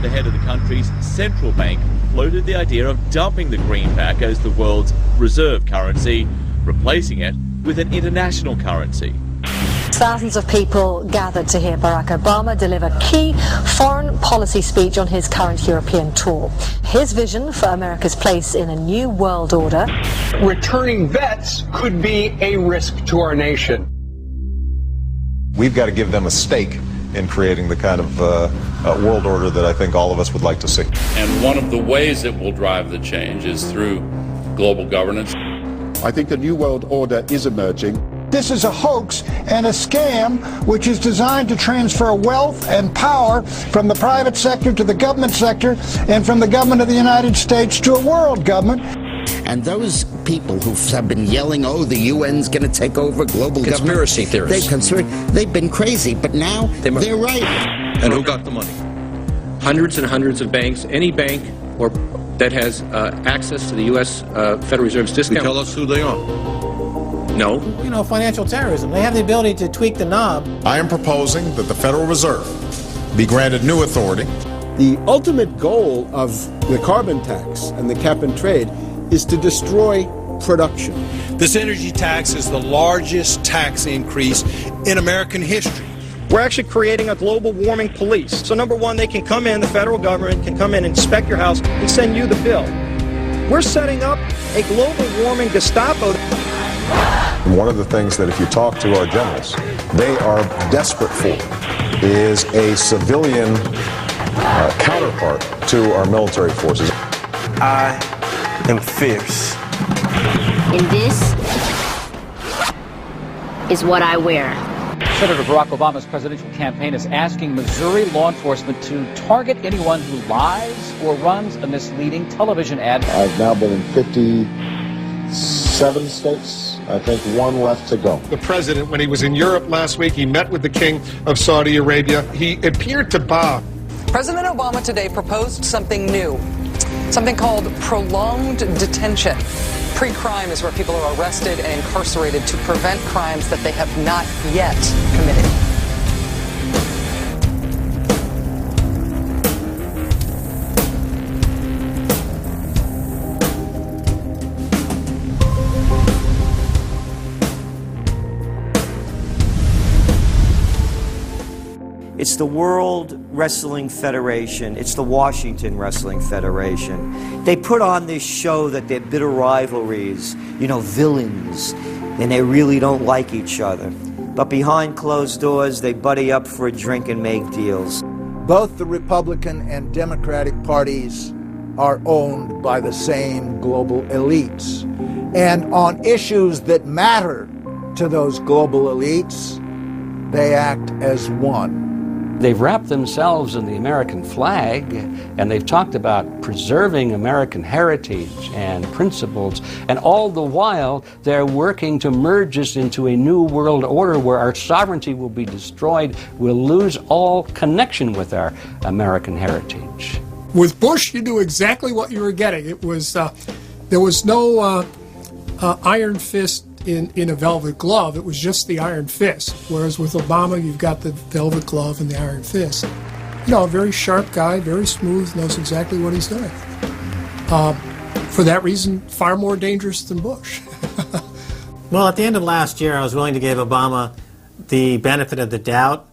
the head of the country's central bank floated the idea of dumping the greenback as the world's reserve currency, replacing it with an international currency. Thousands of people gathered to hear Barack Obama deliver key foreign policy speech on his current European tour. His vision for America's place in a new world order. Returning vets could be a risk to our nation. We've got to give them a stake in creating the kind of world order that I think all of us would like to see. And one of the ways it will drive the change is through global governance. I think a new world order is emerging. This is a hoax and a scam which is designed to transfer wealth and power from the private sector to the government sector and from the government of the United States to a world government. And those people who have been yelling, oh, the UN's going to take over global conspiracy government. theorists. They've been crazy, but now they're right. And who got the money? Hundreds and hundreds of banks. Any bank or that has access to the U.S. Federal Reserve's discount. Tell us who they are. No. You know, financial terrorism. They have the ability to tweak the knob. I am proposing that the Federal Reserve be granted new authority. The ultimate goal of the carbon tax and the cap and trade is to destroy production. This energy tax is the largest tax increase in American history. We're actually creating a global warming police. So number one, they can come in, the federal government can come in, inspect your house, and send you the bill. We're setting up a global warming Gestapo. And one of the things that if you talk to our generals, they are desperate for is a civilian counterpart to our military forces. I am fierce. And this is what I wear. Senator Barack Obama's presidential campaign is asking Missouri law enforcement to target anyone who lies or runs a misleading television ad. I've now been in 57 states. I think one left to go. The president, when he was in Europe last week, he met with the King of Saudi Arabia. He appeared to bow. President Obama today proposed something new, something called prolonged detention. Pre-crime is where people are arrested and incarcerated to prevent crimes that they have not yet committed. It's the World Wrestling Federation. It's the Washington Wrestling Federation. They put on this show that they're bitter rivalries, you know, villains, and they really don't like each other. But behind closed doors, they buddy up for a drink and make deals. Both the Republican and Democratic parties are owned by the same global elites. And on issues that matter to those global elites, they act as one. They've wrapped themselves in the American flag, and they've talked about preserving American heritage and principles, and all the while they're working to merge us into a new world order where our sovereignty will be destroyed. We'll lose all connection with our American heritage. With Bush, you knew exactly what you were getting. It was there was no iron fist in a velvet glove. It was just the iron fist. Whereas with Obama, you've got the velvet glove and the iron fist. You know, a very sharp guy, very smooth, knows exactly what he's doing. For that reason, far more dangerous than Bush. Well, at the end of last year, I was willing to give Obama the benefit of the doubt.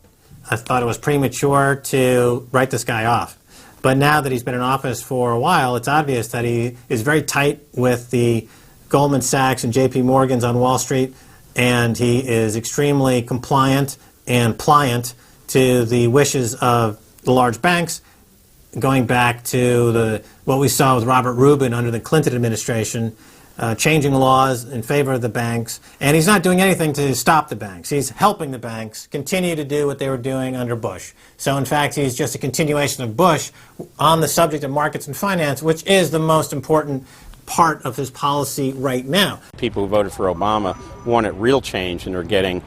I thought it was premature to write this guy off. But now that he's been in office for a while, it's obvious that he is very tight with the Goldman Sachs and JP Morgan's on Wall Street, and he is extremely compliant and pliant to the wishes of the large banks, going back to what we saw with Robert Rubin under the Clinton administration, changing laws in favor of the banks, and he's not doing anything to stop the banks. He's helping the banks continue to do what they were doing under Bush. So in fact, he's just a continuation of Bush on the subject of markets and finance, which is the most important part of his policy right now. People who voted for Obama wanted real change, and they're getting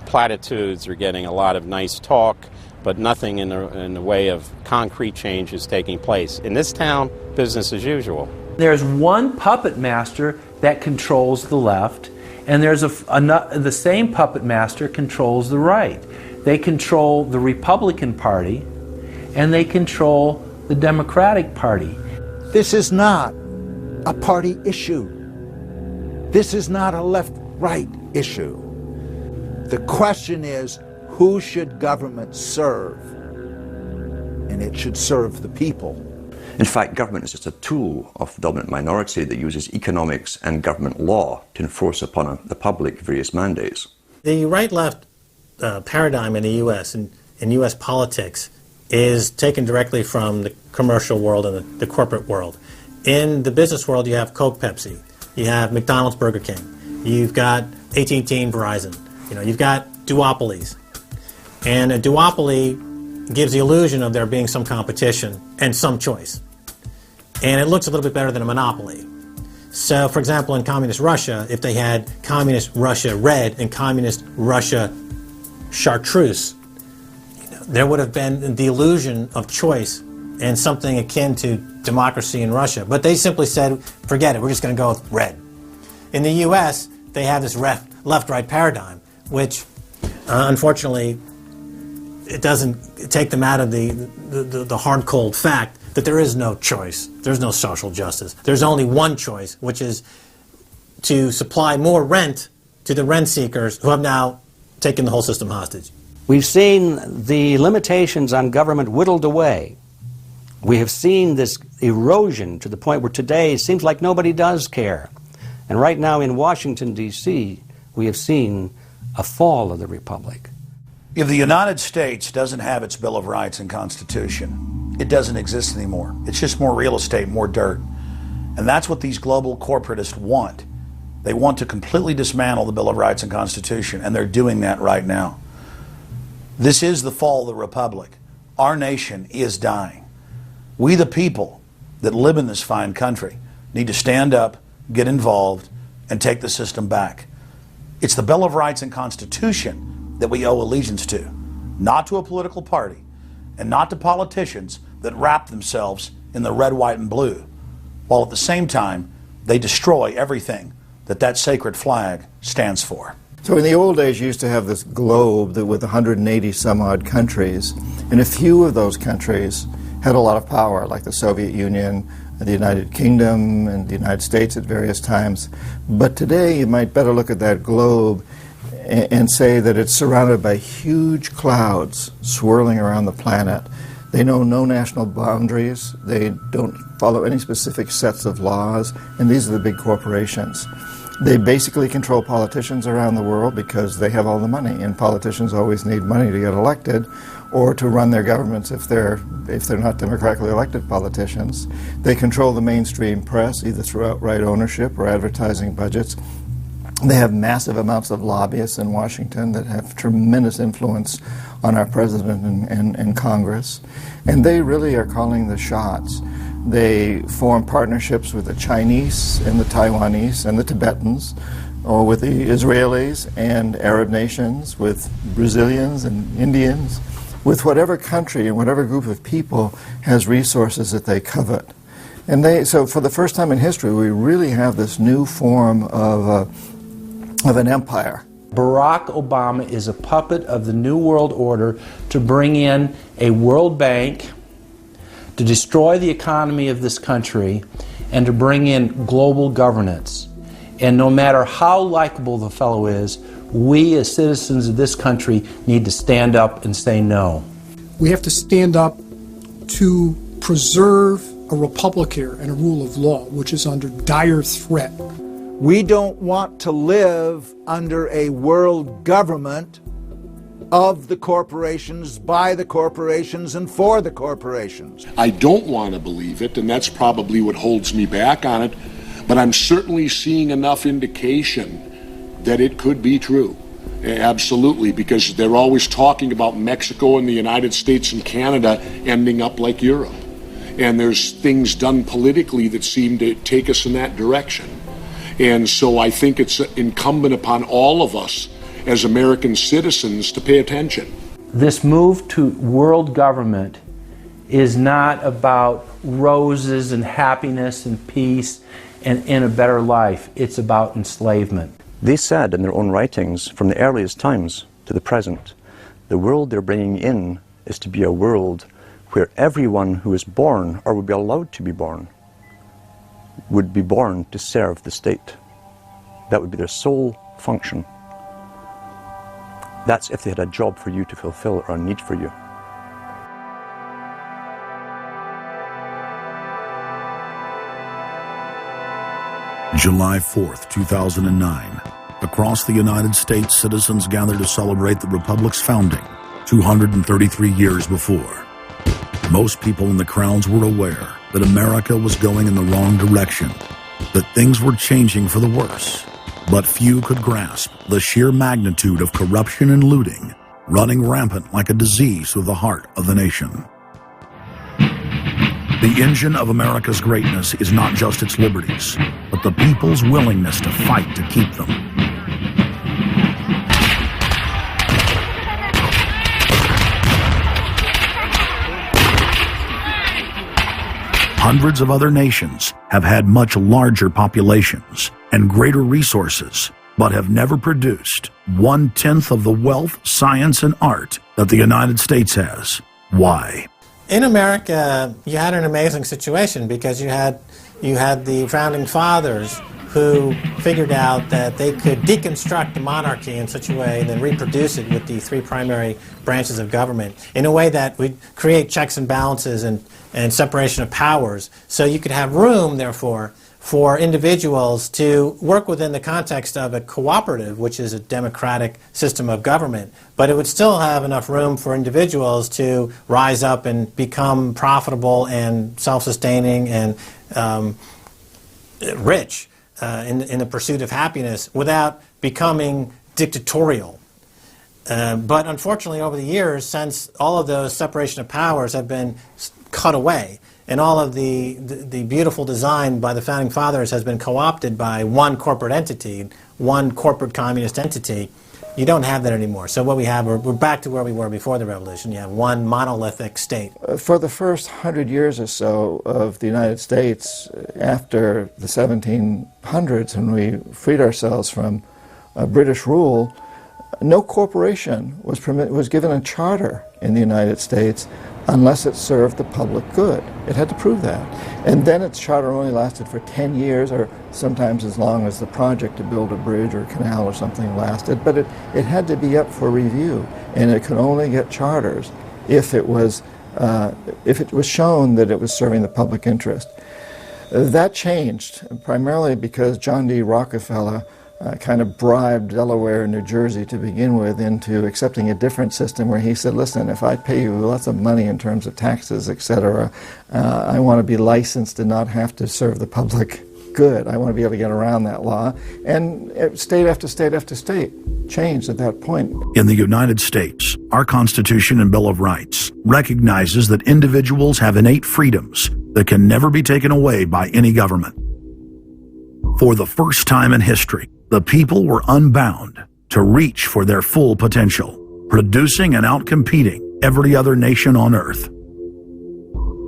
platitudes, they're getting a lot of nice talk, but nothing in the way of concrete change is taking place. In this town, business as usual. There's one puppet master that controls the left, and there's the same puppet master controls the right. They control the Republican Party, and they control the Democratic Party. This is not a party issue. This is not a left-right issue. The question is, who should government serve? And it should serve the people. In fact, government is just a tool of the dominant minority that uses economics and government law to enforce upon the public various mandates. The right-left paradigm in the U.S. and in U.S. politics is taken directly from the commercial world and the corporate world. In the business world, you have Coke, Pepsi. You have McDonald's, Burger King. You've got AT&T and Verizon. You've got duopolies. And a duopoly gives the illusion of there being some competition and some choice. And it looks a little bit better than a monopoly. So, for example, in communist Russia, if they had communist Russia red and communist Russia chartreuse, there would have been the illusion of choice and something akin to democracy in Russia. But they simply said, forget it, we're just going to go with red. In the U.S., they have this left-right paradigm, which, unfortunately, it doesn't take them out of the hard, cold fact that there is no choice. There's no social justice. There's only one choice, which is to supply more rent to the rent seekers who have now taken the whole system hostage. We've seen the limitations on government whittled away. We have seen this erosion to the point where today it seems like nobody does care. And right now in Washington, D.C., we have seen a fall of the republic. If the United States doesn't have its Bill of Rights and Constitution, it doesn't exist anymore. It's just more real estate, more dirt. And that's what these global corporatists want. They want to completely dismantle the Bill of Rights and Constitution, and they're doing that right now. This is the fall of the republic. Our nation is dying. We, the people that live in this fine country, need to stand up, get involved, and take the system back. It's the Bill of Rights and Constitution that we owe allegiance to, not to a political party, and not to politicians that wrap themselves in the red, white, and blue, while at the same time they destroy everything that sacred flag stands for. So in the old days, you used to have this globe that with 180 some odd countries, and a few of those countries had a lot of power, like the Soviet Union, the United Kingdom, and the United States at various times. But today, you might better look at that globe and say that it's surrounded by huge clouds swirling around the planet. They know no national boundaries, they don't follow any specific sets of laws, and these are the big corporations. They basically control politicians around the world because they have all the money, and politicians always need money to get elected or to run their governments if they're not democratically elected politicians. They control the mainstream press, either through outright ownership or advertising budgets. They have massive amounts of lobbyists in Washington that have tremendous influence on our president and Congress. And they really are calling the shots. They form partnerships with the Chinese and the Taiwanese and the Tibetans, or with the Israelis and Arab nations, with Brazilians and Indians, with whatever country and whatever group of people has resources that they covet. And so for the first time in history, we really have this new form of an empire. Baracka Obama is a puppet of the New World Order to bring in a World Bank, to destroy the economy of this country, and to bring in global governance. And no matter how likable the fellow is, we as citizens of this country need to stand up and say no. We have to stand up to preserve a republic here and a rule of law, which is under dire threat. We don't want to live under a world government of the corporations, by the corporations, and for the corporations. I don't want to believe it, and that's probably what holds me back on it, but I'm certainly seeing enough indication that it could be true. Absolutely, because they're always talking about Mexico and the United States and Canada ending up like Europe. And there's things done politically that seem to take us in that direction. And so I think it's incumbent upon all of us as American citizens to pay attention. This move to world government is not about roses and happiness and peace and in a better life. It's about enslavement. They said in their own writings, from the earliest times to the present, the world they're bringing in is to be a world where everyone who is born, or would be allowed to be born, would be born to serve the state. That would be their sole function. That's if they had a job for you to fulfill or a need for you. July 4th, 2009. Across the United States, citizens gathered to celebrate the Republic's founding 233 years before. Most people in the crowds were aware that America was going in the wrong direction, that things were changing for the worse. But few could grasp the sheer magnitude of corruption and looting running rampant like a disease through the heart of the nation. The engine of America's greatness is not just its liberties, but the people's willingness to fight to keep them. Hundreds of other nations have had much larger populations and greater resources, but have never produced 1/10 of the wealth, science, and art that the United States has. Why? In America, you had an amazing situation because you had the founding fathers who figured out that they could deconstruct the monarchy in such a way and then reproduce it with the three primary branches of government in a way that would create checks and balances and separation of powers. So you could have room, therefore, for individuals to work within the context of a cooperative, which is a democratic system of government, but it would still have enough room for individuals to rise up and become profitable and self-sustaining and rich in the pursuit of happiness without becoming dictatorial. But unfortunately, over the years, since all of those separation of powers have been cut away, and all of the beautiful design by the founding fathers has been co-opted by one corporate entity, one corporate communist entity, you don't have that anymore. So what we have, we're back to where we were before the revolution. You have one monolithic state. For the first 100 years or so of the United States, after the 1700s, when we freed ourselves from British rule, no corporation was given a charter in the United States unless it served the public good. It had to prove that. And then its charter only lasted for 10 years, or sometimes as long as the project to build a bridge or a canal or something lasted. But it had to be up for review, and it could only get charters if it was shown that it was serving the public interest. That changed, primarily because John D. Rockefeller kind of bribed Delaware and New Jersey to begin with into accepting a different system where he said, listen, if I pay you lots of money in terms of taxes, etc., I want to be licensed and not have to serve the public good. I want to be able to get around that law. And state after state after state changed at that point. In the United States, our Constitution and Bill of Rights recognizes that individuals have innate freedoms that can never be taken away by any government. For the first time in history, the people were unbound to reach for their full potential, producing and outcompeting every other nation on earth.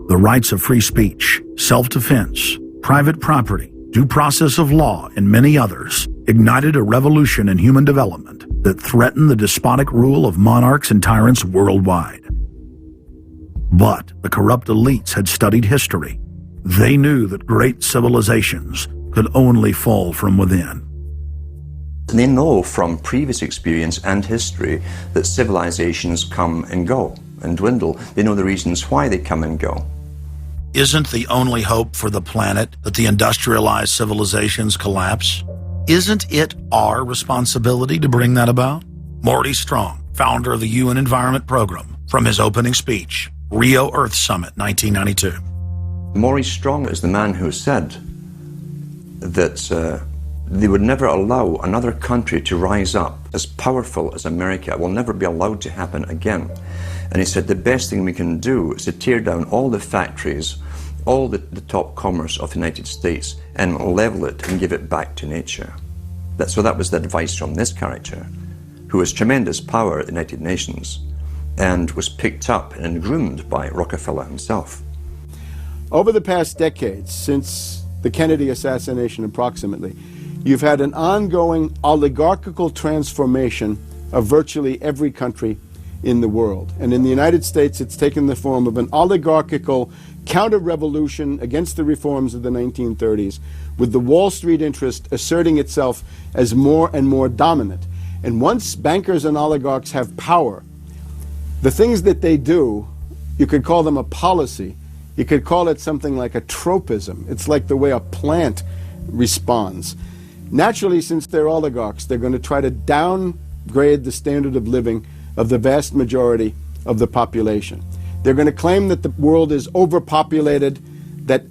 The rights of free speech, self-defense, private property, due process of law, and many others ignited a revolution in human development that threatened the despotic rule of monarchs and tyrants worldwide. But the corrupt elites had studied history. They knew that great civilizations could only fall from within. They know from previous experience and history that civilizations come and go and dwindle. They know the reasons why they come and go. Isn't the only hope for the planet that the industrialized civilizations collapse? Isn't it our responsibility to bring that about? Morty Strong, founder of the UN Environment Program, from his opening speech, Rio Earth Summit, 1992. Morty Strong is the man who said that they would never allow another country to rise up as powerful as America. It will never be allowed to happen again. And he said the best thing we can do is to tear down all the factories, all the top commerce of the United States, and level it and give it back to nature. So that was the advice from this character, who has tremendous power at the United Nations and was picked up and groomed by Rockefeller himself. Over the past decades, since the Kennedy assassination approximately, you've had an ongoing oligarchical transformation of virtually every country in the world. And in the United States, it's taken the form of an oligarchical counter-revolution against the reforms of the 1930s, with the Wall Street interest asserting itself as more and more dominant. And once bankers and oligarchs have power, the things that they do, you could call them a policy. You could call it something like a tropism. It's like the way a plant responds. Naturally, since they're oligarchs, they're going to try to downgrade the standard of living of the vast majority of the population. They're going to claim that the world is overpopulated, that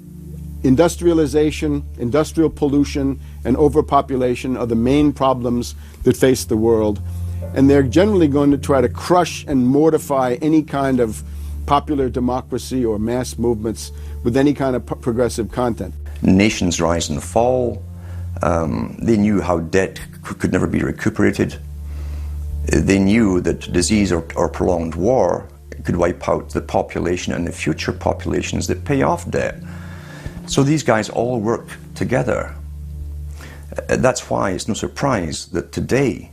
industrialization, industrial pollution, and overpopulation are the main problems that face the world. And they're generally going to try to crush and mortify any kind of popular democracy or mass movements with any kind of progressive content. Nations rise and fall. They knew how debt could never be recuperated. They knew that disease or prolonged war could wipe out the population and the future populations that pay off debt. So these guys all work together. That's why it's no surprise that today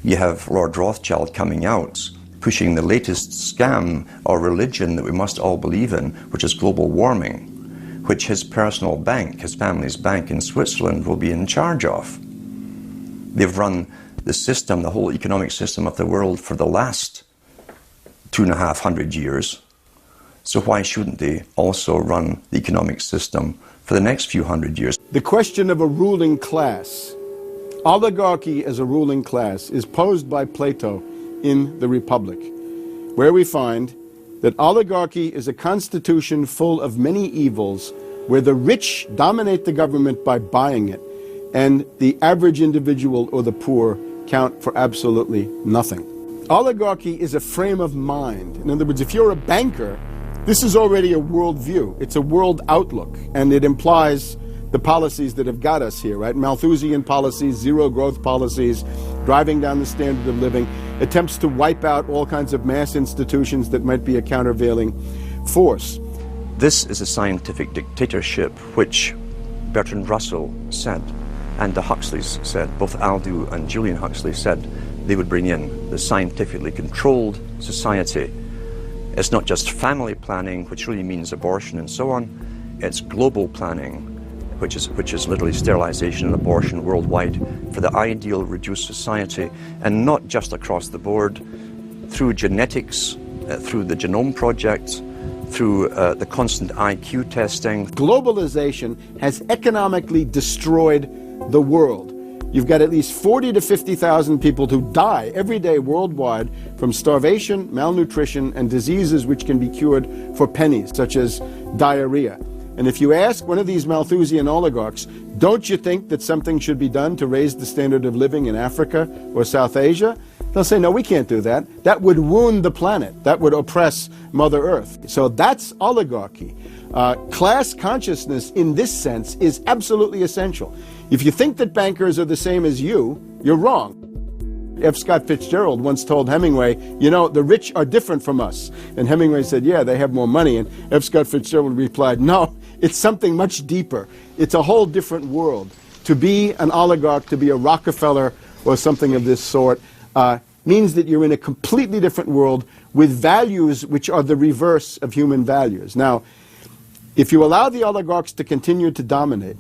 you have Lord Rothschild coming out pushing the latest scam or religion that we must all believe in, which is global warming, which his personal bank, his family's bank in Switzerland, will be in charge of. They've run the system, the whole economic system of the world for the last 250 years. So why shouldn't they also run the economic system for the next few hundred years? The question of a ruling class, oligarchy as a ruling class, is posed by Plato in the Republic, where we find that oligarchy is a constitution full of many evils, where the rich dominate the government by buying it, and the average individual or the poor count for absolutely nothing. Oligarchy is a frame of mind. In other words, if you're a banker, this is already a world view. It's a world outlook, and it implies the policies that have got us here, right? Malthusian policies, zero growth policies, driving down the standard of living, attempts to wipe out all kinds of mass institutions that might be a countervailing force. This is a scientific dictatorship, which Bertrand Russell said, and the Huxleys said, both Aldous and Julian Huxley said they would bring in the scientifically controlled society. It's not just family planning, which really means abortion and so on. It's global planning, which is literally sterilization and abortion worldwide for the ideal reduced society, and not just across the board, through genetics, through the Genome Project, through the constant IQ testing. Globalization has economically destroyed the world. You've got at least 40 to 50,000 people who die every day worldwide from starvation, malnutrition, and diseases which can be cured for pennies, such as diarrhea. And if you ask one of these Malthusian oligarchs, don't you think that something should be done to raise the standard of living in Africa or South Asia? They'll say, no, we can't do that. That would wound the planet. That would oppress Mother Earth. So that's oligarchy. Class consciousness in this sense is absolutely essential. If you think that bankers are the same as you, you're wrong. F. Scott Fitzgerald once told Hemingway, you know, the rich are different from us. And Hemingway said, yeah, they have more money. And F. Scott Fitzgerald replied, no, it's something much deeper. It's a whole different world. To be an oligarch, to be a Rockefeller or something of this sort, means that you're in a completely different world with values which are the reverse of human values. Now, if you allow the oligarchs to continue to dominate,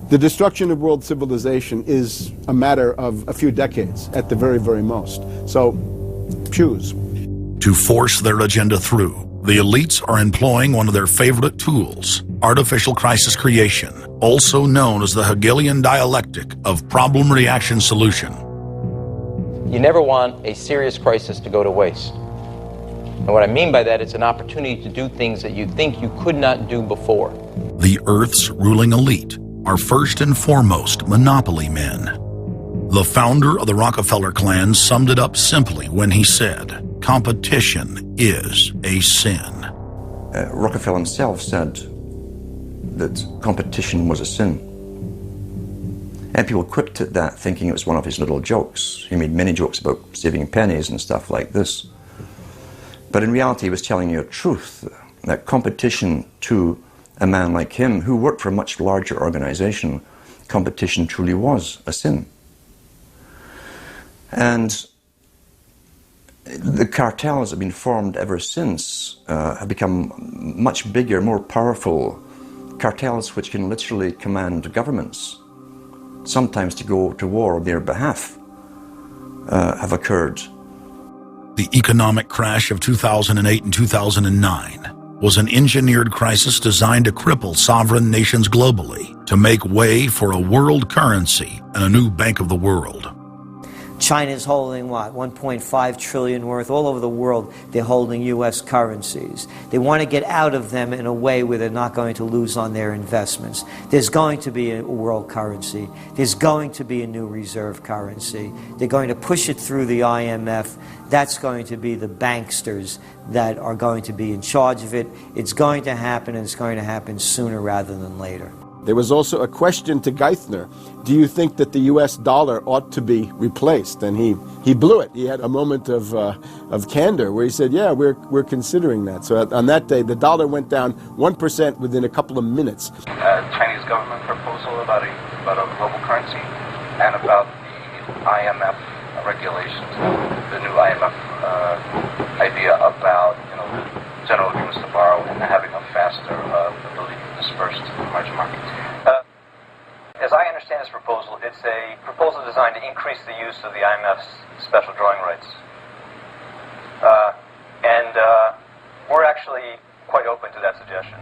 the destruction of world civilization is a matter of a few decades at the very, very most. So, choose. To force their agenda through, the elites are employing one of their favorite tools, artificial crisis creation, also known as the Hegelian dialectic of problem-reaction-solution. You never want a serious crisis to go to waste. And what I mean by that, it's an opportunity to do things that you think you could not do before. The Earth's ruling elite are first and foremost monopoly men. The founder of the Rockefeller clan summed it up simply when he said, competition is a sin. Rockefeller himself said that competition was a sin. And people quipped at that, thinking it was one of his little jokes. He made many jokes about saving pennies and stuff like this. But in reality, he was telling you a truth, that competition to a man like him, who worked for a much larger organization, competition truly was a sin. And The cartels that have been formed ever since have become much bigger, more powerful. Cartels which can literally command governments, sometimes to go to war on their behalf, have occurred. The economic crash of 2008 and 2009 was an engineered crisis designed to cripple sovereign nations globally to make way for a world currency and a new Bank of the World. China's holding, what, 1.5 trillion worth. All over the world, they're holding U.S. currencies. They want to get out of them in a way where they're not going to lose on their investments. There's going to be a world currency. There's going to be a new reserve currency. They're going to push it through the IMF. That's going to be the banksters that are going to be in charge of it. It's going to happen, and it's going to happen sooner rather than later. There was also a question to Geithner, do you think that the U.S. dollar ought to be replaced? And he blew it. He had a moment of candor where he said, yeah, we're considering that. So on that day, the dollar went down 1% within a couple of minutes. Chinese government proposal about a global currency and about the IMF regulations, the new IMF idea about general agreements to borrow and having a faster ability to disperse to the emerging markets. As I understand this proposal, it's a proposal designed to increase the use of the IMF's special drawing rights. We're actually quite open to that suggestion.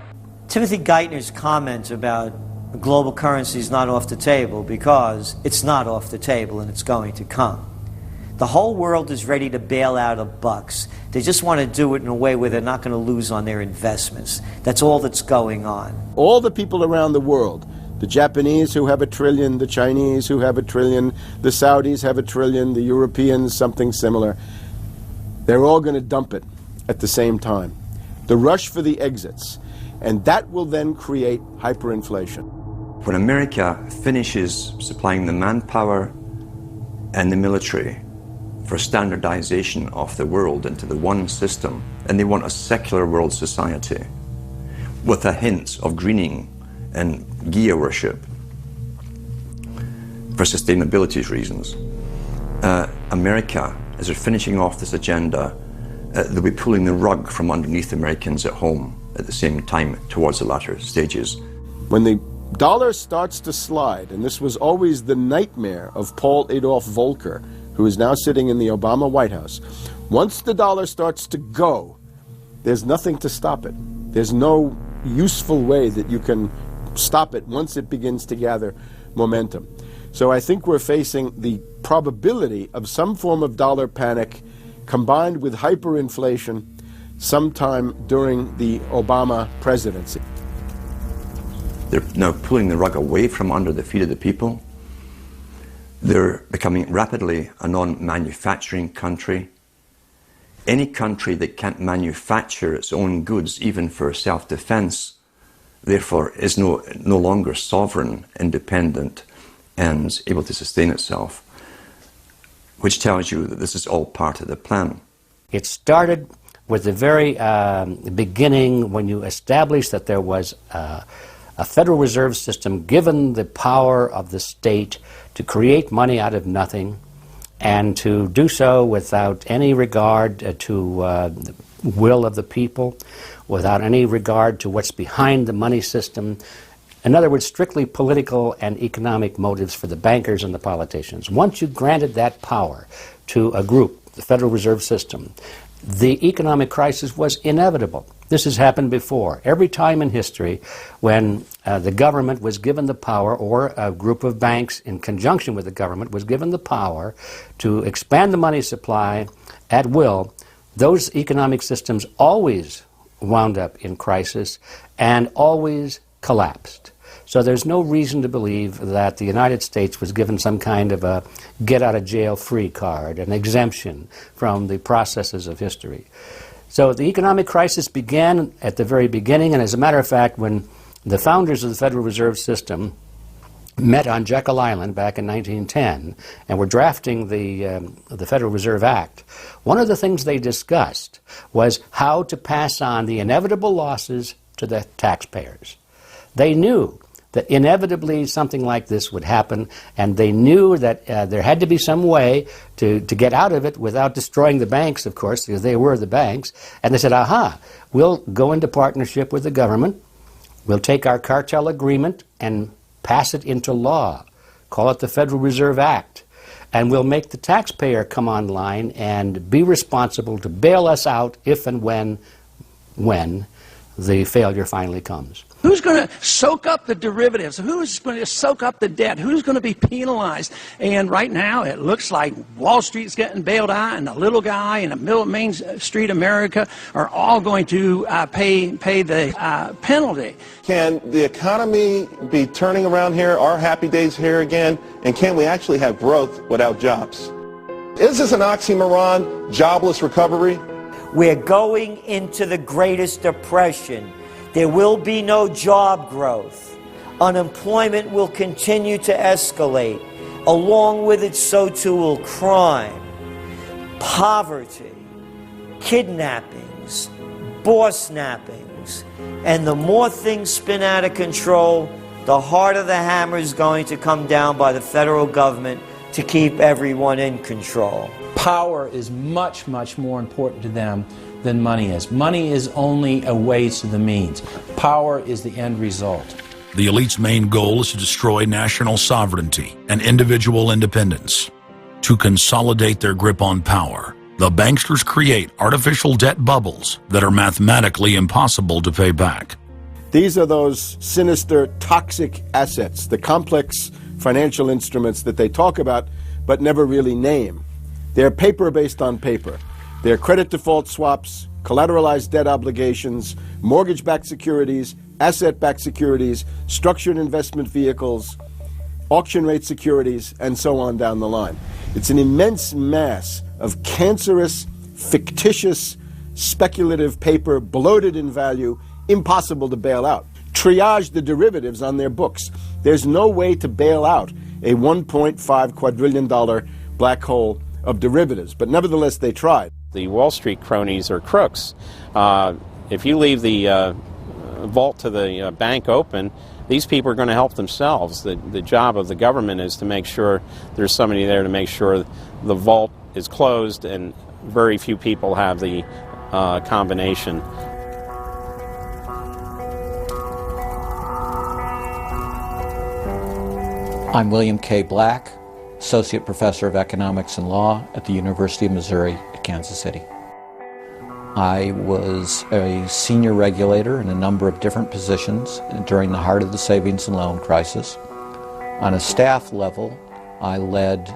Timothy Geithner's comment about global currency is not off the table because it's not off the table and it's going to come. The whole world is ready to bail out of bucks. They just want to do it in a way where they're not going to lose on their investments. That's all that's going on. All the people around the world, the Japanese who have $1 trillion, the Chinese who have $1 trillion, the Saudis have $1 trillion, the Europeans something similar, they're all going to dump it at the same time. The rush for the exits. And that will then create hyperinflation. When America finishes supplying the manpower and the military for standardization of the world into the one system, and they want a secular world society with a hint of greening and Gaia worship for sustainability reasons. America, as they're finishing off this agenda, they'll be pulling the rug from underneath Americans at home at the same time towards the latter stages. When the dollar starts to slide, and this was always the nightmare of Paul Adolph Volcker, who is now sitting in the Obama White House, once the dollar starts to go, there's nothing to stop it. There's no useful way that you can stop it once it begins to gather momentum. So I think we're facing the probability of some form of dollar panic combined with hyperinflation sometime during the Obama presidency. They're now pulling the rug away from under the feet of the people. They're becoming rapidly a non-manufacturing country. Any country that can't manufacture its own goods, even for self-defense, therefore is no longer sovereign, independent, and able to sustain itself, which tells you that this is all part of the plan. It started with the very beginning when you established that there was a Federal Reserve System given the power of the state to create money out of nothing and to do so without any regard to the will of the people, without any regard to what's behind the money system. In other words, strictly political and economic motives for the bankers and the politicians. Once you granted that power to a group, the Federal Reserve System, the economic crisis was inevitable. This has happened before. Every time in history when the government was given the power, or a group of banks in conjunction with the government was given the power to expand the money supply at will, those economic systems always wound up in crisis and always collapsed. So there's no reason to believe that the United States was given some kind of a get-out-of-jail-free card, an exemption from the processes of history. So the economic crisis began at the very beginning, and as a matter of fact, when the founders of the Federal Reserve System met on Jekyll Island back in 1910 and were drafting the Federal Reserve Act, one of the things they discussed was how to pass on the inevitable losses to the taxpayers. They knew that inevitably something like this would happen, and they knew that there had to be some way to get out of it without destroying the banks, of course, because they were the banks. And they said, aha, we'll go into partnership with the government, we'll take our cartel agreement and pass it into law, call it the Federal Reserve Act, and we'll make the taxpayer come online and be responsible to bail us out if and when the failure finally comes. Who's going to soak up the derivatives? Who's going to soak up the debt? Who's going to be penalized? And right now it looks like Wall Street's getting bailed out, and the little guy in the middle of Main Street America are all going to pay the penalty. Can the economy be turning around here? Are happy days here again? And can we actually have growth without jobs? Is this an oxymoron, jobless recovery? We're going into the greatest depression. There will be no job growth. Unemployment will continue to escalate. Along with it, so too will crime, poverty, kidnappings, boss snappings. And the more things spin out of control, the harder the hammer is going to come down by the federal government to keep everyone in control. Power is much, much more important to them than money is. Money is only a way to the means. Power is the end result. The elite's main goal is to destroy national sovereignty and individual independence. To consolidate their grip on power, the banksters create artificial debt bubbles that are mathematically impossible to pay back. These are those sinister, toxic assets, the complex financial instruments that they talk about but never really name. They're paper based on paper. They're credit default swaps, collateralized debt obligations, mortgage-backed securities, asset-backed securities, structured investment vehicles, auction rate securities, and so on down the line. It's an immense mass of cancerous, fictitious, speculative paper, bloated in value, impossible to bail out. Triage the derivatives on their books. There's no way to bail out a $1.5 quadrillion black hole of derivatives, but nevertheless they tried. The Wall Street cronies are crooks. If you leave the vault to the bank open, these people are going to help themselves. The job of the government is to make sure there's somebody there to make sure the vault is closed, and very few people have the combination. I'm William K. Black, Associate Professor of Economics and Law at the University of Missouri at Kansas City. I was a senior regulator in a number of different positions during the heart of the savings and loan crisis. On a staff level, I led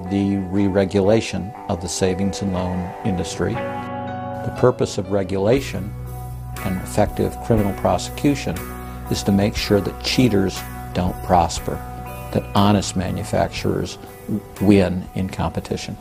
the re-regulation of the savings and loan industry. The purpose of regulation and effective criminal prosecution is to make sure that cheaters don't prosper, that honest manufacturers win in competition.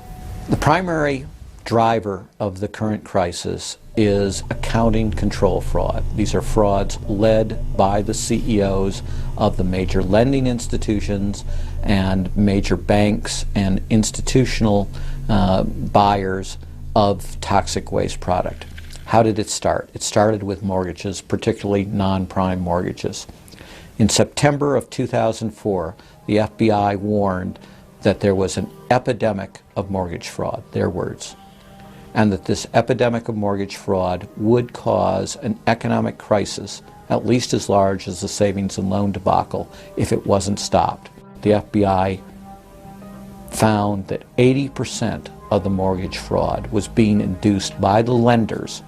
The primary driver of the current crisis is accounting control fraud. These are frauds led by the CEOs of the major lending institutions and major banks and institutional buyers of toxic waste product. How did it start? It started with mortgages, particularly non-prime mortgages. In September of 2004, the FBI warned that there was an epidemic of mortgage fraud, their words, and that this epidemic of mortgage fraud would cause an economic crisis at least as large as the savings and loan debacle if it wasn't stopped. The FBI found that 80% of the mortgage fraud was being induced by the lenders,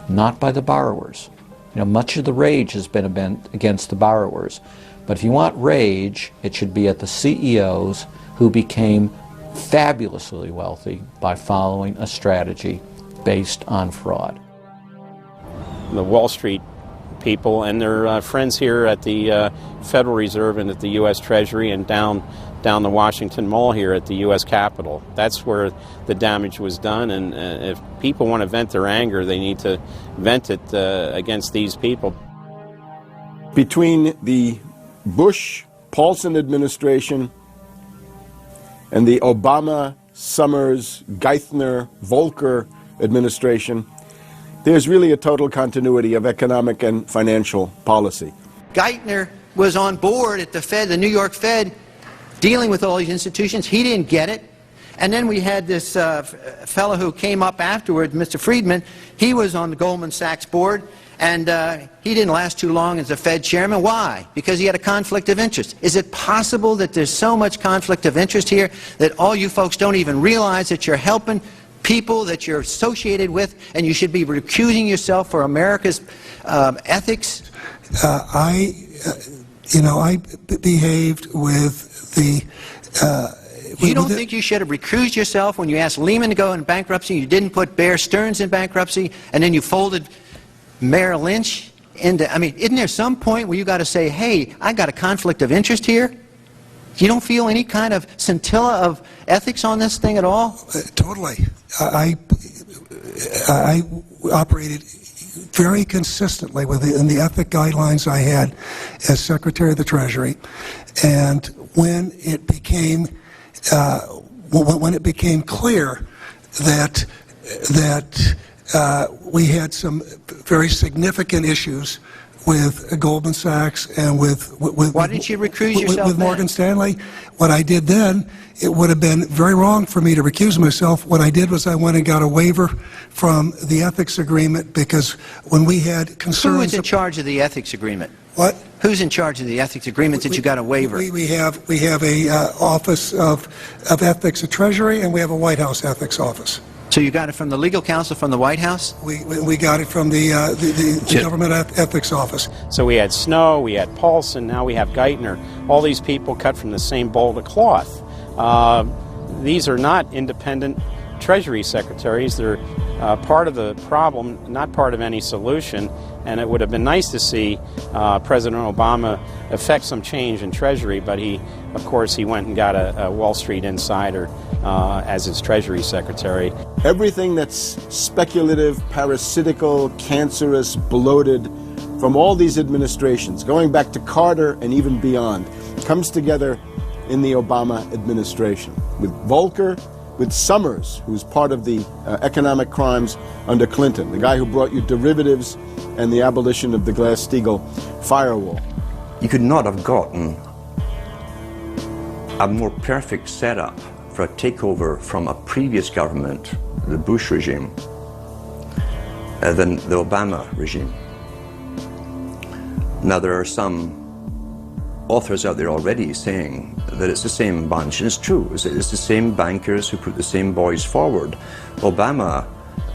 not by the borrowers. You know, much of the rage has been against the borrowers, but if you want rage, it should be at the CEOs who became fabulously wealthy by following a strategy based on fraud. The Wall Street people and their friends here at the Federal Reserve and at the U.S. Treasury and down the Washington Mall here at the U.S. Capitol. That's where the damage was done, and if people want to vent their anger, they need to vent it against these people. Between the Bush-Paulson administration and the Obama, Summers, Geithner, Volcker administration, there's really a total continuity of economic and financial policy. Geithner was on board at the Fed, the New York Fed, dealing with all these institutions. He didn't get it. And then we had this fellow who came up afterward, Mr. Friedman. He was on the Goldman Sachs board, and he didn't last too long as a Fed chairman. Why? Because he had a conflict of interest. Is it possible that there's so much conflict of interest here that all you folks don't even realize that you're helping people that you're associated with, and you should be recusing yourself for America's ethics? I behaved with the... You don't think you should have recused yourself when you asked Lehman to go in bankruptcy, you didn't put Bear Stearns in bankruptcy, and then you folded Merrill Lynch into... I mean, isn't there some point where you got to say, hey, I got a conflict of interest here? You don't feel any kind of scintilla of ethics on this thing at all? Totally. I operated very consistently within the ethic guidelines I had as Secretary of the Treasury, and when it became clear that we had some very significant issues with Goldman Sachs and with why didn't you recuse yourself with Morgan Stanley, what I did then, it would have been very wrong for me to recuse myself. What I did was I went and got a waiver from the ethics agreement, because when we had concerns... Who was in charge of the ethics agreement? What? Who's in charge of the ethics agreement that you got a waiver? We have a Office of Ethics at Treasury, and we have a White House ethics office. So you got it from the legal counsel from the White House? We got it from the government ethics office. So we had Snow, we had Paulson, now we have Geithner. All these people cut from the same bowl of cloth. These are not independent Treasury secretaries. They're part of the problem, not part of any solution. And it would have been nice to see President Obama effect some change in Treasury, but of course, he went and got a Wall Street insider as his Treasury Secretary. Everything that's speculative, parasitical, cancerous, bloated from all these administrations, going back to Carter and even beyond, comes together in the Obama administration. With Volcker, with Summers, who's part of the economic crimes under Clinton, the guy who brought you derivatives and the abolition of the Glass-Steagall firewall. You could not have gotten a more perfect setup for a takeover from a previous government, the Bush regime, than the Obama regime. Now, there are some authors out there already saying that it's the same bunch, and it's true. It's the same bankers who put the same boys forward. Obama,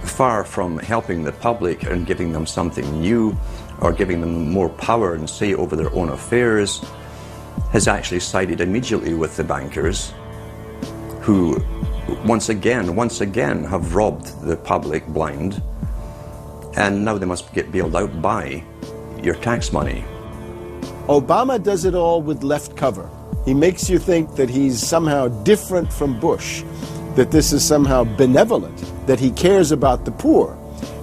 far from helping the public and giving them something new or giving them more power and say over their own affairs, has actually sided immediately with the bankers who once again have robbed the public blind, and now they must get bailed out by your tax money. Obama does it all with left cover. He makes you think that he's somehow different from Bush, that this is somehow benevolent, that he cares about the poor.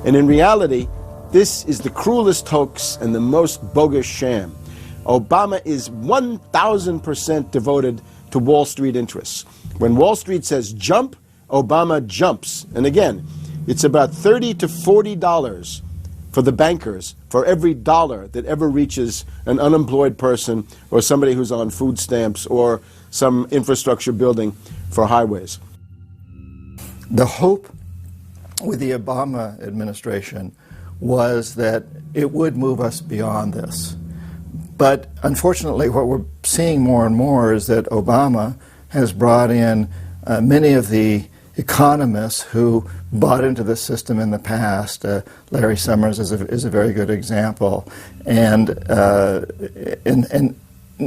And in reality, this is the cruelest hoax and the most bogus sham. Obama is 1,000% devoted to Wall Street interests. When Wall Street says jump, Obama jumps. And again, it's about $30 to $40 for the bankers for every dollar that ever reaches an unemployed person or somebody who's on food stamps or some infrastructure building for highways. The hope with the Obama administration was that it would move us beyond this. But unfortunately, what we're seeing more and more is that Obama has brought in many of the economists who bought into the system in the past. Larry Summers is a very good example. And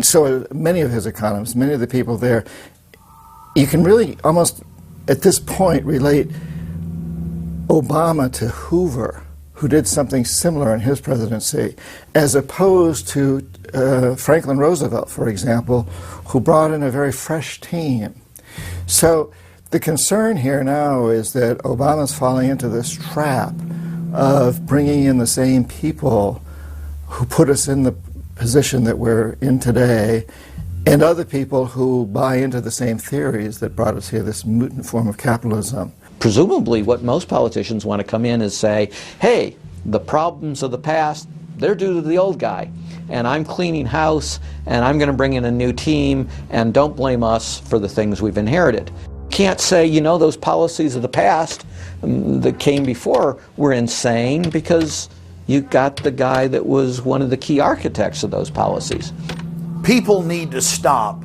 so many of his economists, many of the people there, you can really almost at this point relate Obama to Hoover, who did something similar in his presidency, as opposed to Franklin Roosevelt, for example, who brought in a very fresh team. So the concern here now is that Obama's falling into this trap of bringing in the same people who put us in the position that we're in today, and other people who buy into the same theories that brought us here, this mutant form of capitalism. Presumably what most politicians want to come in is say, hey, the problems of the past, They're due to the old guy. And I'm cleaning house, and I'm going to bring in a new team, and don't blame us for the things we've inherited. Can't say, you know, those policies of the past that came before were insane, because you got the guy that was one of the key architects of those policies. People need to stop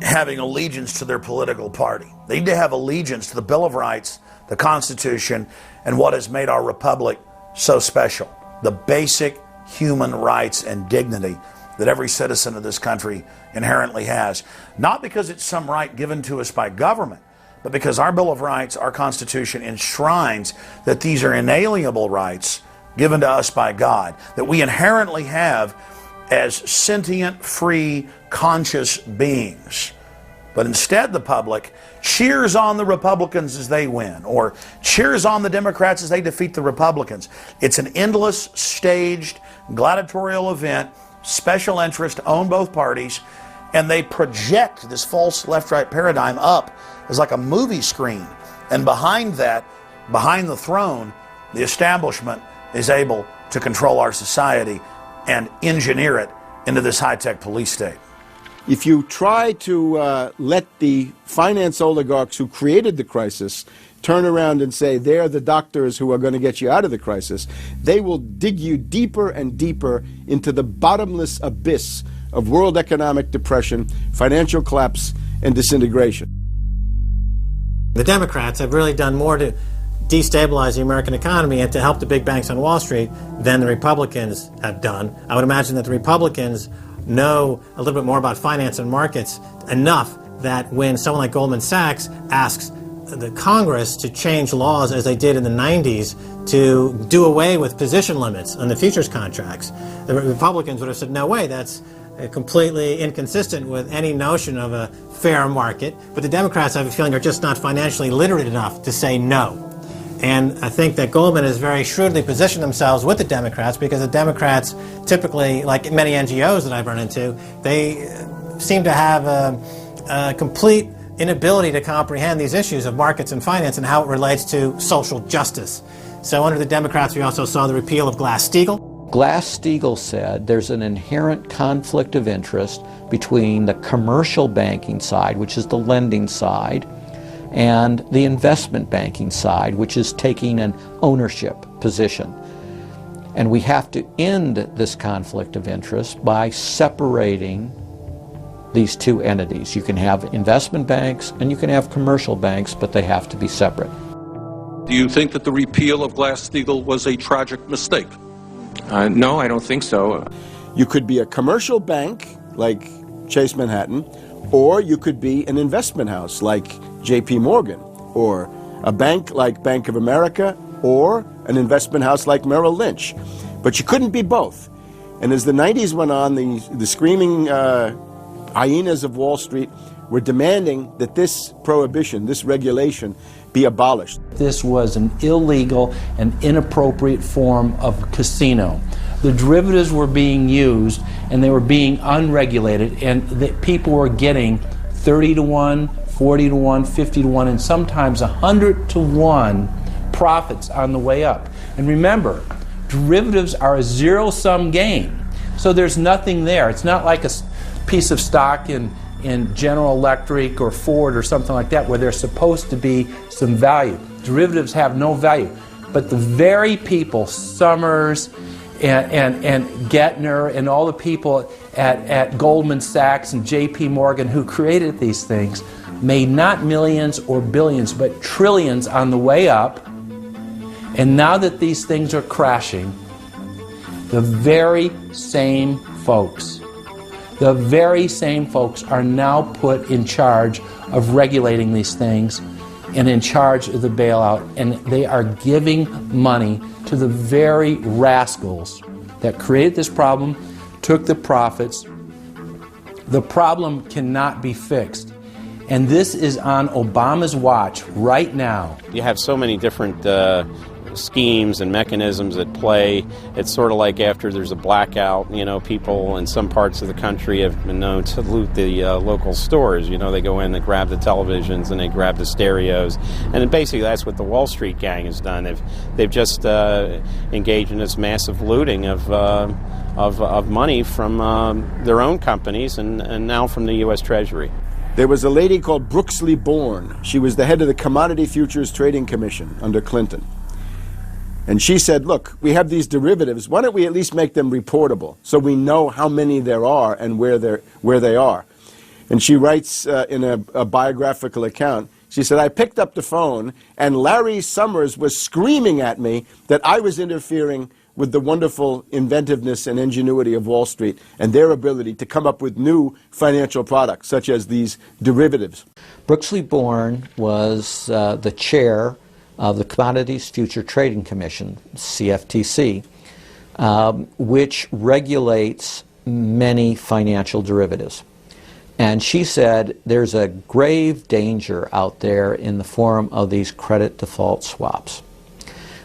having allegiance to their political party. They need to have allegiance to the Bill of Rights, the Constitution, and what has made our republic so special. The basic human rights and dignity that every citizen of this country inherently has. Not because it's some right given to us by government, but because our Bill of Rights, our Constitution, enshrines that these are inalienable rights given to us by God, that we inherently have as sentient, free, conscious beings. But instead the public cheers on the Republicans as they win, or cheers on the Democrats as they defeat the Republicans. It's an endless, staged, gladiatorial event, special interest own both parties, and they project this false left-right paradigm up as like a movie screen. And behind that, behind the throne, the establishment is able to control our society and engineer it into this high-tech police state. If you try to let the finance oligarchs who created the crisis turn around and say they're the doctors who are going to get you out of the crisis, they will dig you deeper and deeper into the bottomless abyss of world economic depression, financial collapse, and disintegration. The Democrats have really done more to destabilize the American economy and to help the big banks on Wall Street than the Republicans have done. I would imagine that the Republicans know a little bit more about finance and markets enough that when someone like Goldman Sachs asks the Congress to change laws as they did in the 90s to do away with position limits on the futures contracts, the Republicans would have said, no way, that's completely inconsistent with any notion of a fair market. But the Democrats, I have a feeling, are just not financially literate enough to say no. And I think that Goldman has very shrewdly positioned themselves with the Democrats, because the Democrats typically, like many NGOs that I've run into, they seem to have a complete inability to comprehend these issues of markets and finance and how it relates to social justice. So under the Democrats, we also saw the repeal of Glass-Steagall. Glass-Steagall said there's an inherent conflict of interest between the commercial banking side, which is the lending side, and the investment banking side, which is taking an ownership position. And we have to end this conflict of interest by separating these two entities. You can have investment banks and you can have commercial banks, but they have to be separate. Do you think that the repeal of Glass-Steagall was a tragic mistake? No, I don't think so. You could be a commercial bank like Chase Manhattan, or you could be an investment house like J.P. Morgan, or a bank like Bank of America, or an investment house like Merrill Lynch. But you couldn't be both. And as the 90s went on, the screaming hyenas of Wall Street were demanding that this prohibition, this regulation, be abolished. This was an illegal and inappropriate form of casino. The derivatives were being used, and they were being unregulated, and people were getting 30 to 1, 40 to 1, 50 to 1, and sometimes 100 to 1 profits on the way up. And remember, derivatives are a zero-sum game, so there's nothing there. It's not like a piece of stock in General Electric or Ford or something like that where there's supposed to be some value. Derivatives have no value. But the very people, Summers and Gettner and all the people at Goldman Sachs and J.P. Morgan who created these things made not millions or billions but trillions on the way up. And now that these things are crashing, the very same folks are now put in charge of regulating these things and in charge of the bailout, and they are giving money to the very rascals that created this problem, took the profits. The problem cannot be fixed. And this is on Obama's watch right now. You have so many different schemes and mechanisms at play. It's sort of like after there's a blackout, you know, people in some parts of the country have been known to loot the local stores. You know, they go in, they grab the televisions, and they grab the stereos. And basically that's what the Wall Street gang has done. They've just engaged in this massive looting of money from their own companies and now from the U.S. Treasury. There was a lady called Brooksley Born. She was the head of the Commodity Futures Trading Commission under Clinton. And she said, look, we have these derivatives. Why don't we at least make them reportable so we know how many there are and where they are? And she writes in a biographical account, she said, I picked up the phone and Larry Summers was screaming at me that I was interfering with the wonderful inventiveness and ingenuity of Wall Street and their ability to come up with new financial products, such as these derivatives. Brooksley Born was the chair of the Commodities Future Trading Commission, CFTC, which regulates many financial derivatives. And she said there's a grave danger out there in the form of these credit default swaps.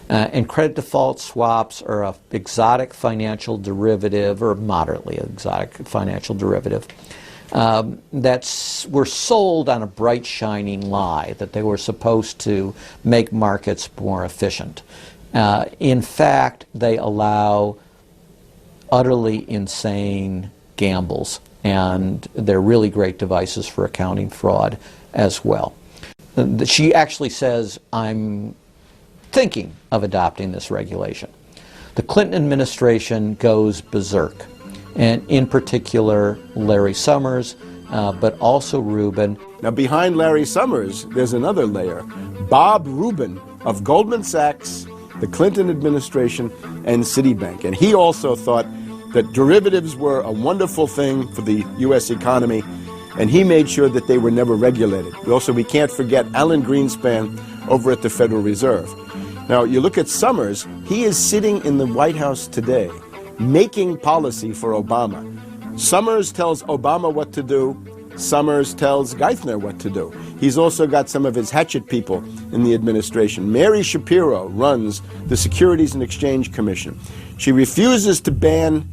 And credit default swaps are an exotic financial derivative, or moderately exotic financial derivative, that were sold on a bright, shining lie that they were supposed to make markets more efficient. In fact, they allow utterly insane gambles, and they're really great devices for accounting fraud as well. She actually says, I'm thinking of adopting this regulation. The Clinton administration goes berserk, and in particular Larry Summers, but also Rubin. Now behind Larry Summers, there's another layer. Bob Rubin of Goldman Sachs, the Clinton administration, and Citibank. And he also thought that derivatives were a wonderful thing for the U.S. economy, and he made sure that they were never regulated. Also, we can't forget Alan Greenspan over at the Federal Reserve. Now, you look at Summers, he is sitting in the White House today, making policy for Obama. Summers tells Obama what to do. Summers tells Geithner what to do. He's also got some of his hatchet people in the administration. Mary Shapiro runs the Securities and Exchange Commission. She refuses to ban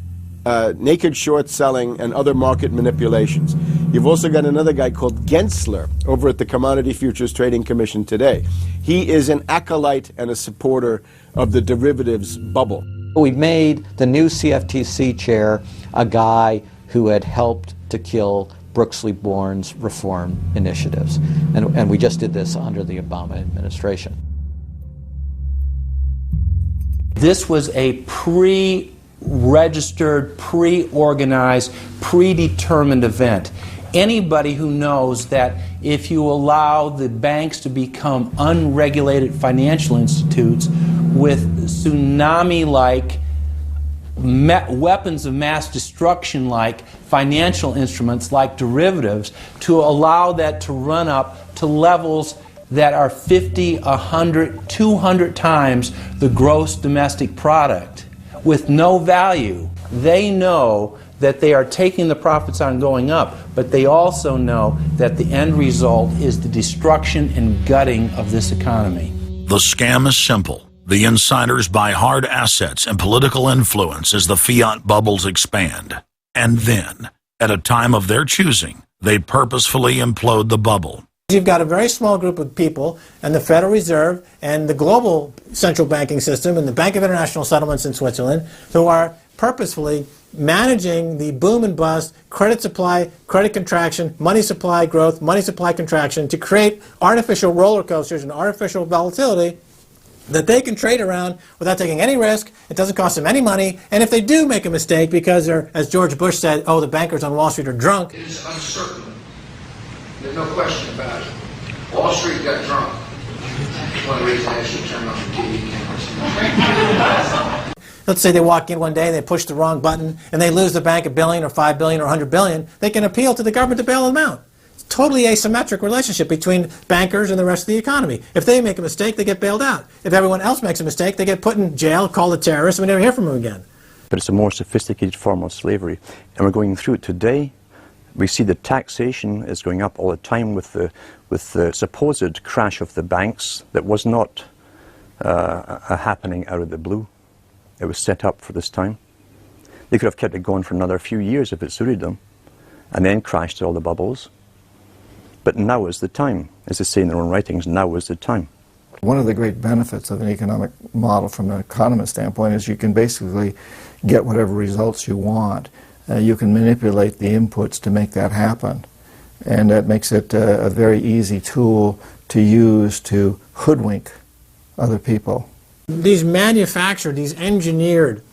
naked short selling and other market manipulations. You've also got another guy called Gensler over at the Commodity Futures Trading Commission today. He is an acolyte and a supporter of the derivatives bubble. We made the new CFTC chair a guy who had helped to kill Brooksley Born's reform initiatives. And we just did this under the Obama administration. This was a pre-registered, pre-organized, predetermined event. Anybody who knows that if you allow the banks to become unregulated financial institutes with tsunami-like weapons of mass destruction like financial instruments like derivatives, to allow that to run up to levels that are 50, 100, 200 times the gross domestic product with no value. They know that they are taking the profits on going up, but they also know that the end result is the destruction and gutting of this economy. The scam is simple. The insiders buy hard assets and political influence as the fiat bubbles expand. And then, at a time of their choosing, they purposefully implode the bubble. You've got a very small group of people, and the Federal Reserve and the global central banking system and the Bank of International Settlements in Switzerland, who are purposefully managing the boom and bust, credit supply, credit contraction, money supply growth, money supply contraction, to create artificial roller coasters and artificial volatility that they can trade around without taking any risk. It doesn't cost them any money. And if they do make a mistake because they're, as George Bush said, oh, the bankers on Wall Street are drunk. It is uncertain. There's no question about it. Wall Street got drunk. One of the reasons I should turn on the TV cameras. Let's say they walk in one day, they push the wrong button, and they lose the bank $1 billion or $5 billion or $100 billion. They can appeal to the government to bail them out. It's a totally asymmetric relationship between bankers and the rest of the economy. If they make a mistake, they get bailed out. If everyone else makes a mistake, they get put in jail, called a terrorist, and we never hear from them again. But it's a more sophisticated form of slavery, and we're going through it today. We see the taxation is going up all the time with the supposed crash of the banks that was not a happening out of the blue. It was set up for this time. They could have kept it going for another few years if it suited them, and then crashed all the bubbles. But now is the time. As they say in their own writings, now is the time. One of the great benefits of an economic model from an economist standpoint is you can basically get whatever results you want. You can manipulate the inputs to make that happen. And that makes it a very easy tool to use to hoodwink other people. These manufactured, these engineered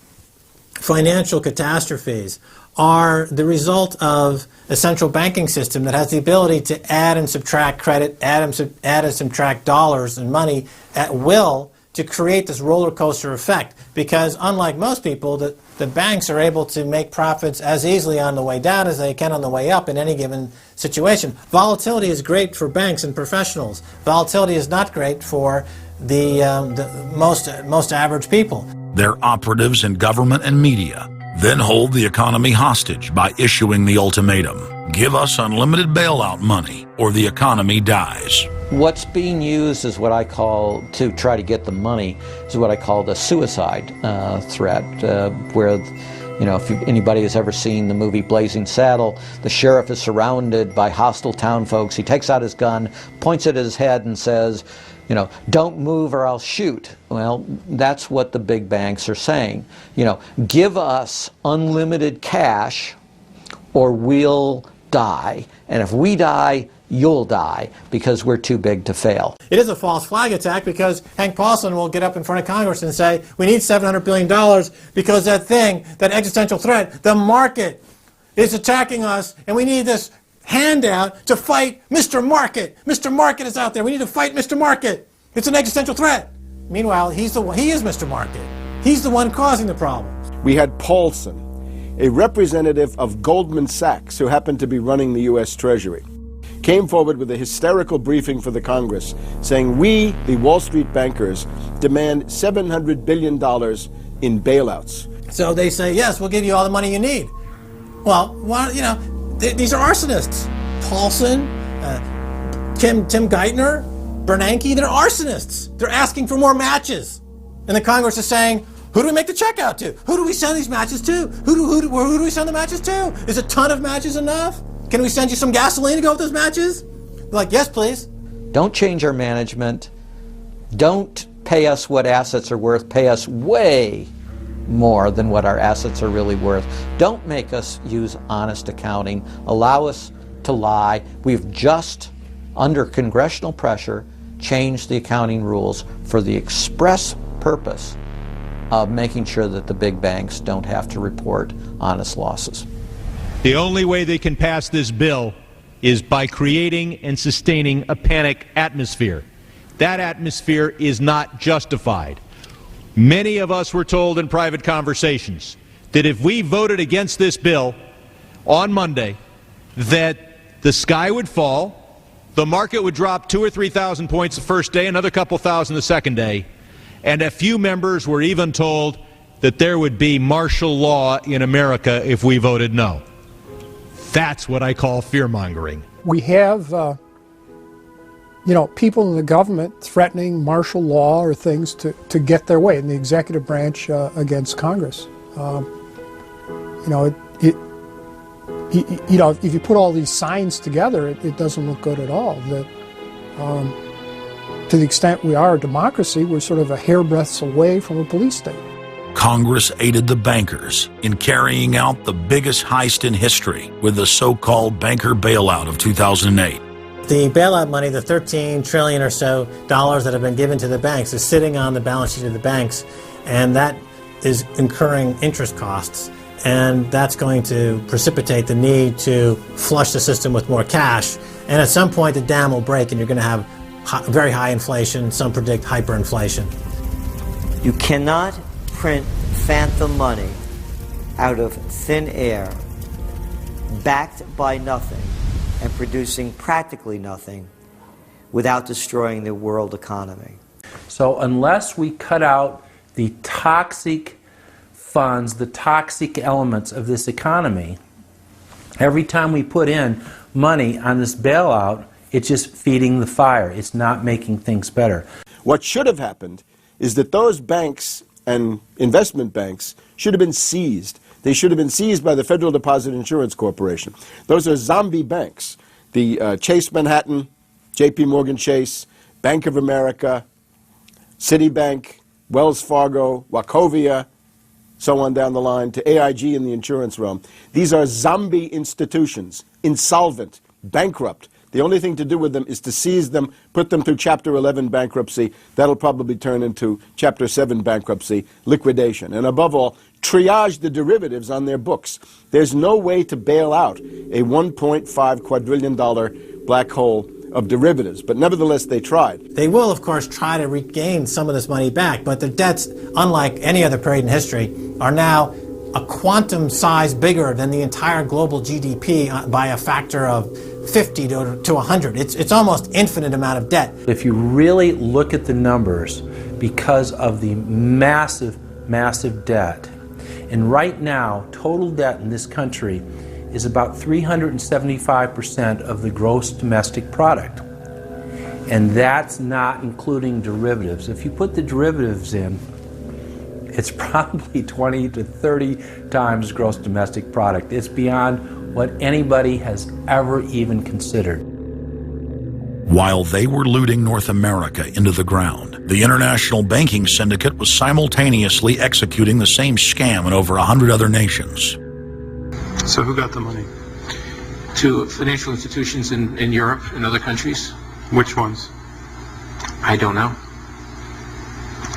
financial catastrophes are the result of a central banking system that has the ability to add and subtract credit, add and subtract dollars and money at will to create this roller coaster effect. Because unlike most people, the banks are able to make profits as easily on the way down as they can on the way up in any given situation. Volatility is great for banks and professionals. Volatility is not great for the most average people. Their operatives in government and media then hold the economy hostage by issuing the ultimatum: give us unlimited bailout money or the economy dies. What's being used is what I call, to try to get the money, is what I call the suicide threat, where, you know, if anybody has ever seen the movie Blazing Saddle, the sheriff is surrounded by hostile town folks. He takes out his gun, points it at his head and says, you know, don't move or I'll shoot. Well, that's what the big banks are saying. You know, give us unlimited cash or we'll die. And if we die, you'll die, because we're too big to fail. It is a false flag attack, because Hank Paulson will get up in front of Congress and say, we need $700 billion because that thing, that existential threat, the market is attacking us, and we need this handout to fight Mr. Market. Mr. Market is out there. We need to fight Mr. Market. It's an existential threat. Meanwhile, he is Mr. Market. He's the one causing the problems. We had Paulson, a representative of Goldman Sachs who happened to be running the U.S. Treasury, came forward with a hysterical briefing for the Congress saying, we, the Wall Street bankers, demand $700 billion in bailouts. So they say, yes, we'll give you all the money you need. Well, you know, these are arsonists. Paulson, Tim Geithner, Bernanke, they're arsonists. They're asking for more matches. And the Congress is saying, who do we make the check out to? Who do we send these matches to? Who do we send the matches to? Is a ton of matches enough? Can we send you some gasoline to go with those matches? They're like, yes, please. Don't change our management. Don't pay us what assets are worth. Pay us way more than what our assets are really worth. Don't make us use honest accounting. Allow us to lie. We've just, under congressional pressure, changed the accounting rules for the express purpose of making sure that the big banks don't have to report honest losses. The only way they can pass this bill is by creating and sustaining a panic atmosphere. That atmosphere is not justified. Many of us were told in private conversations that if we voted against this bill on Monday, that the sky would fall, the market would drop 2,000 or 3,000 points the first day, another couple thousand the second day, and a few members were even told that there would be martial law in America if we voted no. That's what I call fear-mongering. We have, you know, people in the government threatening martial law or things to get their way in the executive branch against Congress. You know, you know, if you put all these signs together, it doesn't look good at all. That, to the extent we are a democracy, we're sort of a hairbreadth away from a police state. Congress aided the bankers in carrying out the biggest heist in history with the so-called banker bailout of 2008. The bailout money, the $13 trillion or so dollars that have been given to the banks, is sitting on the balance sheet of the banks, and that is incurring interest costs. And that's going to precipitate the need to flush the system with more cash. And at some point, the dam will break, and you're going to have very high inflation. Some predict hyperinflation. You cannot print phantom money out of thin air, backed by nothing, and producing practically nothing without destroying the world economy. So unless we cut out the toxic funds, the toxic elements of this economy, every time we put in money on this bailout, it's just feeding the fire. It's not making things better. What should have happened is that those banks and investment banks should have been seized. They should have been seized by the Federal Deposit Insurance Corporation. Those are zombie banks. The Chase Manhattan, J.P. Morgan Chase, Bank of America, Citibank, Wells Fargo, Wachovia, so on down the line, to AIG in the insurance realm. These are zombie institutions, insolvent, bankrupt. The only thing to do with them is to seize them, put them through Chapter 11 bankruptcy. That'll probably turn into Chapter 7 bankruptcy, liquidation. And above all, triage the derivatives on their books. There's no way to bail out a $1.5 quadrillion black hole of derivatives, but nevertheless they tried. They will, of course, try to regain some of this money back, but their debts, unlike any other period in history, are now a quantum size bigger than the entire global GDP by a factor of 50 to 100. It's almost infinite amount of debt. If you really look at the numbers, because of the massive, massive debt, and right now, total debt in this country is about 375% of the gross domestic product. And that's not including derivatives. If you put the derivatives in, it's probably 20 to 30 times gross domestic product. It's beyond what anybody has ever even considered. While they were looting North America into the ground, the international banking syndicate was simultaneously executing the same scam in over 100 other nations. So who got the money? To financial institutions in Europe and other countries. Which ones? I don't know.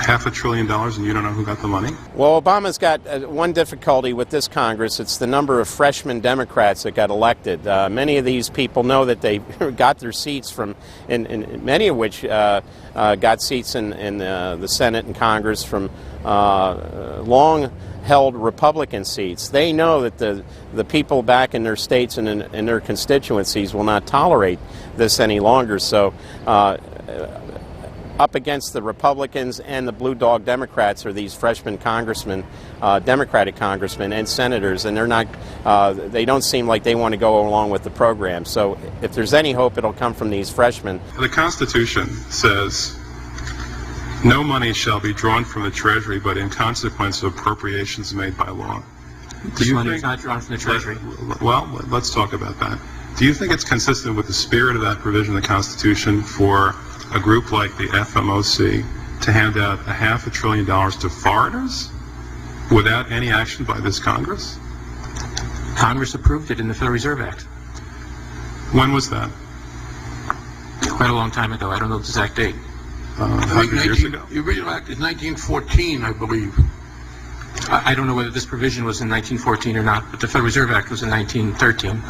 $500 billion and you don't know who got the money? Well, Obama's got one difficulty with this Congress. It's the number of freshman Democrats that got elected. Many of these people know that they got their seats from, and many of which got seats in the Senate and Congress from long-held Republican seats. They know that the people back in their states and in their constituencies will not tolerate this any longer. So up against the Republicans and the blue dog Democrats are these freshman congressmen, Democratic congressmen and senators, and they're not, they don't seem like they want to go along with the program. So if there's any hope, it'll come from these freshmen. The Constitution says no money shall be drawn from the Treasury but in consequence of appropriations made by law. This money is not drawn from the Treasury. Well, let's talk about that. Do you think it's consistent with the spirit of that provision of the Constitution for a group like the FMOC to hand out $500 billion to foreigners without any action by this Congress? Congress approved it in the Federal Reserve Act. When was that? Quite a long time ago. I don't know the exact date. 100 years ago? The original act is 1914, I believe. I don't know whether this provision was in 1914 or not, but the Federal Reserve Act was in 1913.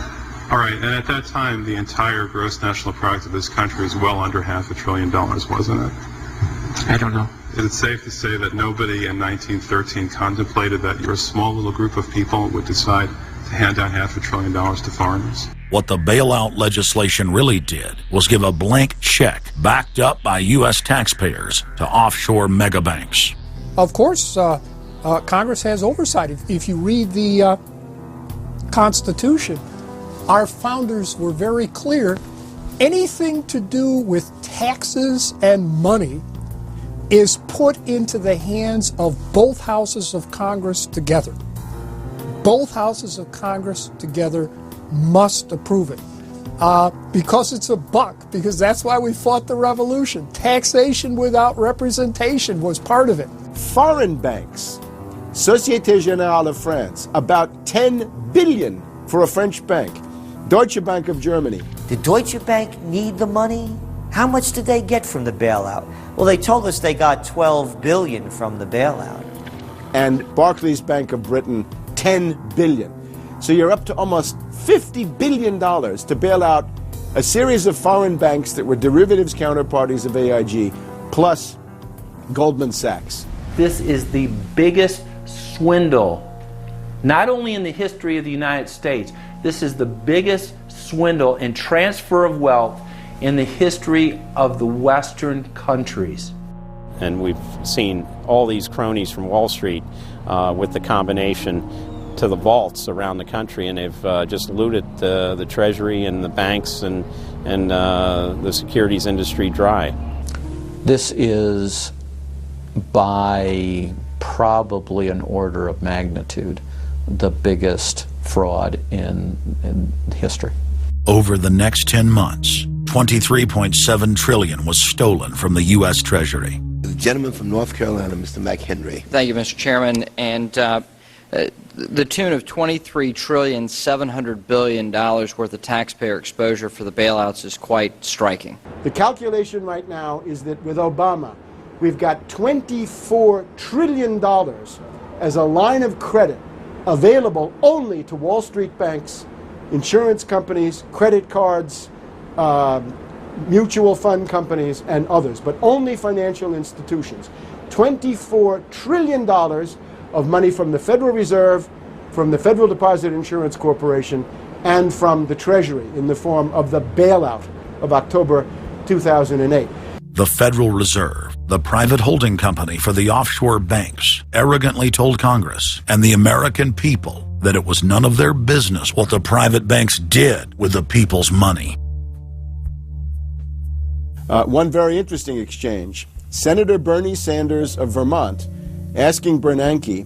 All right, and at that time, the entire gross national product of this country was well under $500 billion, wasn't it? I don't know. Is it safe to say that nobody in 1913 contemplated that your small little group of people would decide to hand out $500 billion to foreigners? What the bailout legislation really did was give a blank check backed up by U.S. taxpayers to offshore mega banks. Of course, Congress has oversight. If you read the Constitution, our founders were very clear. Anything to do with taxes and money is put into the hands of both houses of Congress together. Both houses of Congress together must approve it. Because it's a buck, because that's why we fought the revolution. Taxation without representation was part of it. Foreign banks, Société Générale of France, about 10 billion for a French bank. Deutsche Bank of Germany. Did Deutsche Bank need the money? How much did they get from the bailout? Well, they told us they got $12 billion from the bailout. And Barclays Bank of Britain, $10 billion. So you're up to almost $50 billion to bail out a series of foreign banks that were derivatives counterparties of AIG, plus Goldman Sachs. This is the biggest swindle, not only in the history of the United States, this is the biggest swindle and transfer of wealth in the history of the Western countries. And we've seen all these cronies from Wall Street with the combination to the vaults around the country, and they've just looted the Treasury and the banks and the securities industry dry. This is by probably an order of magnitude the biggest fraud in history. Over the next 10 months, $23.7 trillion was stolen from the U.S. Treasury. The gentleman from North Carolina, Mr. McHenry. Thank you, Mr. Chairman. And the tune of $23.7 trillion worth of taxpayer exposure for the bailouts is quite striking. The calculation right now is that with Obama, we've got $24 trillion as a line of credit available only to Wall Street banks, insurance companies, credit cards, mutual fund companies, and others, but only financial institutions. $24 trillion of money from the Federal Reserve, from the Federal Deposit Insurance Corporation, and from the Treasury in the form of the bailout of October 2008. The Federal Reserve, the private holding company for the offshore banks, arrogantly told Congress and the American people that it was none of their business what the private banks did with the people's money. One very interesting exchange. Senator Bernie Sanders of Vermont asking Bernanke,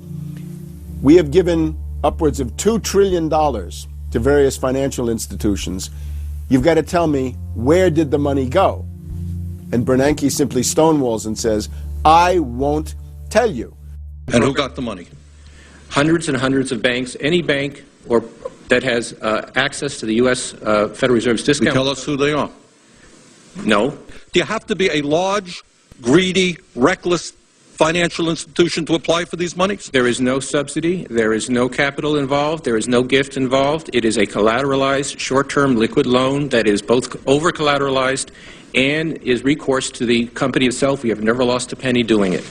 we have given upwards of $2 trillion to various financial institutions. You've got to tell me, where did the money go? And Bernanke simply stonewalls and says, I won't tell you. And who got the money? Hundreds and hundreds of banks. Any bank or that has access to the U.S. Federal Reserve's discount. Tell us who they are. No. Do you have to be a large, greedy, reckless financial institution to apply for these monies? There is no subsidy. There is no capital involved. There is no gift involved. It is a collateralized, short-term liquid loan that is both over-collateralized and is recourse to the company itself. We have never lost a penny doing it.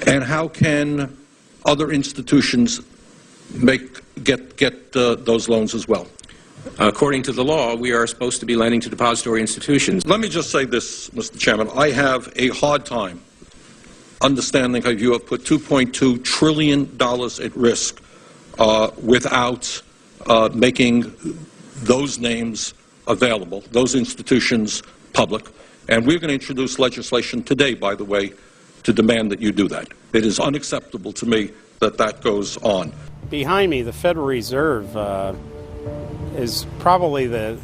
And how can other institutions get those loans as well? According to the law, we are supposed to be lending to depository institutions. Let me just say this, Mr. Chairman. I have a hard time understanding how you have put $2.2 trillion at risk without making those names available, those institutions public. And we're going to introduce legislation today, by the way, to demand that you do that. It is unacceptable to me that that goes on. Behind me, the Federal Reserve is probably the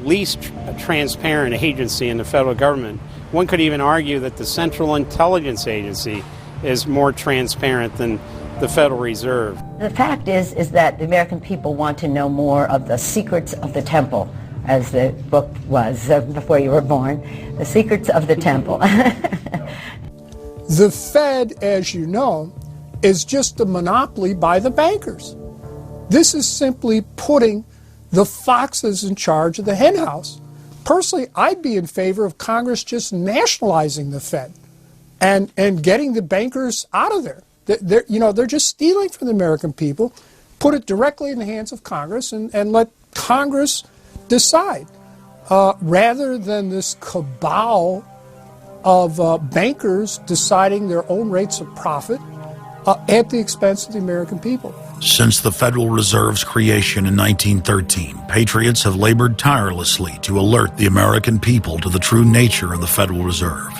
least transparent agency in the federal government. One could even argue that the Central Intelligence Agency is more transparent than the Federal Reserve. The fact is that the American people want to know more of the secrets of the temple, as the book was before you were born, The Secrets of the Temple. The Fed, as you know, is just a monopoly by the bankers. This is simply putting the foxes in charge of the henhouse. Personally, I'd be in favor of Congress just nationalizing the Fed and getting the bankers out of there. They're just stealing from the American people. Put it directly in the hands of Congress and let Congress decide, rather than this cabal of bankers deciding their own rates of profit at the expense of the American people. Since the Federal Reserve's creation in 1913, patriots have labored tirelessly to alert the American people to the true nature of the Federal Reserve.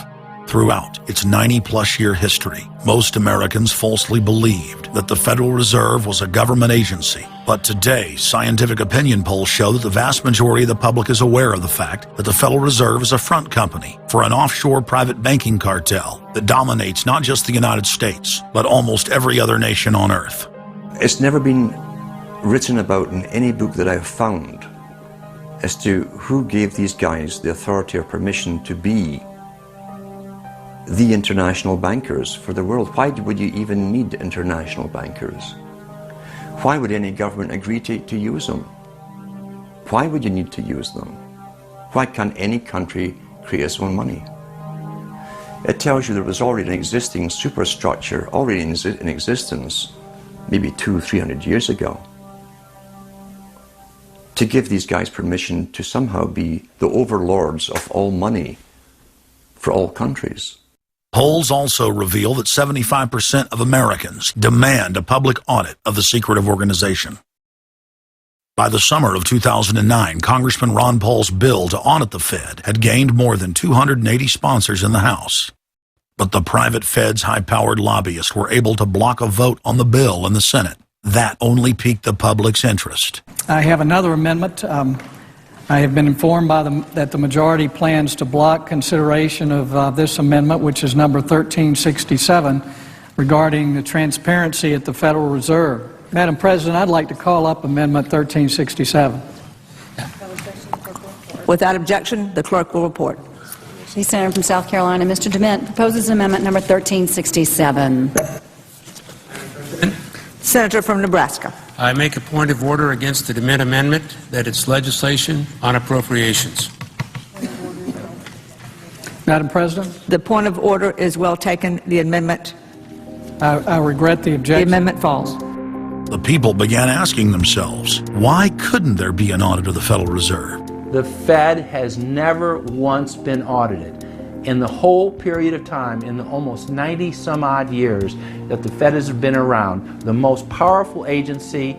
Throughout its 90-plus year history, most Americans falsely believed that the Federal Reserve was a government agency. But today, scientific opinion polls show that the vast majority of the public is aware of the fact that the Federal Reserve is a front company for an offshore private banking cartel that dominates not just the United States, but almost every other nation on Earth. It's never been written about in any book that I've found as to who gave these guys the authority or permission to be the international bankers for the world. Why would you even need international bankers? Why would any government agree to use them? Why would you need to use them? Why can't any country create its own money? It tells you there was already an existing superstructure, already in existence, maybe 200-300 years ago, to give these guys permission to somehow be the overlords of all money for all countries. Polls also reveal that 75% of Americans demand a public audit of the secretive organization. By the summer of 2009, Congressman Ron Paul's bill to audit the Fed had gained more than 280 sponsors in the House. But the private Fed's high-powered lobbyists were able to block a vote on the bill in the Senate. That only piqued the public's interest. I have another amendment. I have been informed that the majority plans to block consideration of this amendment, which is number 1367, regarding the transparency at the Federal Reserve. Madam President, I'd like to call up Amendment 1367. Without objection, the clerk will report. The Senator from South Carolina, Mr. DeMint, proposes amendment number 1367. Senator from Nebraska. I make a point of order against the DeMint amendment that it's legislation on appropriations. Madam President? The point of order is well taken. The amendment. I regret the objection. The amendment falls. The people began asking themselves, why couldn't there be an audit of the Federal Reserve? The Fed has never once been audited. In the whole period of time, in the almost 90 some odd years that the Fed has been around, the most powerful agency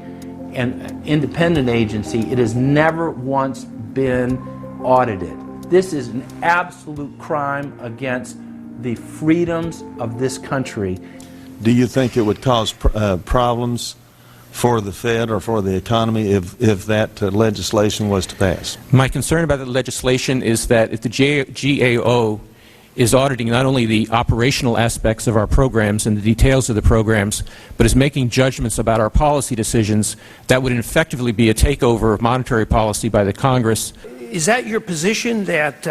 and independent agency, it has never once been audited. This is an absolute crime against the freedoms of this country. Do you think it would cause problems for the Fed or for the economy if that legislation was to pass? My concern about the legislation is that if the GAO is auditing not only the operational aspects of our programs and the details of the programs, but is making judgments about our policy decisions, that would effectively be a takeover of monetary policy by the Congress. Is that your position, that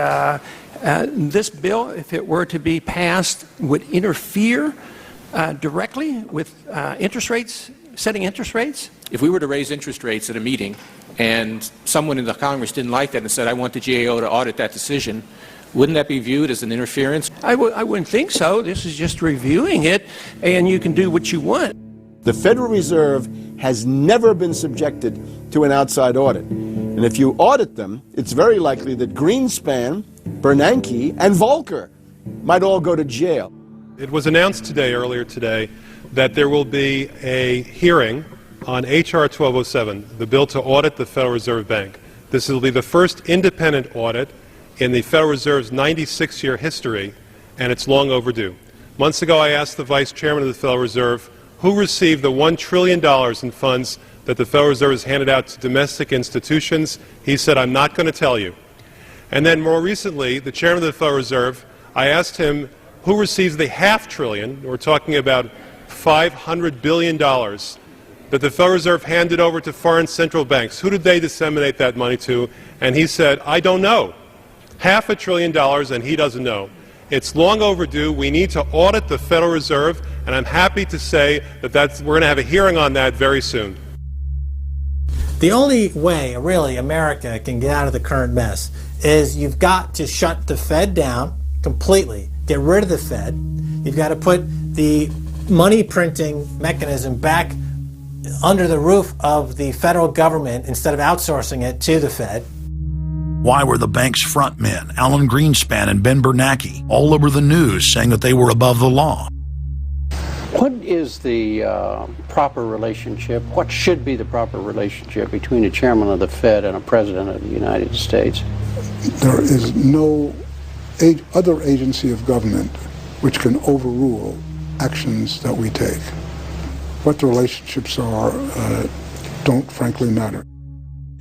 this bill, if it were to be passed, would interfere directly with interest rates, setting interest rates? If we were to raise interest rates at a meeting and someone in the Congress didn't like that and said, I want the GAO to audit that decision, wouldn't that be viewed as an interference? I wouldn't think so. This is just reviewing it, and you can do what you want. The Federal Reserve has never been subjected to an outside audit. And if you audit them, it's very likely that Greenspan, Bernanke, and Volcker might all go to jail. It was announced earlier today, that there will be a hearing on H.R. 1207, the bill to audit the Federal Reserve Bank. This will be the first independent audit in the Federal Reserve's 96-year history, and it's long overdue. Months ago, I asked the Vice Chairman of the Federal Reserve who received the $1 trillion in funds that the Federal Reserve has handed out to domestic institutions. He said, I'm not going to tell you. And then more recently, the Chairman of the Federal Reserve, I asked him who receives the $500 billion, we're talking about $500 billion, that the Federal Reserve handed over to foreign central banks. Who did they disseminate that money to? And he said, I don't know. $500 billion, and he doesn't know. It's long overdue. We need to audit the Federal Reserve, and I'm happy to say that we're going to have a hearing on that very soon. The only way, really, America can get out of the current mess is you've got to shut the Fed down completely, get rid of the Fed. You've got to put the money printing mechanism back under the roof of the federal government instead of outsourcing it to the Fed. Why were the bank's front men, Alan Greenspan and Ben Bernanke, all over the news saying that they were above the law? What is the proper relationship, what should be the proper relationship between a chairman of the Fed and a president of the United States? There is no other agency of government which can overrule actions that we take. What the relationships are don't frankly matter.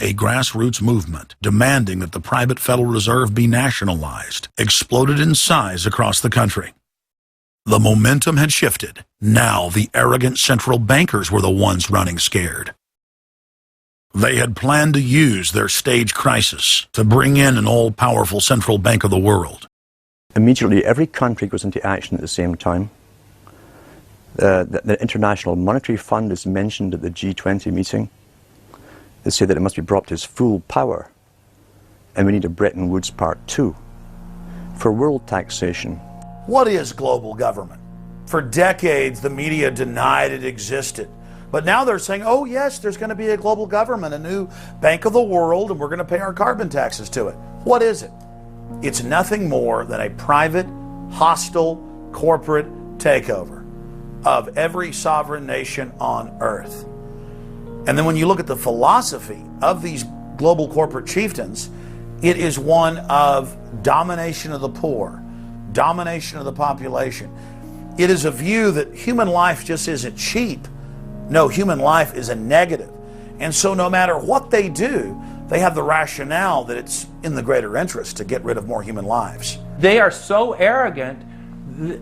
A grassroots movement demanding that the private Federal Reserve be nationalized exploded in size across the country. The momentum had shifted. Now the arrogant central bankers were the ones running scared. They had planned to use their stage crisis to bring in an all-powerful central bank of the world. Immediately, every country goes into action at the same time. The International Monetary Fund is mentioned at the G20 meeting. They say that it must be brought to its full power, and we need a Bretton Woods Part 2 for world taxation. What is global government? For decades, the media denied it existed. But now they're saying, oh yes, there's going to be a global government, a new bank of the world, and we're going to pay our carbon taxes to it. What is it? It's nothing more than a private, hostile, corporate takeover of every sovereign nation on earth. And then when you look at the philosophy of these global corporate chieftains, it is one of domination of the poor, domination of the population. It is a view that human life just isn't cheap. No, human life is a negative. And so no matter what they do, they have the rationale that it's in the greater interest to get rid of more human lives. They are so arrogant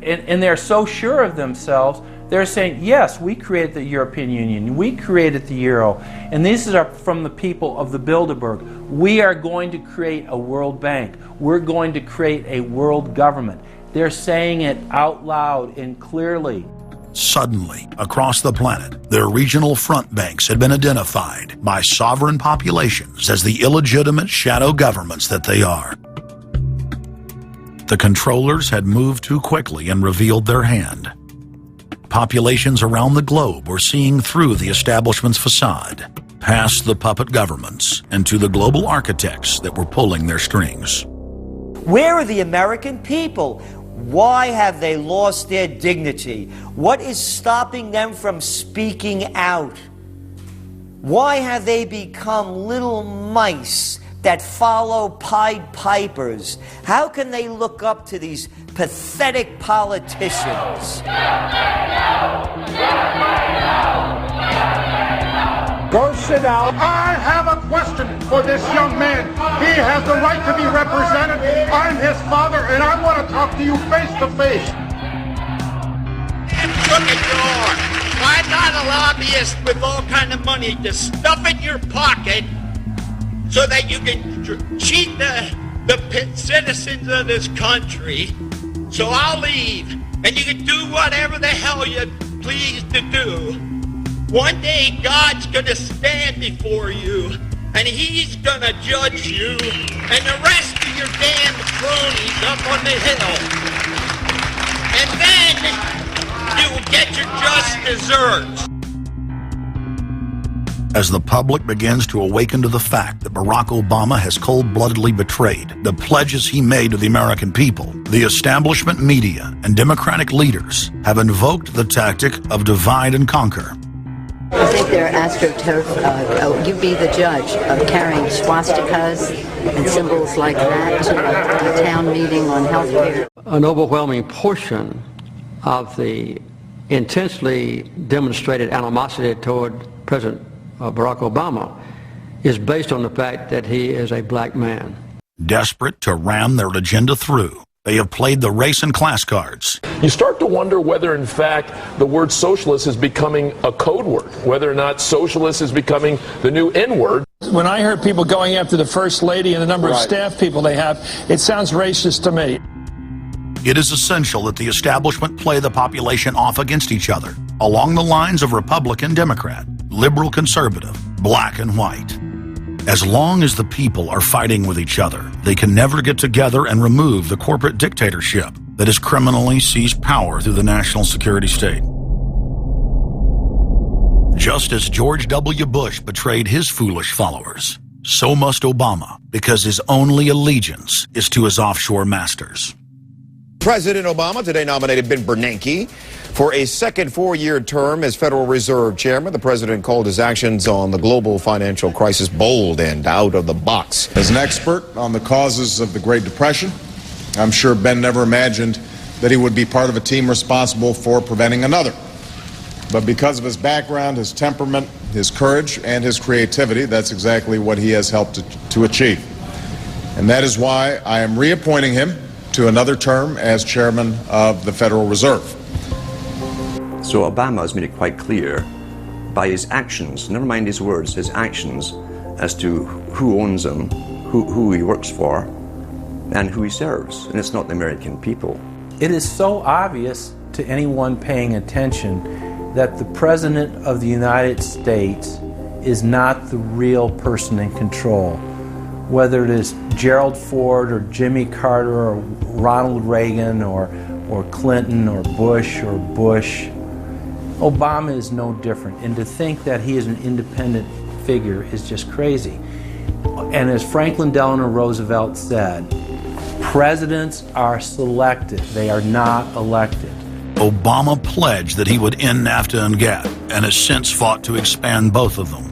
and they're so sure of themselves, they're saying, yes, we created the European Union, we created the Euro, and these are from the people of the Bilderberg. We are going to create a World Bank. We're going to create a world government. They're saying it out loud and clearly. Suddenly, across the planet, their regional front banks had been identified by sovereign populations as the illegitimate shadow governments that they are. The controllers had moved too quickly and revealed their hand. Populations around the globe were seeing through the establishment's facade, past the puppet governments, and to the global architects that were pulling their strings. Where are the American people? Why have they lost their dignity? What is stopping them from speaking out? Why have they become little mice that follow Pied Pipers? How can they look up to these pathetic politicians? Go sit down. I have a question for this young man. He has the right to be represented. I'm his father, and I want to talk to you face to face. Crooked you are. Why not a lobbyist with all kind of money to stuff in your pocket so that you can cheat the citizens of this country? So I'll leave, and you can do whatever the hell you please to do. One day God's gonna stand before you, and he's gonna judge you and the rest of your damn cronies up on the hill. And then you will get your just desserts. As the public begins to awaken to the fact that Barack Obama has cold-bloodedly betrayed the pledges he made to the American people, the establishment media and Democratic leaders have invoked the tactic of divide and conquer. I think they're astroturf. You be the judge of carrying swastikas and symbols like that to a town meeting on health care. An overwhelming portion of the intensely demonstrated animosity toward President Barack Obama is based on the fact that he is a black man. Desperate to ram their agenda through, they have played the race and class cards. You start to wonder whether, in fact, the word socialist is becoming a code word, whether or not socialist is becoming the new N-word. When I heard people going after the First Lady and the number of staff people they have, it sounds racist to me. It is essential that the establishment play the population off against each other, along the lines of Republican, Democrat, liberal, conservative, black and white. As long as the people are fighting with each other, they can never get together and remove the corporate dictatorship that has criminally seized power through the national security state. Just as George W. Bush betrayed his foolish followers, so must Obama, because his only allegiance is to his offshore masters. President Obama today nominated Ben Bernanke for a second four-year term as Federal Reserve Chairman. The president called his actions on the global financial crisis bold and out of the box. As an expert on the causes of the Great Depression, I'm sure Ben never imagined that he would be part of a team responsible for preventing another. But because of his background, his temperament, his courage, and his creativity, that's exactly what he has helped to achieve. And that is why I am reappointing him to another term as chairman of the Federal Reserve. So Obama has made it quite clear by his actions, never mind his words, his actions, as to who owns him, who he works for, and who he serves. And it's not the American people. It is so obvious to anyone paying attention that the President of the United States is not the real person in control. Whether it is Gerald Ford or Jimmy Carter or Ronald Reagan or Clinton or Bush, Obama is no different. And to think that he is an independent figure is just crazy. And as Franklin Delano Roosevelt said, presidents are selected, they are not elected. Obama pledged that he would end NAFTA and GATT, and has since fought to expand both of them.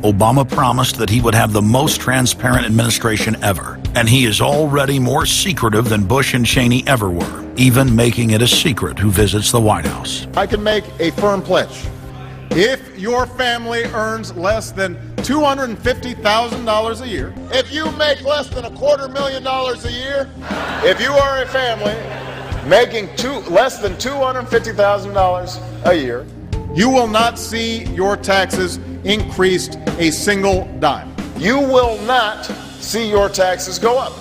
Obama promised that he would have the most transparent administration ever, and he is already more secretive than Bush and Cheney ever were, even making it a secret who visits the White House. I can make a firm pledge. If your family earns less than $250,000 a year, if you make less than $250,000 a year, if you are a family making less than $250,000 a year, you will not see your taxes increased a single dime. You will not see your taxes go up.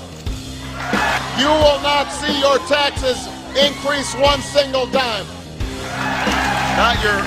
You will not see your taxes increase one single dime. Not your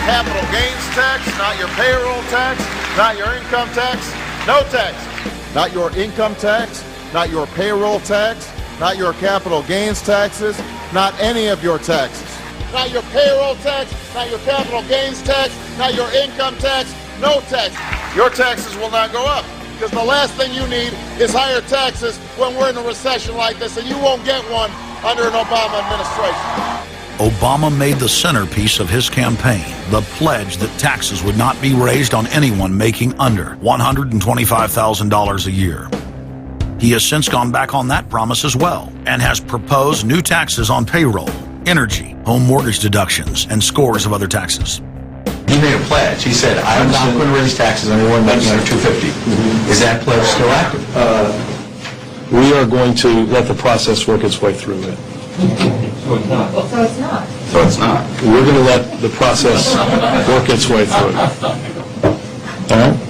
capital gains tax, not your payroll tax, not your income tax, no taxes. Not your income tax, not your payroll tax, not your capital gains taxes, not any of your taxes. Not your payroll tax, not your capital gains tax, not your income tax, no tax. Your taxes will not go up, because the last thing you need is higher taxes when we're in a recession like this, and you won't get one under an Obama administration. Obama made the centerpiece of his campaign the pledge that taxes would not be raised on anyone making under $125,000 a year. He has since gone back on that promise as well, and has proposed new taxes on payroll, energy, home mortgage deductions, and scores of other taxes. He made a pledge. He said, I'm not going to raise taxes on anyone making under $250,000. Is that pledge still active? We are going to let the process work its way through it. So it's not. So it's not. So it's not. We're going to let the process work its way through it. All right?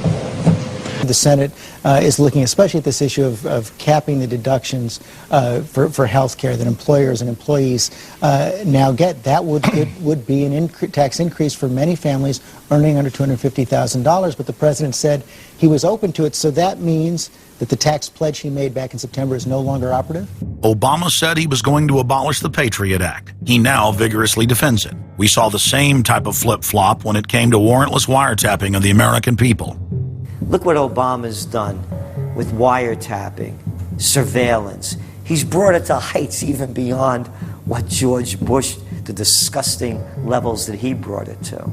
The Senate is looking especially at this issue of capping the deductions for health care that employers and employees now get. That would be an tax increase for many families earning under $250,000, but the president said he was open to it, so that means that the tax pledge he made back in September is no longer operative? Obama said he was going to abolish the Patriot Act. He now vigorously defends it. We saw the same type of flip-flop when it came to warrantless wiretapping of the American people. Look what Obama's done with wiretapping, surveillance. He's brought it to heights even beyond what George Bush, the disgusting levels that he brought it to.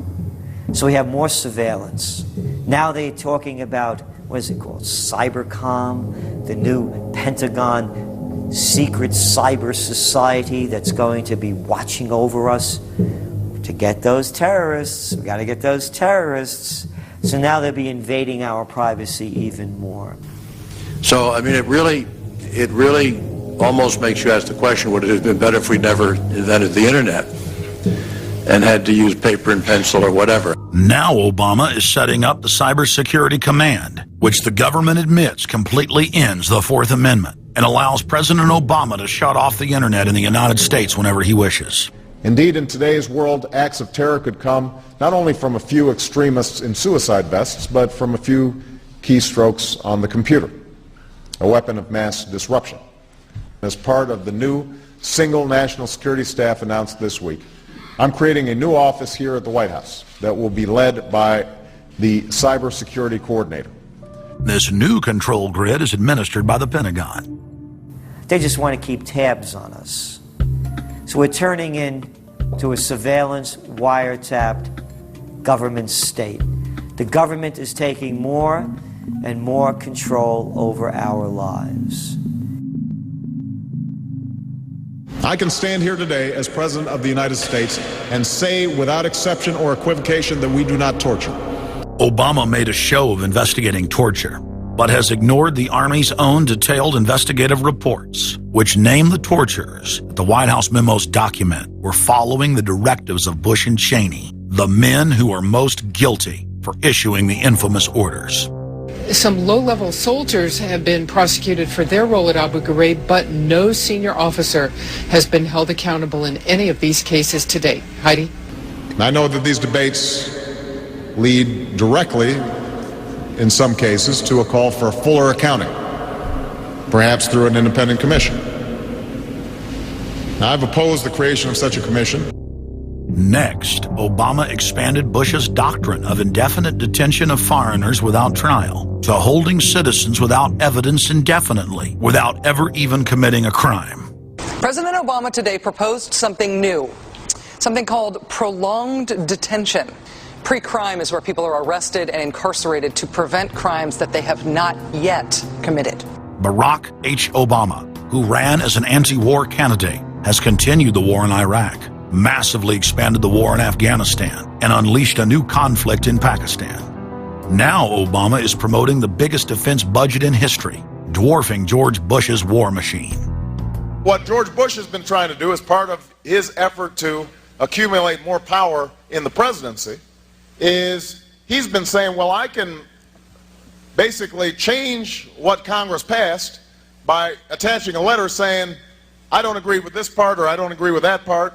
So we have more surveillance. Now they're talking about, what is it called, Cybercom, the new Pentagon secret cyber society that's going to be watching over us to get those terrorists. We got to get those terrorists. So now they'll be invading our privacy even more. So, I mean, it really almost makes you ask the question, would it have been better if we never invented the internet and had to use paper and pencil or whatever? Now Obama is setting up the Cybersecurity Command, which the government admits completely ends the Fourth Amendment and allows President Obama to shut off the internet in the United States whenever he wishes. Indeed, in today's world, acts of terror could come not only from a few extremists in suicide vests, but from a few keystrokes on the computer, a weapon of mass disruption. As part of the new single national security staff announced this week, I'm creating a new office here at the White House that will be led by the cybersecurity coordinator. This new control grid is administered by the Pentagon. They just want to keep tabs on us. So we're turning into a surveillance, wiretapped government state. The government is taking more and more control over our lives. I can stand here today as President of the United States and say without exception or equivocation that we do not torture. Obama made a show of investigating torture, but has ignored the Army's own detailed investigative reports, which name the torturers that the White House memos document were following the directives of Bush and Cheney, the men who are most guilty for issuing the infamous orders. Some low-level soldiers have been prosecuted for their role at Abu Ghraib, but no senior officer has been held accountable in any of these cases to date. Heidi? I know that these debates lead directly, in some cases, to a call for fuller accounting, perhaps through an independent commission. Now, I've opposed the creation of such a commission. Next, Obama expanded Bush's doctrine of indefinite detention of foreigners without trial to holding citizens without evidence indefinitely, without ever even committing a crime. President Obama today proposed something new, something called prolonged detention. Pre-crime is where people are arrested and incarcerated to prevent crimes that they have not yet committed. Baracka H Obamy, who ran as an anti-war candidate, has continued the war in Iraq, massively expanded the war in Afghanistan, and unleashed a new conflict in Pakistan. Now Obama is promoting the biggest defense budget in history, dwarfing George Bush's war machine. What George Bush has been trying to do as part of his effort to accumulate more power in the presidency is he's been saying, well, I can basically change what Congress passed by attaching a letter saying, I don't agree with this part or I don't agree with that part.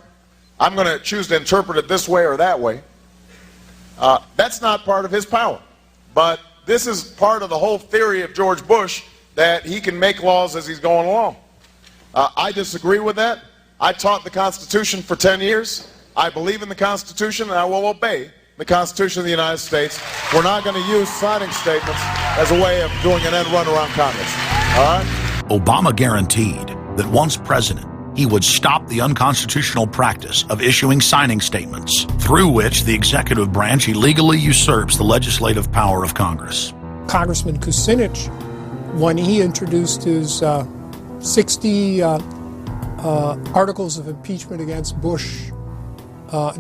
I'm going to choose to interpret it this way or that way. That's not part of his power. But this is part of the whole theory of George Bush, that he can make laws as he's going along. I disagree with that. I taught the Constitution for 10 years. I believe in the Constitution, and I will obey the Constitution of the United States. We're not going to use signing statements as a way of doing an end run around Congress. All right? Obama guaranteed that once president, he would stop the unconstitutional practice of issuing signing statements, through which the executive branch illegally usurps the legislative power of Congress. Congressman Kucinich, when he introduced his 60 articles of impeachment against Bush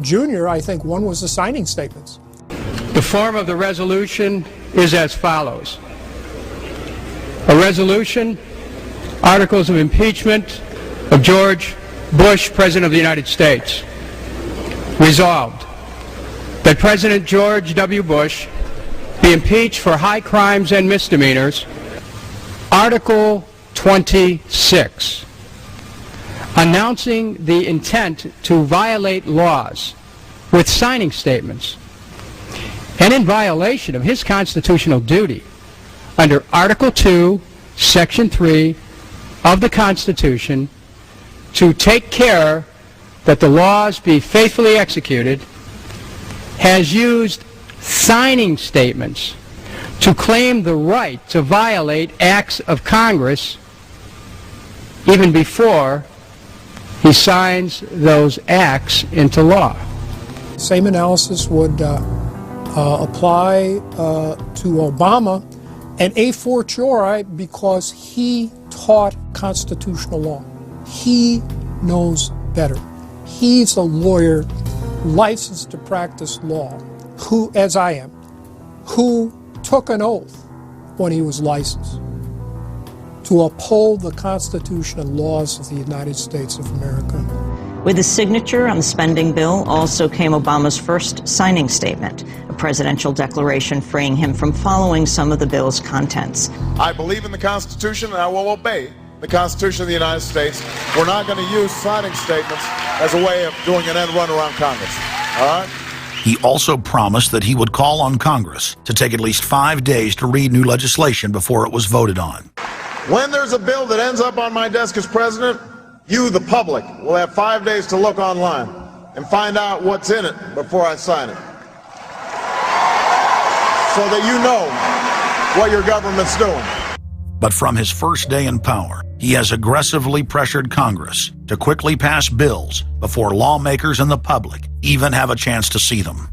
Jr., I think one was the signing statements. The form of the resolution is as follows. A resolution, articles of impeachment of George Bush, President of the United States. Resolved, that President George W. Bush be impeached for high crimes and misdemeanors. Article 26, announcing the intent to violate laws with signing statements, and in violation of his constitutional duty under Article 2, Section 3 of the Constitution, to take care that the laws be faithfully executed, has used signing statements to claim the right to violate acts of Congress even before he signs those acts into law. Same analysis would apply to Obama, and a fortiori because he taught constitutional law. He knows better. He's a lawyer licensed to practice law, who, as I am, who took an oath when he was licensed to uphold the Constitution and laws of the United States of America. With his signature on the spending bill also came Obama's first signing statement, a presidential declaration freeing him from following some of the bill's contents. I believe in the Constitution, and I will obey the Constitution of the United States. We're not going to use signing statements as a way of doing an end run around Congress. All right? He also promised that he would call on Congress to take at least 5 days to read new legislation before it was voted on. When there's a bill that ends up on my desk as president, you, the public, will have 5 days to look online and find out what's in it before I sign it, so that you know what your government's doing. But from his first day in power, he has aggressively pressured Congress to quickly pass bills before lawmakers and the public even have a chance to see them.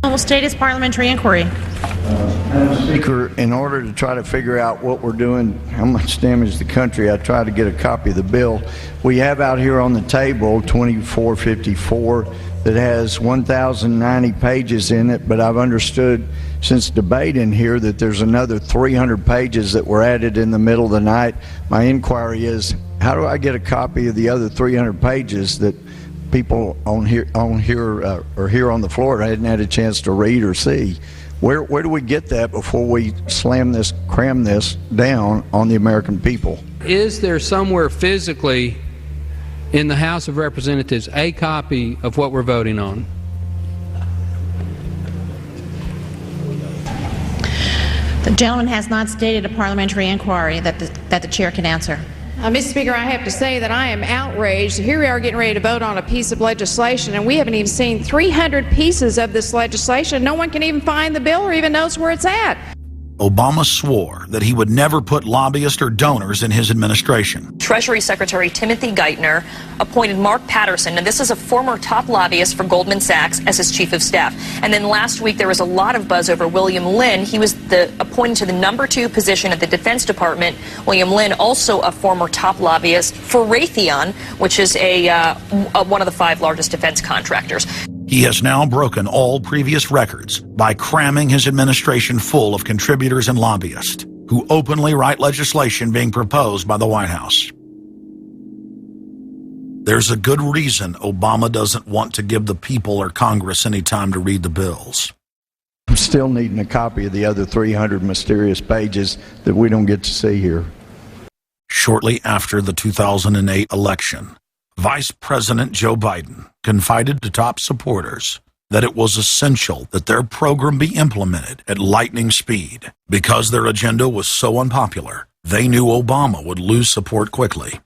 Will state his parliamentary inquiry. Madam Speaker, in order to try to figure out what we're doing, how much damage to the country, I tried to get a copy of the bill. We have out here on the table 2454 that has 1,090 pages in it, but I've understood since debate in here that there's another 300 pages that were added in the middle of the night. My inquiry is, how do I get a copy of the other 300 pages that people on here on the floor hadn't had a chance to read or see? Where do we get that before we cram this down on the American people? Is there somewhere physically in the House of Representatives a copy of what we're voting on? The gentleman has not stated a parliamentary inquiry that the chair can answer. Mr. Speaker, I have to say that I am outraged. Here we are getting ready to vote on a piece of legislation, and we haven't even seen 300 pieces of this legislation. No one can even find the bill or even knows where it's at. Obama swore that he would never put lobbyists or donors in his administration. Treasury Secretary Timothy Geithner appointed Mark Patterson, and this is a former top lobbyist for Goldman Sachs, as his chief of staff. And then last week there was a lot of buzz over William Lynn. He was appointed to the #2 position at the Defense Department. William Lynn, also a former top lobbyist for Raytheon, which is one of the 5 largest defense contractors. He has now broken all previous records by cramming his administration full of contributors and lobbyists who openly write legislation being proposed by the White House. There's a good reason Obama doesn't want to give the people or Congress any time to read the bills. I'm still needing a copy of the other 300 mysterious pages that we don't get to see here. Shortly after the 2008 election, Vice President Joe Biden confided to top supporters that it was essential that their program be implemented at lightning speed. Because their agenda was so unpopular, they knew Obama would lose support quickly.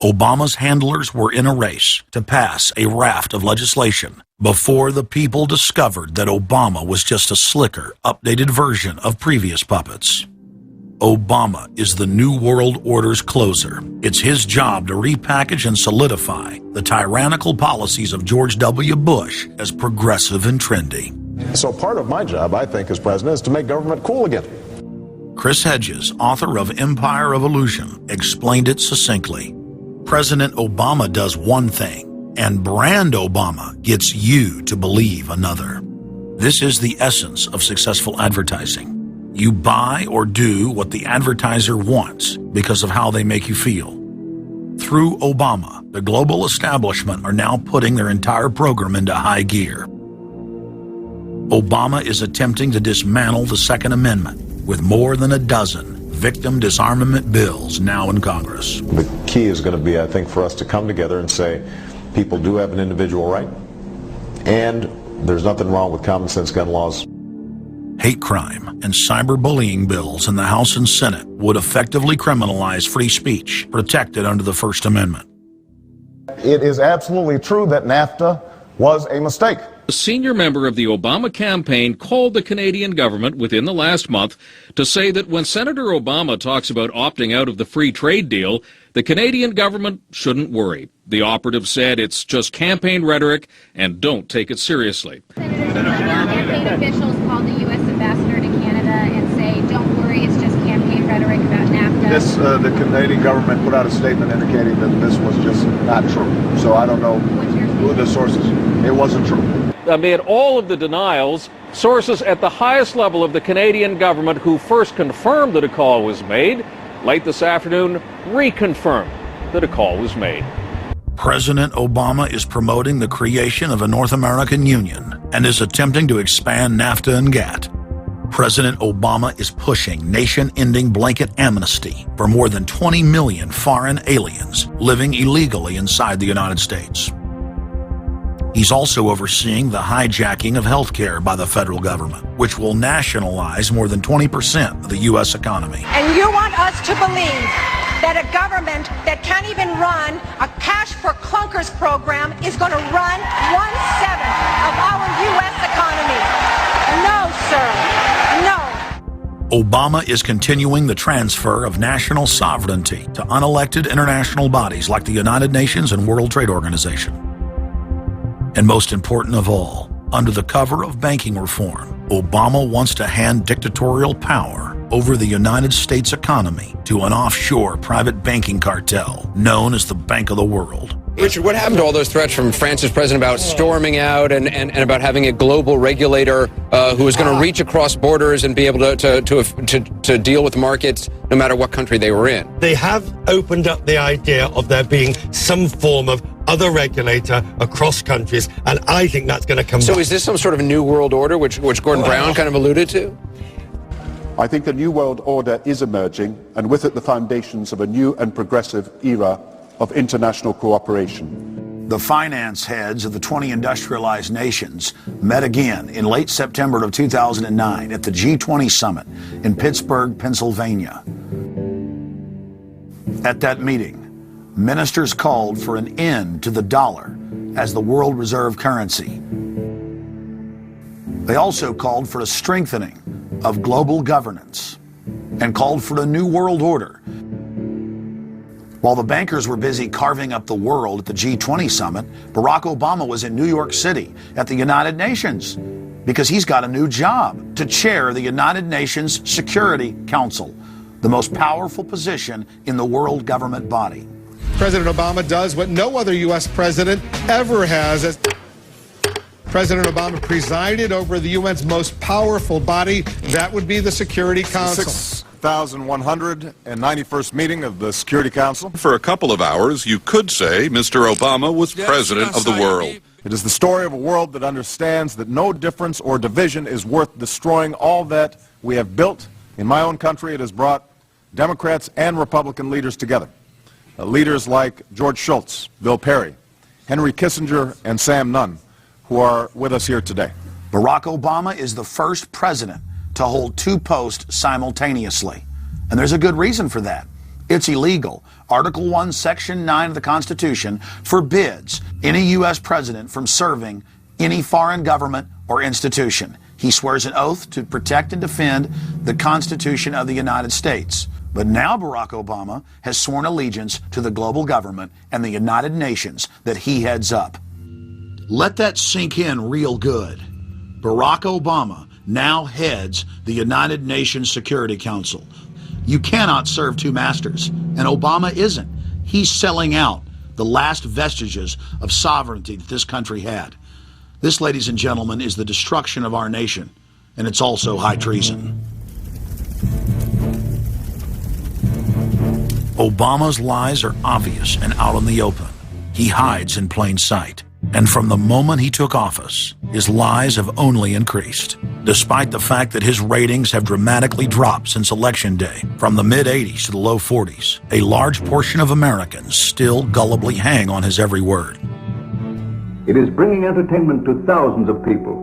Obama's handlers were in a race to pass a raft of legislation before the people discovered that Obama was just a slicker, updated version of previous puppets. Obama is the New World Order's closer. It's his job to repackage and solidify the tyrannical policies of George W. Bush as progressive and trendy. So part of my job, I think, as president, is to make government cool again. Chris Hedges, author of Empire of Illusion, explained it succinctly. President Obama does one thing, and brand Obama gets you to believe another. This is the essence of successful advertising. You buy or do what the advertiser wants because of how they make you feel. Through Obama, the global establishment are now putting their entire program into high gear. Obama is attempting to dismantle the Second Amendment with more than a dozen victim disarmament bills now in Congress. The key is going to be, I think, for us to come together and say people do have an individual right, and there's nothing wrong with common sense gun laws. Hate crime and cyberbullying bills in the House and Senate would effectively criminalize free speech protected under the First Amendment. It is absolutely true that NAFTA was a mistake. A senior member of the Obama campaign called the Canadian government within the last month to say that when Senator Obama talks about opting out of the free trade deal, the Canadian government shouldn't worry. The operative said it's just campaign rhetoric and don't take it seriously. Campaign officials called the U.S. ambassador to Canada and say, don't worry, it's just campaign rhetoric about NAFTA. The Canadian government put out a statement indicating that this was just not true. So I don't know who the sources. It wasn't true. Amid all of the denials, sources at the highest level of the Canadian government who first confirmed that a call was made, late this afternoon reconfirmed that a call was made. President Obama is promoting the creation of a North American Union and is attempting to expand NAFTA and GATT. President Obama is pushing nation-ending blanket amnesty for more than 20 million foreign aliens living illegally inside the United States. He's also overseeing the hijacking of health care by the federal government, which will nationalize more than 20% of the U.S. economy. And you want us to believe that a government that can't even run a cash for clunkers program is going to run 1/7 of our U.S. economy. No, sir. No. Obama is continuing the transfer of national sovereignty to unelected international bodies like the United Nations and World Trade Organization. And most important of all, under the cover of banking reform, Obama wants to hand dictatorial power over the United States economy to an offshore private banking cartel known as the Bank of the World. Richard, what happened to all those threats from France's president about storming out and about having a global regulator who is going to reach across borders and be able to deal with markets no matter what country they were in? They have opened up the idea of there being some form of other regulator across countries, and I think that's going to come back. So is this some sort of new world order, which Gordon Brown kind of alluded to? I think a new world order is emerging, and with it the foundations of a new and progressive era of international cooperation. The finance heads of the 20 industrialized nations met again in late September of 2009 at the G20 summit in Pittsburgh, Pennsylvania. At that meeting, ministers called for an end to the dollar as the world reserve currency. They also called for a strengthening of global governance and called for a new world order. While the bankers were busy carving up the world at the G20 summit, Barack Obama was in New York City at the United Nations because he's got a new job to chair the United Nations Security Council, the most powerful position in the world government body. President Obama does what no other U.S. president ever has. As President Obama presided over the UN's most powerful body, that would be the Security Council. 6,191st meeting of the Security Council. For a couple of hours, you could say Mr. Obama was president of the world. It is the story of a world that understands that no difference or division is worth destroying all that we have built. In my own country, it has brought Democrats and Republican leaders together. Leaders like George Shultz, Bill Perry, Henry Kissinger, and Sam Nunn, who are with us here today. Barack Obama is the first president to hold two posts simultaneously. And there's a good reason for that. It's illegal. Article 1, Section 9 of the Constitution forbids any U.S. president from serving any foreign government or institution. He swears an oath to protect and defend the Constitution of the United States. But now Barack Obama has sworn allegiance to the global government and the United Nations that he heads up. Let that sink in real good. Barack Obama now heads the United Nations Security Council. You cannot serve two masters, and Obama isn't. He's selling out the last vestiges of sovereignty that this country had. This, ladies and gentlemen, is the destruction of our nation, and it's also high treason. Obama's lies are obvious and out in the open. He hides in plain sight. And from the moment he took office, his lies have only increased. Despite the fact that his ratings have dramatically dropped since Election Day, from the mid-80s to the low 40s, a large portion of Americans still gullibly hang on his every word. It is bringing entertainment to thousands of people.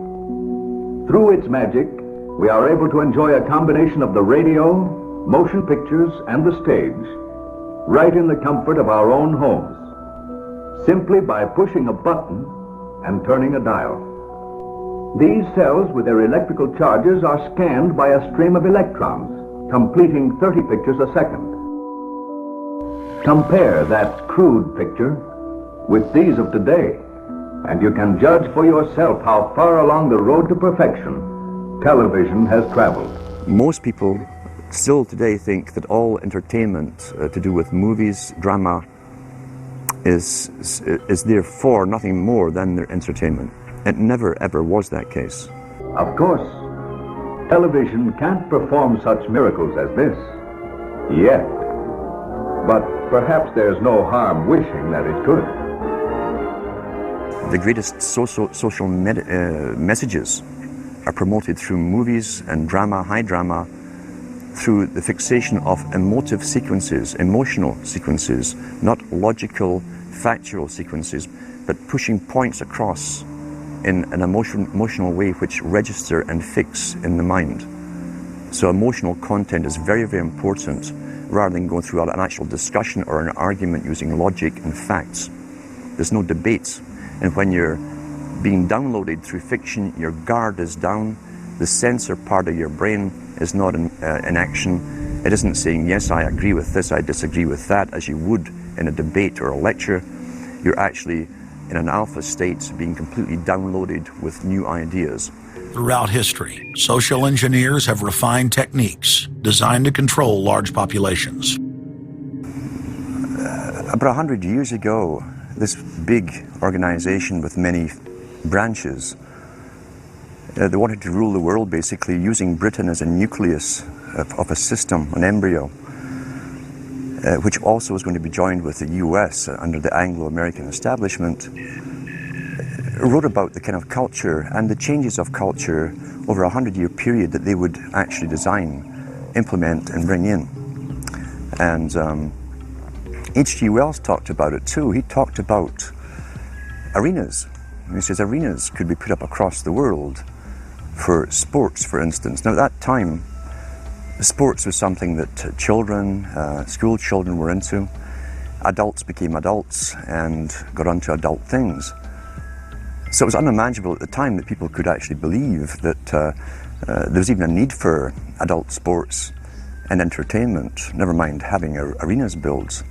Through its magic, we are able to enjoy a combination of the radio, motion pictures, and the stage, right in the comfort of our own homes, simply by pushing a button and turning a dial. These cells with their electrical charges are scanned by a stream of electrons, completing 30 pictures a second. Compare that crude picture with these of today, and you can judge for yourself how far along the road to perfection television has traveled. Most people still today think that all entertainment to do with movies, drama, is therefore nothing more than their entertainment. It never ever was that case. Of course, television can't perform such miracles as this, yet. But perhaps there's no harm wishing that it could. The greatest social messages are promoted through movies and drama, high drama, through the fixation of emotive sequences, emotional sequences, not logical, factual sequences, but pushing points across in an emotional way which register and fix in the mind. So emotional content is very, very important, rather than going through an actual discussion or an argument using logic and facts. There's no debates. And when you're being downloaded through fiction, your guard is down, the censor part of your brain is not in action. It isn't saying, yes, I agree with this, I disagree with that, as you would in a debate or a lecture. You're actually in an alpha state, being completely downloaded with new ideas. Throughout history, social engineers have refined techniques designed to control large populations. About 100 years ago, this big organization with many branches, they wanted to rule the world basically using Britain as a nucleus of a system, an embryo, which also was going to be joined with the US under the Anglo-American establishment, wrote about the kind of culture and the changes of culture over a 100-year period that they would actually design, implement, and bring in. And H.G. Wells talked about it too. He talked about arenas. He says arenas could be put up across the world for sports, for instance. Now at that time, sports was something that children, school children were into. Adults became adults and got onto adult things. So it was unimaginable at the time that people could actually believe that There was even a need for adult sports and entertainment, never mind having arenas built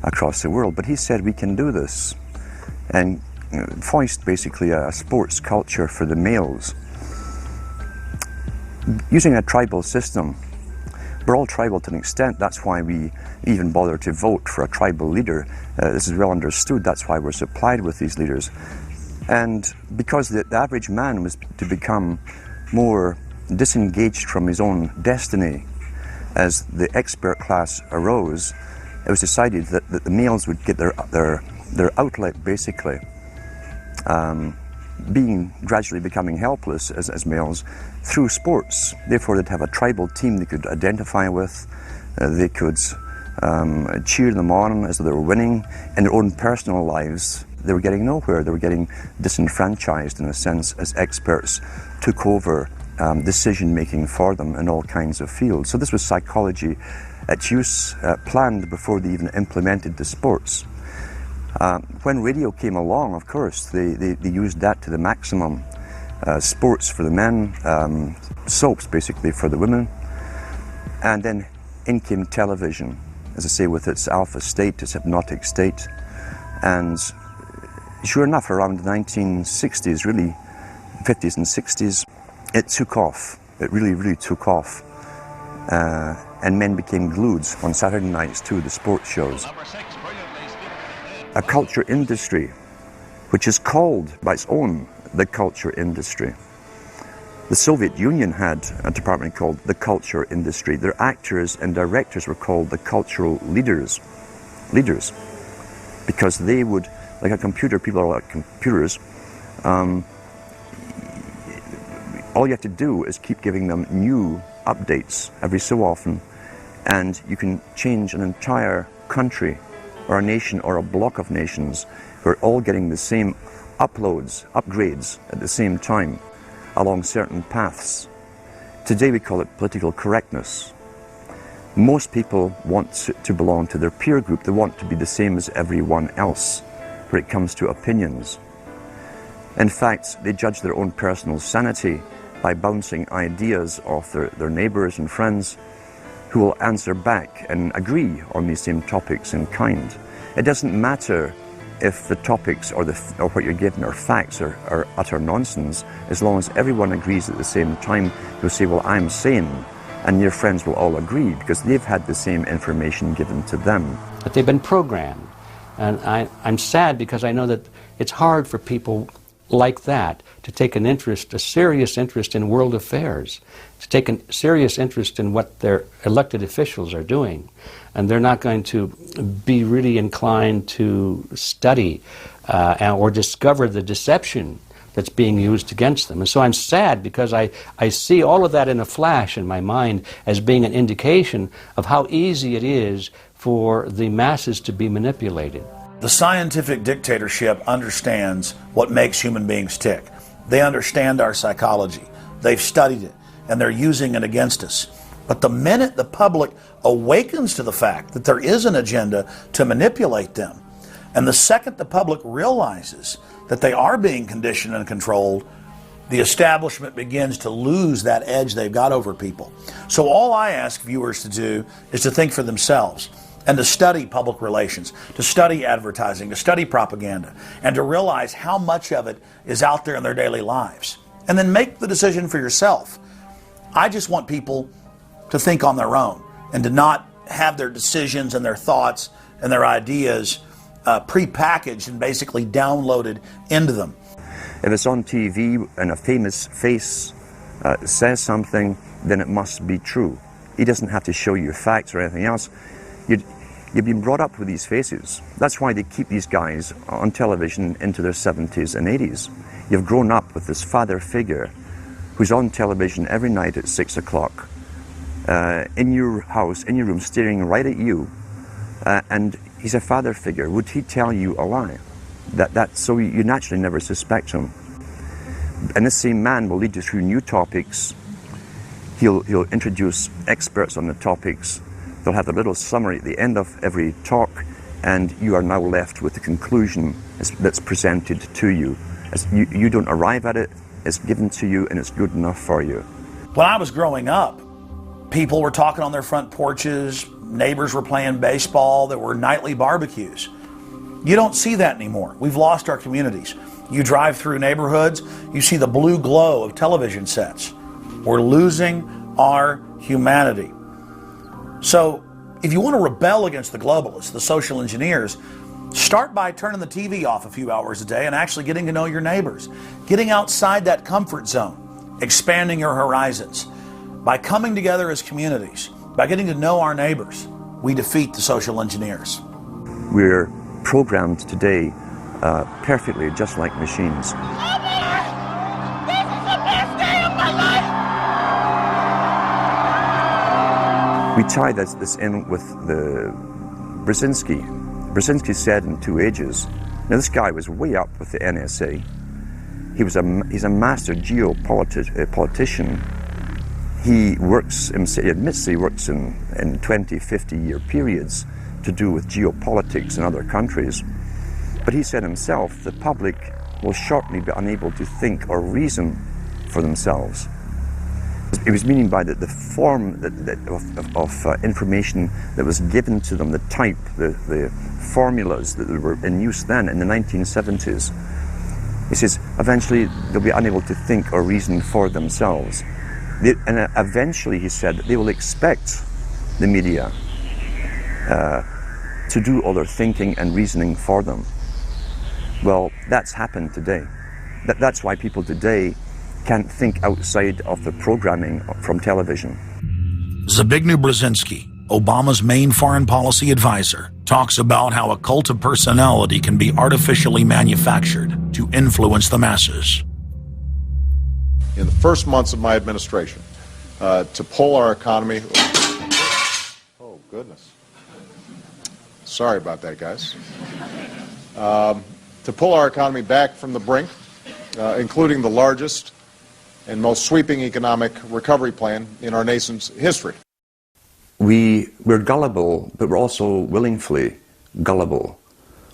across the world. But he said we can do this and foist basically a sports culture for the males. Using a tribal system, we're all tribal to an extent. That's why we even bother to vote for a tribal leader. This is well understood. That's why we're supplied with these leaders. And because the average man was to become more disengaged from his own destiny as the expert class arose, it was decided that the males would get their outlet basically, gradually becoming helpless as males through sports. Therefore they'd have a tribal team they could identify with, they could cheer them on as they were winning. In their own personal lives they were getting nowhere, they were getting disenfranchised in a sense as experts took over decision making for them in all kinds of fields. So this was psychology at use, planned before they even implemented the sports. When radio came along, of course, they used that to the maximum. Sports for the men, soaps basically for the women, and then in came television, as I say, with its alpha state, its hypnotic state. And sure enough, around the 1960s, really, 50s and 60s, it took off. It really, really took off. And men became glued on Saturday nights to the sports shows. A culture industry, which is called by its own the culture industry. The Soviet Union had a department called the culture industry. Their actors and directors were called the cultural leaders, because they would, like a computer, people are like computers, all you have to do is keep giving them new updates every so often, and you can change an entire country or a nation or a block of nations who are all getting the same upgrades at the same time along certain paths. Today we call it political correctness. Most people want to belong to their peer group. They want to be the same as everyone else when it comes to opinions. In fact, they judge their own personal sanity by bouncing ideas off their neighbours and friends who will answer back and agree on these same topics in kind. It doesn't matter if the topics or what you're given are facts or utter nonsense, as long as everyone agrees at the same time. You'll say, well, I'm sane, and your friends will all agree because they've had the same information given to them. But they've been programmed, and I'm sad because I know that it's hard for people like that to take an interest, a serious interest in world affairs, to take a serious interest in what their elected officials are doing. And they're not going to be really inclined to study or discover the deception that's being used against them. And so I'm sad because I see all of that in a flash in my mind as being an indication of how easy it is for the masses to be manipulated. The scientific dictatorship understands what makes human beings tick. They understand our psychology. They've studied it, and they're using it against us. But the minute the public awakens to the fact that there is an agenda to manipulate them, and the second the public realizes that they are being conditioned and controlled, the establishment begins to lose that edge they've got over people. So all I ask viewers to do is to think for themselves and to study public relations, to study advertising, to study propaganda, and to realize how much of it is out there in their daily lives. And then make the decision for yourself. I just want people to think on their own and to not have their decisions and their thoughts and their ideas pre-packaged and basically downloaded into them. If it's on TV and a famous face says something, then it must be true. He doesn't have to show you facts or anything else. You've been brought up with these faces. That's why they keep these guys on television into their 70s and 80s. You've grown up with this father figure who's on television every night at 6 o'clock, in your house, in your room, staring right at you, and he's a father figure. Would he tell you a lie? So you naturally never suspect him. And this same man will lead you through new topics. He'll introduce experts on the topics. They'll have a little summary at the end of every talk, and you are now left with the conclusion that's presented to you. You don't arrive at it, it's given to you, and it's good enough for you. When I was growing up, people were talking on their front porches, neighbors were playing baseball, there were nightly barbecues. You don't see that anymore. We've lost our communities. You drive through neighborhoods, you see the blue glow of television sets. We're losing our humanity. So if you want to rebel against the globalists, the social engineers, start by turning the TV off a few hours a day and actually getting to know your neighbors, getting outside that comfort zone, expanding your horizons. By coming together as communities, by getting to know our neighbors, we defeat the social engineers. We're programmed today perfectly, just like machines. We tie this in with the Brzezinski. Brzezinski said in 2 Ages, now this guy was way up with the NSA. He's a master geopolitician. He admits he works in 20, 50-year periods to do with geopolitics in other countries. But he said himself, the public will shortly be unable to think or reason for themselves. He was meaning by the form of information that was given to them, the type, the formulas that were in use then in the 1970s. He says, eventually they'll be unable to think or reason for themselves. And eventually, he said, they will expect the media to do all their thinking and reasoning for them. Well, that's happened today. That's why people today can't think outside of the programming from television. Zbigniew Brzezinski, Obama's main foreign policy advisor, talks about how a cult of personality can be artificially manufactured to influence the masses. In the first months of my administration, to pull our economy... Oh, goodness. Sorry about that, guys. To pull our economy back from the brink, including the largest and most sweeping economic recovery plan in our nation's history. We're gullible, but we're also willingly gullible.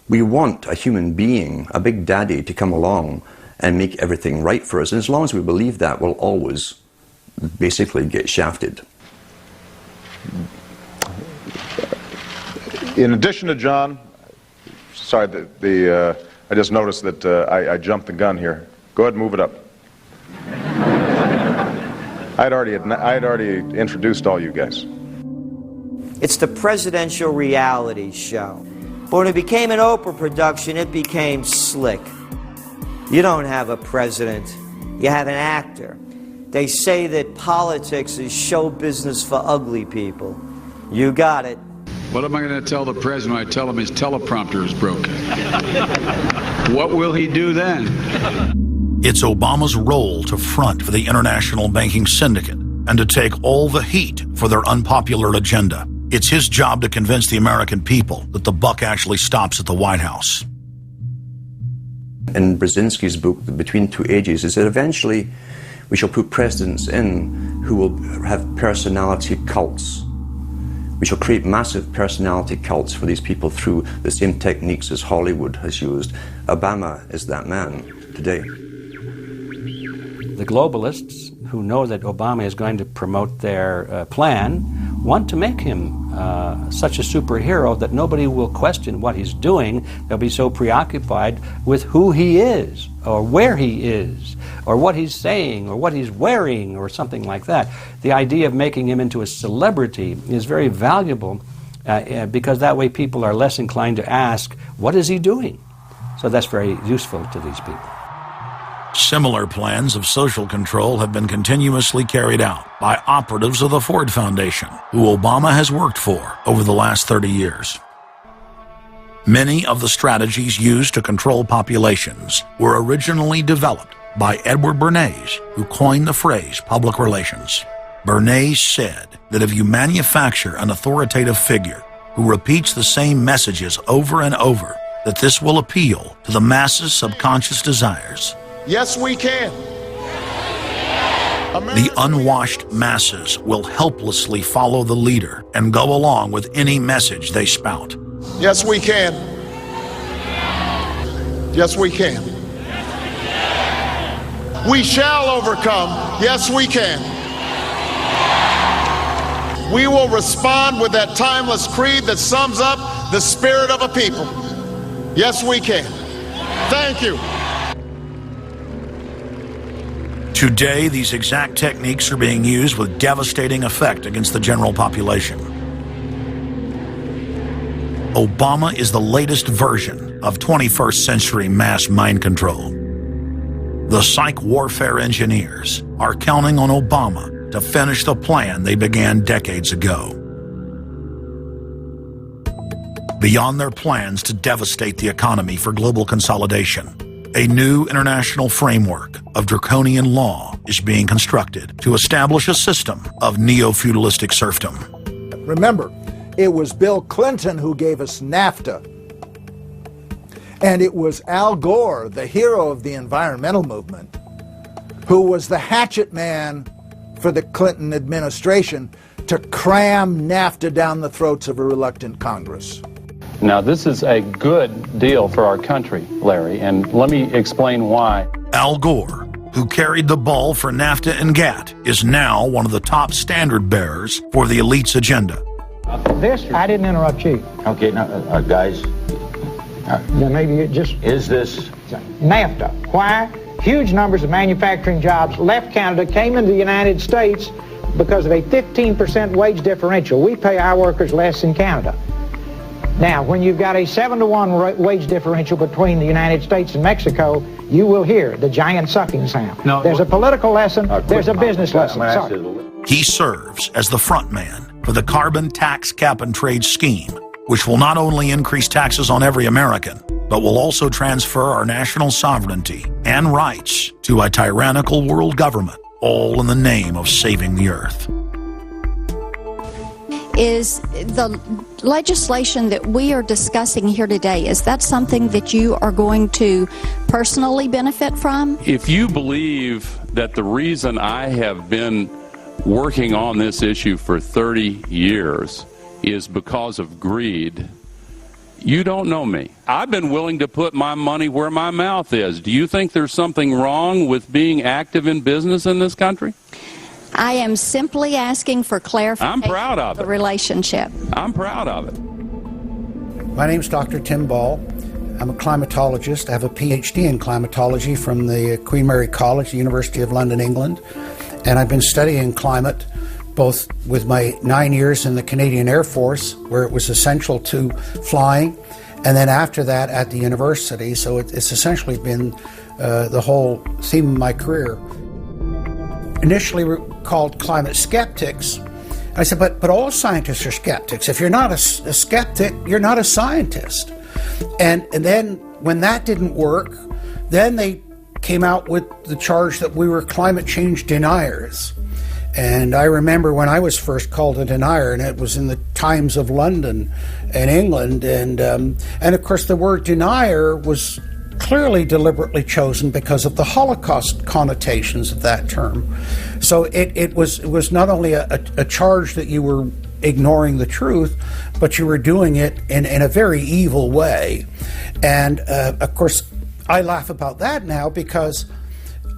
We want a human being, a big daddy, to come along and make everything right for us. And as long as we believe that, we'll always basically get shafted. In addition to John, sorry, I just noticed that I jumped the gun here. Go ahead and move it up. I'd already introduced all you guys. It's the presidential reality show. But when it became an Oprah production, it became slick. You don't have a president, you have an actor. They say that politics is show business for ugly people. You got it. What am I going to tell the president when I tell him his teleprompter is broken? What will he do then? It's Obama's role to front for the international banking syndicate and to take all the heat for their unpopular agenda. It's his job to convince the American people that the buck actually stops at the White House. In Brzezinski's book, Between Two Ages, is that eventually we shall put presidents in who will have personality cults. We shall create massive personality cults for these people through the same techniques as Hollywood has used. Obama is that man today. The globalists, who know that Obama is going to promote their plan, want to make him such a superhero that nobody will question what he's doing. They'll be so preoccupied with who he is, or where he is, or what he's saying, or what he's wearing, or something like that. The idea of making him into a celebrity is very valuable because that way people are less inclined to ask, what is he doing? So that's very useful to these people. Similar plans of social control have been continuously carried out by operatives of the Ford Foundation, who Obama has worked for over the last 30 years. Many of the strategies used to control populations were originally developed by Edward Bernays, who coined the phrase public relations. Bernays said that if you manufacture an authoritative figure who repeats the same messages over and over, that this will appeal to the masses' subconscious desires. Yes, we can. The unwashed masses will helplessly follow the leader and go along with any message they spout. Yes, we can. Yes, we can. We shall overcome. Yes, we can. we will respond with that timeless creed that sums up the spirit of a people. Yes, we can. Thank you. Today, these exact techniques are being used with devastating effect against the general population. Obama is the latest version of 21st century mass mind control. The psych warfare engineers are counting on Obama to finish the plan they began decades ago. Beyond their plans to devastate the economy for global consolidation, a new international framework of draconian law is being constructed to establish a system of neo-feudalistic serfdom. Remember, it was Bill Clinton who gave us NAFTA. And it was Al Gore, the hero of the environmental movement, who was the hatchet man for the Clinton administration to cram NAFTA down the throats of a reluctant Congress. Now, this is a good deal for our country, Larry, and let me explain why. Al Gore, who carried the ball for NAFTA and GATT, is now one of the top standard bearers for the elite's agenda. I didn't interrupt you. Okay, now, guys. Then maybe it just... Is this... NAFTA. Why? Huge numbers of manufacturing jobs left Canada, came into the United States because of a 15% wage differential. We pay our workers less in Canada. Now, when you've got a 7-to-1 wage differential between the United States and Mexico, you will hear the giant sucking sound. No, there's a political lesson, there's a business lesson. Sorry. He serves as the front man for the carbon tax cap and trade scheme, which will not only increase taxes on every American, but will also transfer our national sovereignty and rights to a tyrannical world government, all in the name of saving the earth. Is the legislation that we are discussing here today, is that something that you are going to personally benefit from? If you believe that the reason I have been working on this issue for 30 years is because of greed, you don't know me. I've been willing to put my money where my mouth is. Do you think there's something wrong with being active in business in this country? I am simply asking for clarification. I'm proud of the relationship. I'm proud of it. My name's Dr. Tim Ball. I'm a climatologist. I have a PhD in climatology from the Queen Mary College, the University of London, England. And I've been studying climate both with my 9 years in the Canadian Air Force, where it was essential to flying, and then after that at the university. So it's essentially been the whole theme of my career. Initially we're called climate skeptics. I said, but all scientists are skeptics. If you're not a skeptic, you're not a scientist. And then when that didn't work, then they came out with the charge that we were climate change deniers. And I remember when I was first called a denier, and it was in the Times of London and England, and of course the word denier was clearly deliberately chosen because of the Holocaust connotations of that term. So it was not only a charge that you were ignoring the truth, but you were doing it in a very evil way. And of course, I laugh about that now because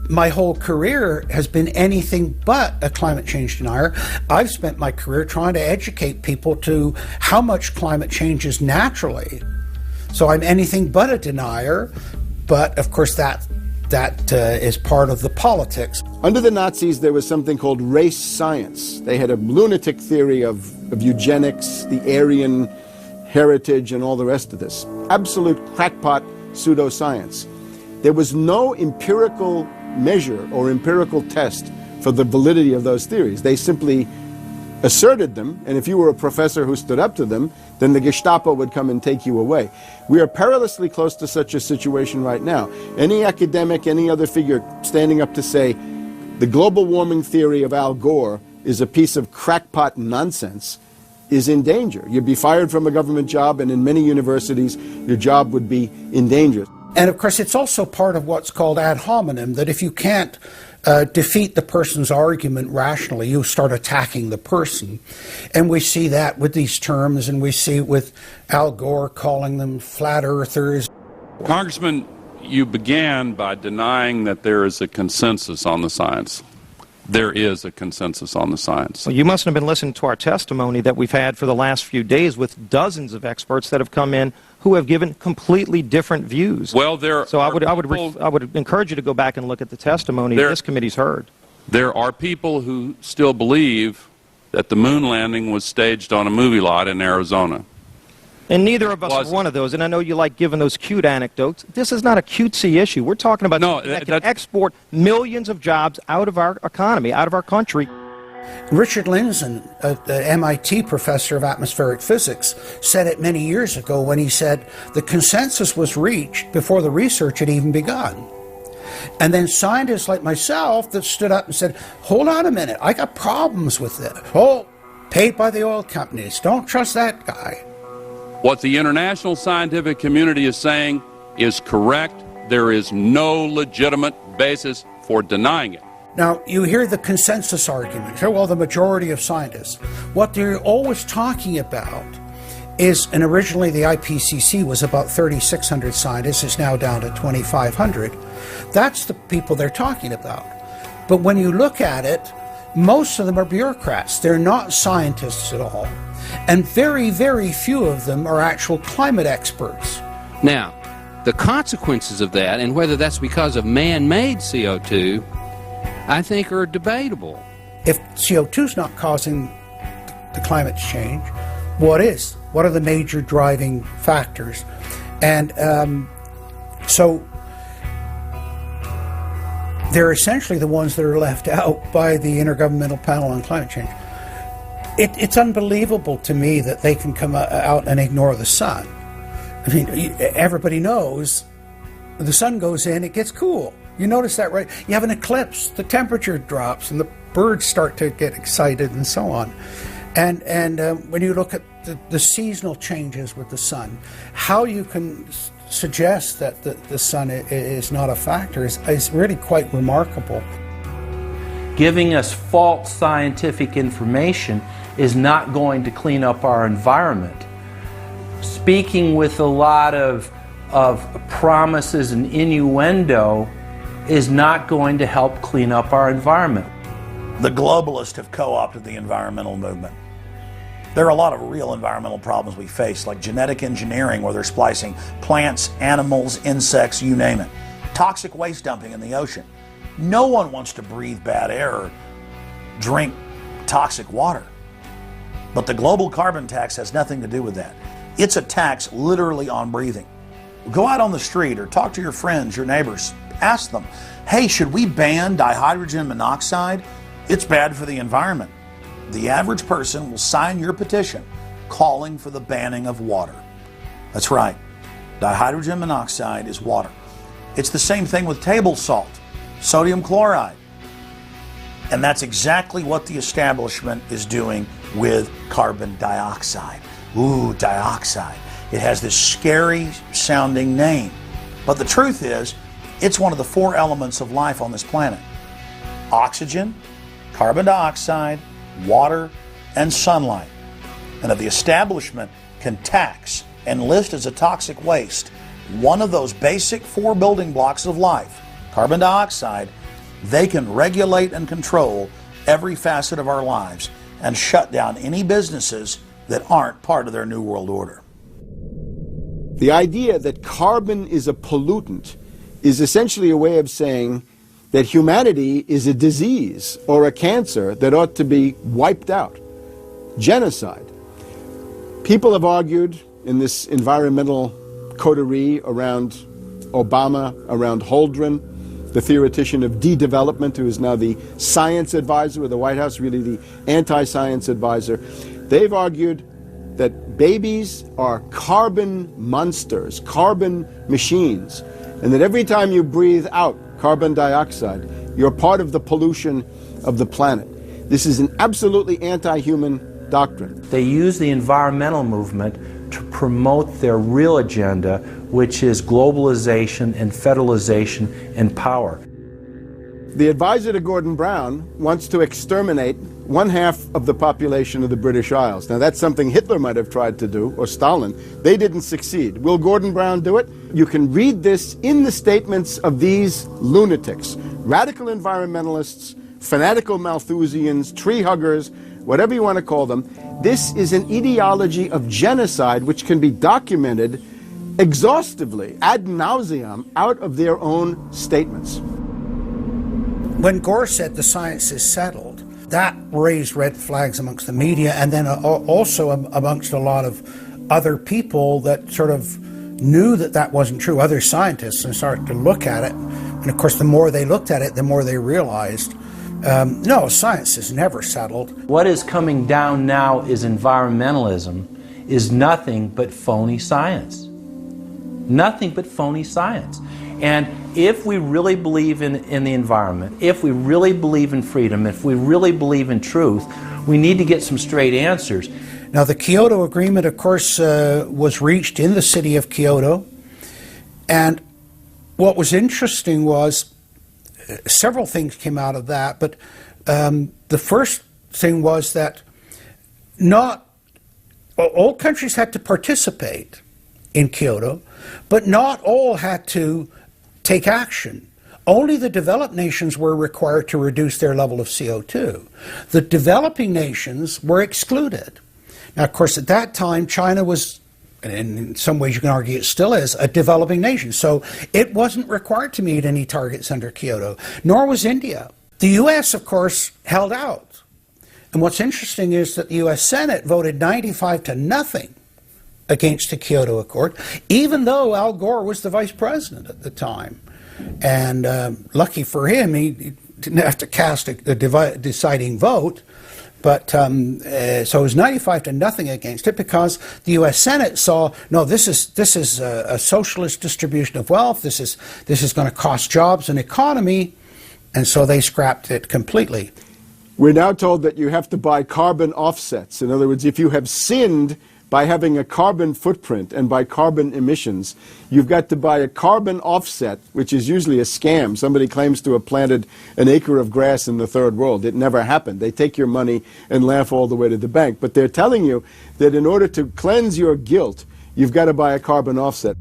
my whole career has been anything but a climate change denier. I've spent my career trying to educate people to how much climate changes naturally. So I'm anything but a denier, but of course that is part of the politics. Under the Nazis, there was something called race science. They had a lunatic theory of eugenics, the Aryan heritage, and all the rest of this. Absolute crackpot pseudoscience. There was no empirical measure or empirical test for the validity of those theories. They simply asserted them, and if you were a professor who stood up to them, then the Gestapo would come and take you away. We are perilously close to such a situation right now. Any academic, any other figure standing up to say the global warming theory of Al Gore is a piece of crackpot nonsense is in danger. You'd be fired from a government job, and in many universities, your job would be in danger. And of course, it's also part of what's called ad hominem, that if you can't defeat the person's argument rationally, you start attacking the person. And we see that with these terms, and we see it with Al Gore calling them flat earthers. Congressman, you began by denying that there is a consensus on the science. there is a consensus on the science. Well, you mustn't have been listening to our testimony that we've had for the last few days with dozens of experts that have come in who have given completely different views. Well, I would encourage you to go back and look at the testimony this committee's heard. There are people who still believe that the moon landing was staged on a movie lot in Arizona. And neither of us are one of those, and I know you like giving those cute anecdotes. This is not a cutesy issue. We're talking about something that can export millions of jobs out of our economy, out of our country. Richard Lindzen, the MIT professor of atmospheric physics, said it many years ago when he said the consensus was reached before the research had even begun. And then scientists like myself that stood up and said, hold on a minute, I got problems with this. Oh, paid by the oil companies, don't trust that guy. What the international scientific community is saying is correct. There is no legitimate basis for denying it. Now, you hear the consensus argument. Well, the majority of scientists. What they're always talking about is, and originally the IPCC was about 3,600 scientists, it's now down to 2,500. That's the people they're talking about. But when you look at it, most of them are bureaucrats. They're not scientists at all. And very, very few of them are actual climate experts. Now, the consequences of that, and whether that's because of man-made CO2, I think are debatable. If CO2 is not causing the climate change, what is? What are the major driving factors? And so they're essentially the ones that are left out by the Intergovernmental Panel on Climate Change. It's unbelievable to me that they can come out and ignore the sun. I mean, everybody knows the sun goes in, it gets cool. You notice that, right? You have an eclipse, the temperature drops, and the birds start to get excited and so on. And when you look at the seasonal changes with the sun, how you can suggest that the sun is not a factor is really quite remarkable. Giving us false scientific information is not going to clean up our environment. Speaking with a lot of promises and innuendo is not going to help clean up our environment. The globalists have co-opted the environmental movement. There are a lot of real environmental problems we face, like genetic engineering, where they're splicing plants, animals, insects, you name it. Toxic waste dumping in the ocean. No one wants to breathe bad air or drink toxic water. But the global carbon tax has nothing to do with that. It's a tax literally on breathing. Go out on the street or talk to your friends, your neighbors. Ask them, hey, should we ban dihydrogen monoxide? It's bad for the environment. The average person will sign your petition calling for the banning of water. That's right. Dihydrogen monoxide is water. It's the same thing with table salt, sodium chloride. And that's exactly what the establishment is doing with carbon dioxide. Ooh, dioxide. It has this scary sounding name. But the truth is, it's one of the 4 elements of life on this planet. Oxygen, carbon dioxide, water, and sunlight. And if the establishment can tax and list as a toxic waste one of those basic 4 building blocks of life, carbon dioxide, they can regulate and control every facet of our lives and shut down any businesses that aren't part of their New World Order. The idea that carbon is a pollutant is essentially a way of saying that humanity is a disease or a cancer that ought to be wiped out. Genocide. People have argued in this environmental coterie around Obama, around Holdren, the theoretician of de-development, who is now the science advisor of the White House, really the anti-science advisor. They've argued that babies are carbon monsters, carbon machines, and that every time you breathe out carbon dioxide, you're part of the pollution of the planet. This is an absolutely anti-human doctrine. They use the environmental movement to promote their real agenda, which is globalization and federalization and power. The advisor to Gordon Brown wants to exterminate 1/2 of the population of the British Isles. Now that's something Hitler might have tried to do, or Stalin. They didn't succeed. Will Gordon Brown do it? You can read this in the statements of these lunatics, radical environmentalists, fanatical Malthusians, tree huggers, whatever you want to call them. This is an ideology of genocide which can be documented exhaustively, ad nauseum, out of their own statements. When Gore said the science is settled, that raised red flags amongst the media and then also amongst a lot of other people that sort of knew that that wasn't true, other scientists, and started to look at it. And of course, the more they looked at it, the more they realized, no, science is never settled. What is coming down now is environmentalism is nothing but phony science. Nothing but phony science. And if we really believe in the environment, if we really believe in freedom, if we really believe in truth, we need to get some straight answers. Now, the Kyoto Agreement, of course, was reached in the city of Kyoto. And what was interesting was several things came out of that. But the first thing was that not all countries had to participate in Kyoto, but not all had to take action. Only the developed nations were required to reduce their level of CO2. The developing nations were excluded. Now, of course, at that time, China was, and in some ways you can argue it still is, a developing nation. So it wasn't required to meet any targets under Kyoto, nor was India. The U.S., of course, held out. And what's interesting is that the U.S. Senate voted 95-0 against the Kyoto Accord, even though Al Gore was the vice president at the time. And lucky for him, he didn't have to cast a deciding vote. But so it was 95-0 against it because the U.S. Senate saw, no, this is a socialist distribution of wealth. This is going to cost jobs and economy, and so they scrapped it completely. We're now told that you have to buy carbon offsets. In other words, if you have sinned by having a carbon footprint and by carbon emissions, you've got to buy a carbon offset, which is usually a scam. Somebody claims to have planted an acre of grass in the third world. It never happened. They take your money and laugh all the way to the bank. But they're telling you that in order to cleanse your guilt, you've got to buy a carbon offset.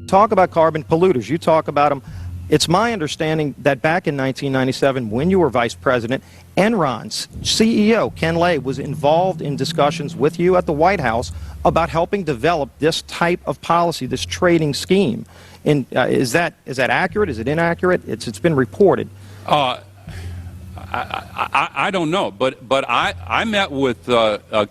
Talk about carbon polluters. You talk about them. It's my understanding that back in 1997, when you were vice president, Enron's CEO, Ken Lay, was involved in discussions with you at the White House about helping develop this type of policy, this trading scheme. And is that accurate? Is it inaccurate? It's been reported. I don't know, but I met with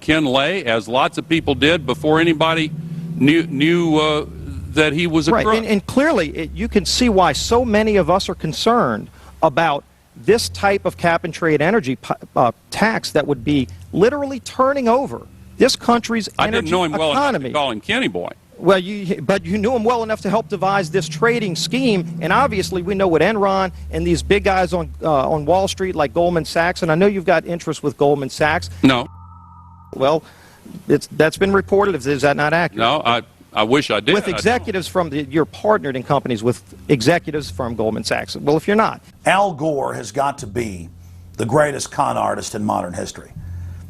Ken Lay, as lots of people did, before anybody knew that he was a crook. Right, and clearly you can see why so many of us are concerned about this type of cap-and-trade energy tax that would be literally turning over this country's energy economy. I didn't know him well enough to call him Kenny Boy. Well, but you knew him well enough to help devise this trading scheme, and obviously we know what Enron and these big guys on Wall Street like Goldman Sachs, and I know you've got interest with Goldman Sachs. No. Well, that's been reported. Is that not accurate? No, I wish I did. With executives from you're partnered in companies with executives from Goldman Sachs. Well, if you're not. Al Gore has got to be the greatest con artist in modern history.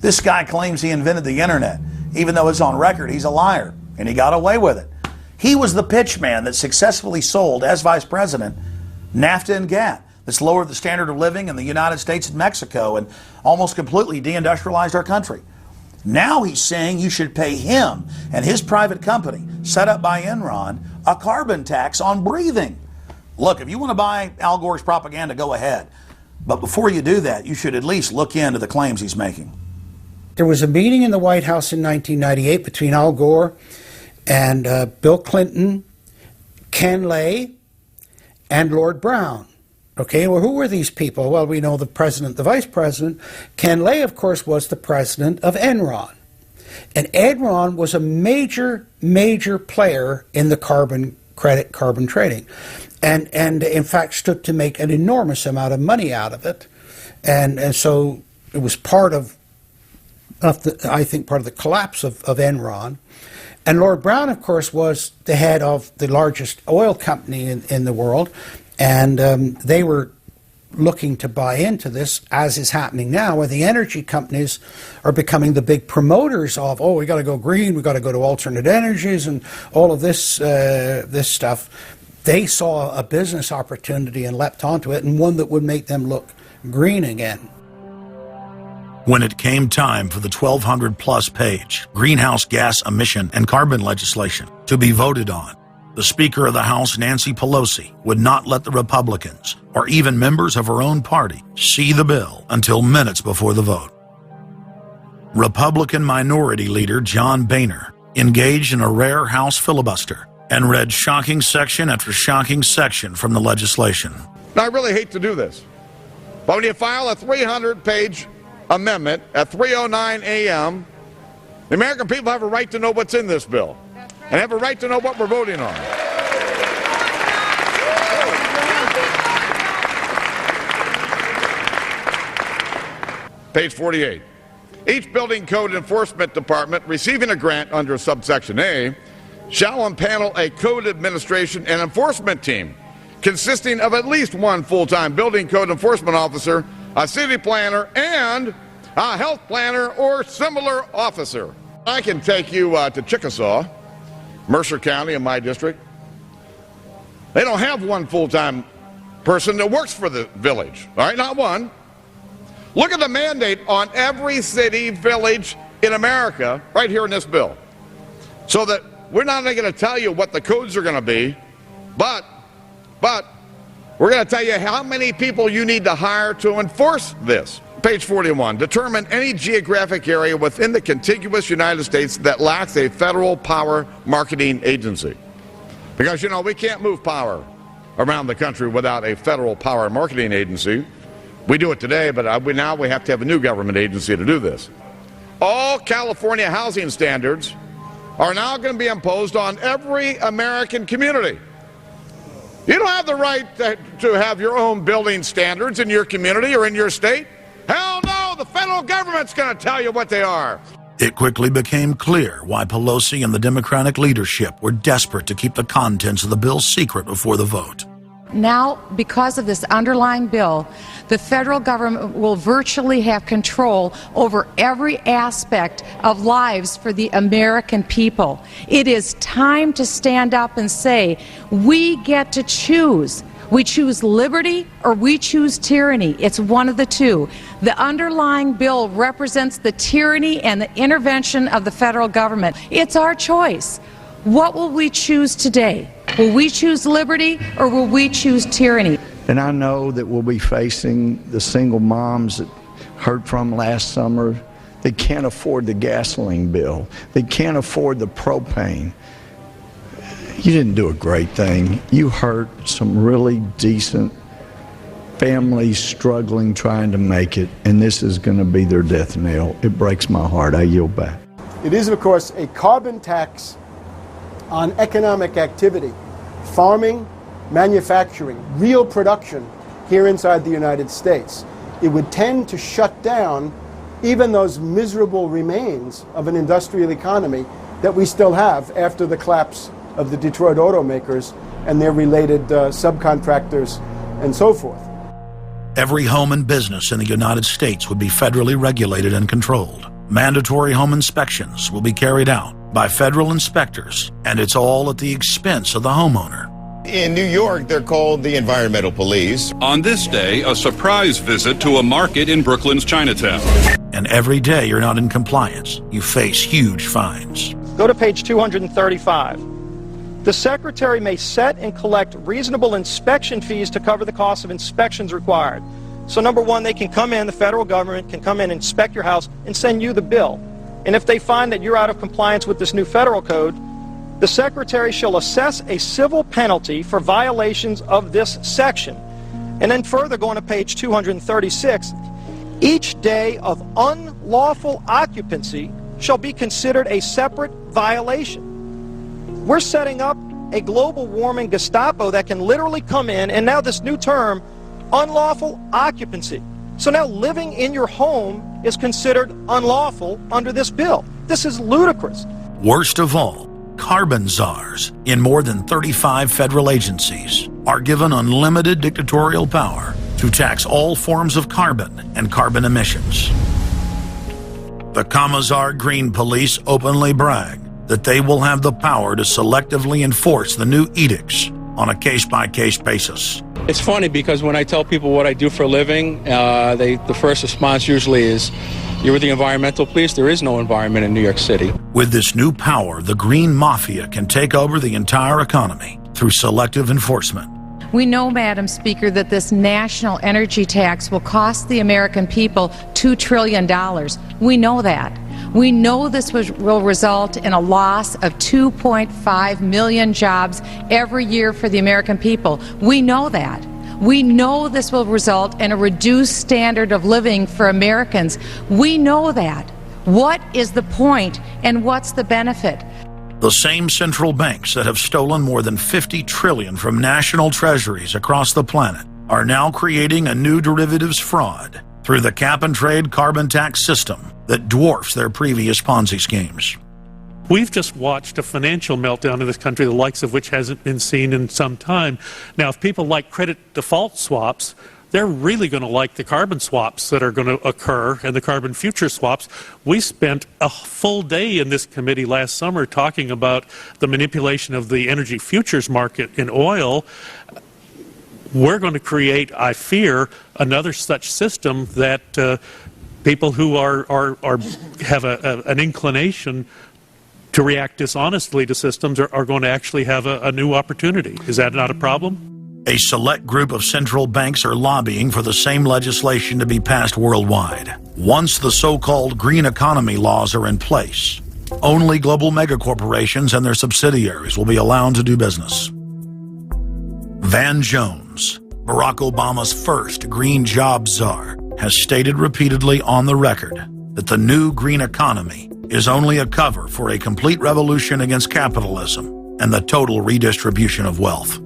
This guy claims he invented the internet. Even though it's on record, he's a liar, and he got away with it. He was the pitch man that successfully sold, as vice president, NAFTA and GATT. That's lowered the standard of living in the United States and Mexico and almost completely deindustrialized our country. Now he's saying you should pay him and his private company, set up by Enron, a carbon tax on breathing. Look, if you want to buy Al Gore's propaganda, go ahead. But before you do that, you should at least look into the claims he's making. There was a meeting in the White House in 1998 between Al Gore and Bill Clinton, Ken Lay, and Lord Brown. Okay, well, who were these people? Well, we know the president, the vice president. Ken Lay, of course, was the president of Enron. And Enron was a major player in the carbon trading. And in fact, stood to make an enormous amount of money out of it. And so it was part of I think, part of the collapse of Enron. And Lord Brown, of course, was the head of the largest oil company in the world. And they were looking to buy into this, as is happening now, where the energy companies are becoming the big promoters of, oh, we got to go green, we got to go to alternate energies, and all of this stuff. They saw a business opportunity and leapt onto it, and one that would make them look green again. When it came time for the 1,200-plus page greenhouse gas emission and carbon legislation to be voted on, the Speaker of the House, Nancy Pelosi, would not let the Republicans, or even members of her own party, see the bill until minutes before the vote. Republican Minority Leader John Boehner engaged in a rare House filibuster and read shocking section after shocking section from the legislation. Now, I really hate to do this, but when you file a 300-page amendment at 3:09 a.m., the American people have a right to know what's in this bill and have a right to know what we're voting on. Page 48. Each building code enforcement department receiving a grant under subsection A shall impanel a code administration and enforcement team consisting of at least one full-time building code enforcement officer, a city planner, and a health planner or similar officer. I can take you to Chickasaw, Mercer County in my district. They don't have one full-time person that works for the village, all right, not one. Look at the mandate on every city, village in America right here in this bill. So that we're not only going to tell you what the codes are going to be, but we're going to tell you how many people you need to hire to enforce this. Page 41, determine any geographic area within the contiguous United States that lacks a federal power marketing agency. Because, you know, we can't move power around the country without a federal power marketing agency. We do it today, but now we have to have a new government agency to do this. All California housing standards are now going to be imposed on every American community. You don't have the right to have your own building standards in your community or in your state. Hell no, the federal government's going to tell you what they are. It quickly became clear why Pelosi and the Democratic leadership were desperate to keep the contents of the bill secret before the vote. Now, because of this underlying bill, the federal government will virtually have control over every aspect of lives for the American people. It is time to stand up and say, we get to choose. We choose liberty or we choose tyranny. It's one of the two. The underlying bill represents the tyranny and the intervention of the federal government. It's our choice. What will we choose today? Will we choose liberty or will we choose tyranny? And I know that we'll be facing the single moms that heard from last summer. They can't afford the gasoline bill. They can't afford the propane. You didn't do a great thing. You hurt some really decent families struggling, trying to make it, and this is going to be their death knell. It breaks my heart. I yield back. It is, of course, a carbon tax on economic activity, farming, manufacturing, real production here inside the United States. It would tend to shut down even those miserable remains of an industrial economy that we still have after the collapse of the Detroit automakers and their related subcontractors and so forth. Every home and business in the United States would be federally regulated and controlled. Mandatory home inspections will be carried out by federal inspectors, and it's all at the expense of the homeowner. In New York, they're called the environmental police. On this day, a surprise visit to a market in Brooklyn's Chinatown. And every day you're not in compliance, you face huge fines. Go to page 235. The Secretary may set and collect reasonable inspection fees to cover the cost of inspections required. So number one, they can come in, the federal government can come in and inspect your house and send you the bill. And if they find that you're out of compliance with this new federal code, the Secretary shall assess a civil penalty for violations of this section. And then further, going to page 236, each day of unlawful occupancy shall be considered a separate violation. We're setting up a global warming Gestapo that can literally come in, and now this new term, unlawful occupancy. So now living in your home is considered unlawful under this bill. This is ludicrous. Worst of all, carbon czars in more than 35 federal agencies are given unlimited dictatorial power to tax all forms of carbon and carbon emissions. The Commissar Green Police openly brag that they will have the power to selectively enforce the new edicts on a case-by-case basis. It's funny because when I tell people what I do for a living, the first response usually is, "You're with the environmental police?" There is no environment in New York City. With this new power, the green mafia can take over the entire economy through selective enforcement. We know, Madam Speaker, that this national energy tax will cost the American people $2 trillion. We know that. We know this will result in a loss of 2.5 million jobs every year for the American people. We know that. We know this will result in a reduced standard of living for Americans. We know that. What is the point and what's the benefit? The same central banks that have stolen more than $50 trillion from national treasuries across the planet are now creating a new derivatives fraud through the cap-and-trade carbon tax system that dwarfs their previous Ponzi schemes. We've just watched a financial meltdown in this country, the likes of which hasn't been seen in some time. Now, if people like credit default swaps, they're really going to like the carbon swaps that are going to occur and the carbon future swaps. We spent a full day in this committee last summer talking about the manipulation of the energy futures market in oil. We're going to create, I fear, another such system that people who have an inclination to react dishonestly to systems are going to actually have a new opportunity. Is that not a problem? A select group of central banks are lobbying for the same legislation to be passed worldwide. Once the so-called green economy laws are in place, only global megacorporations and their subsidiaries will be allowed to do business. Van Jones, Barack Obama's first green job czar, has stated repeatedly on the record that the new green economy is only a cover for a complete revolution against capitalism and the total redistribution of wealth.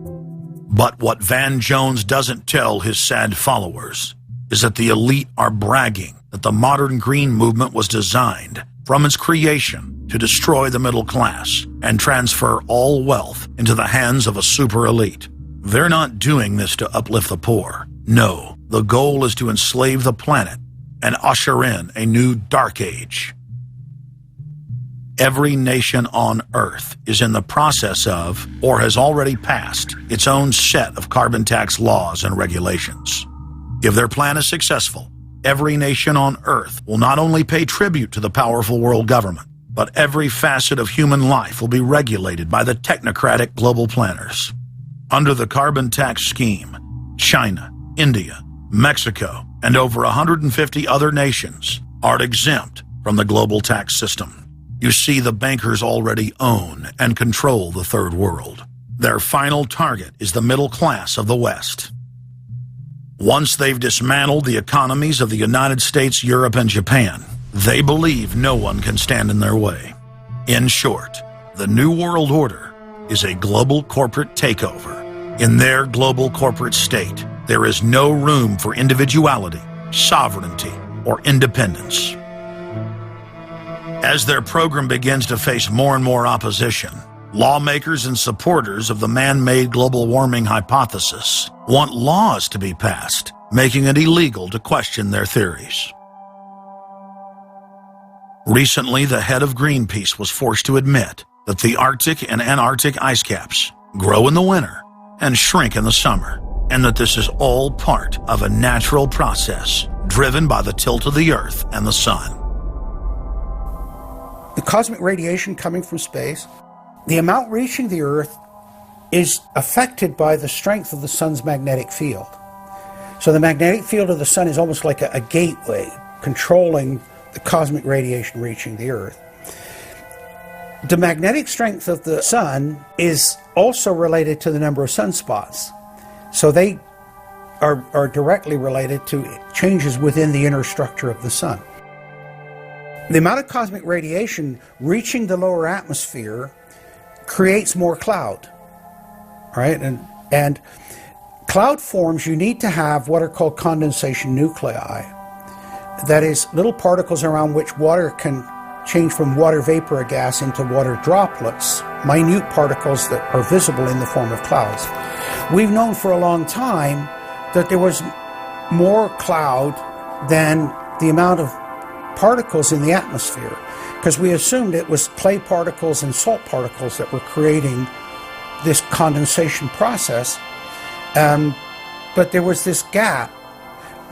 But what Van Jones doesn't tell his sad followers is that the elite are bragging that the modern green movement was designed from its creation to destroy the middle class and transfer all wealth into the hands of a super elite. They're not doing this to uplift the poor. No, the goal is to enslave the planet and usher in a new dark age. Every nation on Earth is in the process of, or has already passed, its own set of carbon tax laws and regulations. If their plan is successful, every nation on Earth will not only pay tribute to the powerful world government, but every facet of human life will be regulated by the technocratic global planners. Under the carbon tax scheme, China, India, Mexico, and over 150 other nations are exempt from the global tax system. You see, the bankers already own and control the third world. Their final target is the middle class of the West. Once they've dismantled the economies of the United States, Europe, and Japan, they believe no one can stand in their way. In short, the New World Order is a global corporate takeover. In their global corporate state, there is no room for individuality, sovereignty, or independence. As their program begins to face more and more opposition, lawmakers and supporters of the man-made global warming hypothesis want laws to be passed, making it illegal to question their theories. Recently, the head of Greenpeace was forced to admit that the Arctic and Antarctic ice caps grow in the winter and shrink in the summer, and that this is all part of a natural process driven by the tilt of the Earth and the Sun. The cosmic radiation coming from space, the amount reaching the Earth is affected by the strength of the Sun's magnetic field. So the magnetic field of the Sun is almost like a gateway controlling the cosmic radiation reaching the Earth. The magnetic strength of the Sun is also related to the number of sunspots. So they are directly related to changes within the inner structure of the Sun. The amount of cosmic radiation reaching the lower atmosphere creates more cloud, right? And cloud forms, you need to have what are called condensation nuclei. That is, little particles around which water can change from water vapor or gas into water droplets, minute particles that are visible in the form of clouds. We've known for a long time that there was more cloud than the amount of particles in the atmosphere, because we assumed it was clay particles and salt particles that were creating this condensation process. But there was this gap.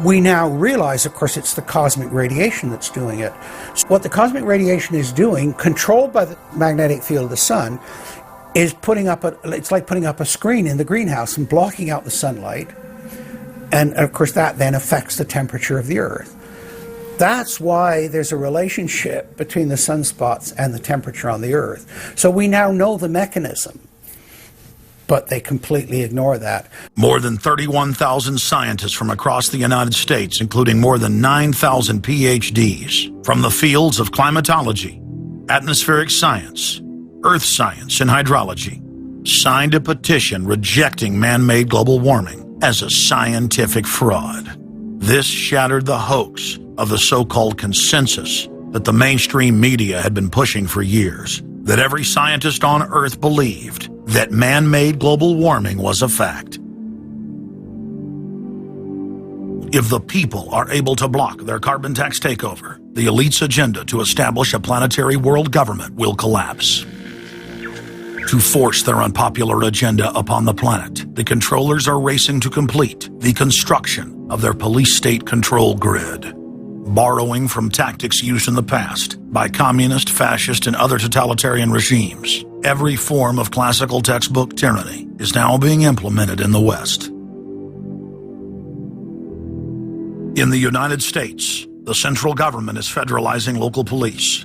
We now realize, of course, it's the cosmic radiation that's doing it. So what the cosmic radiation is doing, controlled by the magnetic field of the sun, is it's like putting up a screen in the greenhouse and blocking out the sunlight. And of course that then affects the temperature of the Earth. That's why there's a relationship between the sunspots and the temperature on the Earth. So we now know the mechanism, but they completely ignore that. More than 31,000 scientists from across the United States, including more than 9,000 PhDs from the fields of climatology, atmospheric science, earth science, and hydrology, signed a petition rejecting man-made global warming as a scientific fraud. This shattered the hoax of the so-called consensus that the mainstream media had been pushing for years, that every scientist on Earth believed that man-made global warming was a fact. If the people are able to block their carbon tax takeover, the elite's agenda to establish a planetary world government will collapse. To force their unpopular agenda upon the planet, the controllers are racing to complete the construction of their police state control grid. Borrowing from tactics used in the past by communist, fascist, and other totalitarian regimes, every form of classical textbook tyranny is now being implemented in the West. In the United States, the central government is federalizing local police.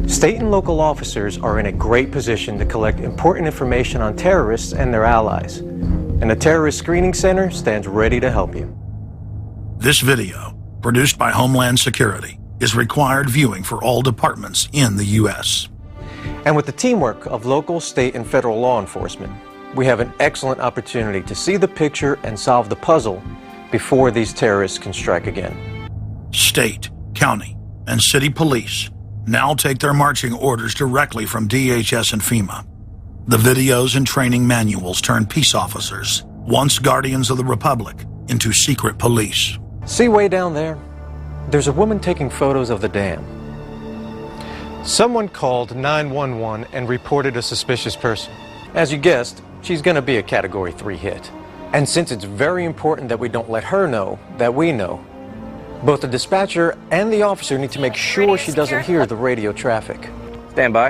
State and local officers are in a great position to collect important information on terrorists and their allies. And the Terrorist Screening Center stands ready to help you. This video, produced by Homeland Security, is required viewing for all departments in the U.S. And with the teamwork of local, state, and federal law enforcement, we have an excellent opportunity to see the picture and solve the puzzle before these terrorists can strike again. State, county, and city police now take their marching orders directly from DHS and FEMA. The videos and training manuals turn peace officers, once guardians of the Republic, into secret police. See way down there? There's a woman taking photos of the dam. Someone called 911 and reported a suspicious person. As you guessed, she's going to be a Category 3 hit. And since it's very important that we don't let her know that we know, both the dispatcher and the officer need to make sure she doesn't hear the radio traffic. Stand by.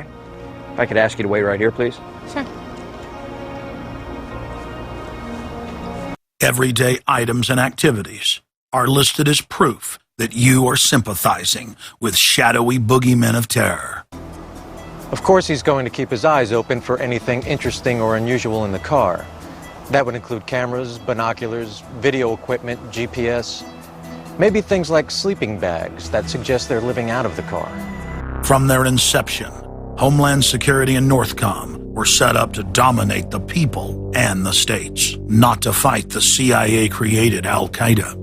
If I could ask you to wait right here, please. Sure. Everyday items and activities are listed as proof that you are sympathizing with shadowy boogeymen of terror. Of course, he's going to keep his eyes open for anything interesting or unusual in the car. That would include cameras, binoculars, video equipment, GPS, maybe things like sleeping bags that suggest they're living out of the car. From their inception, Homeland Security and Northcom were set up to dominate the people and the states, not to fight the CIA-created Al-Qaeda.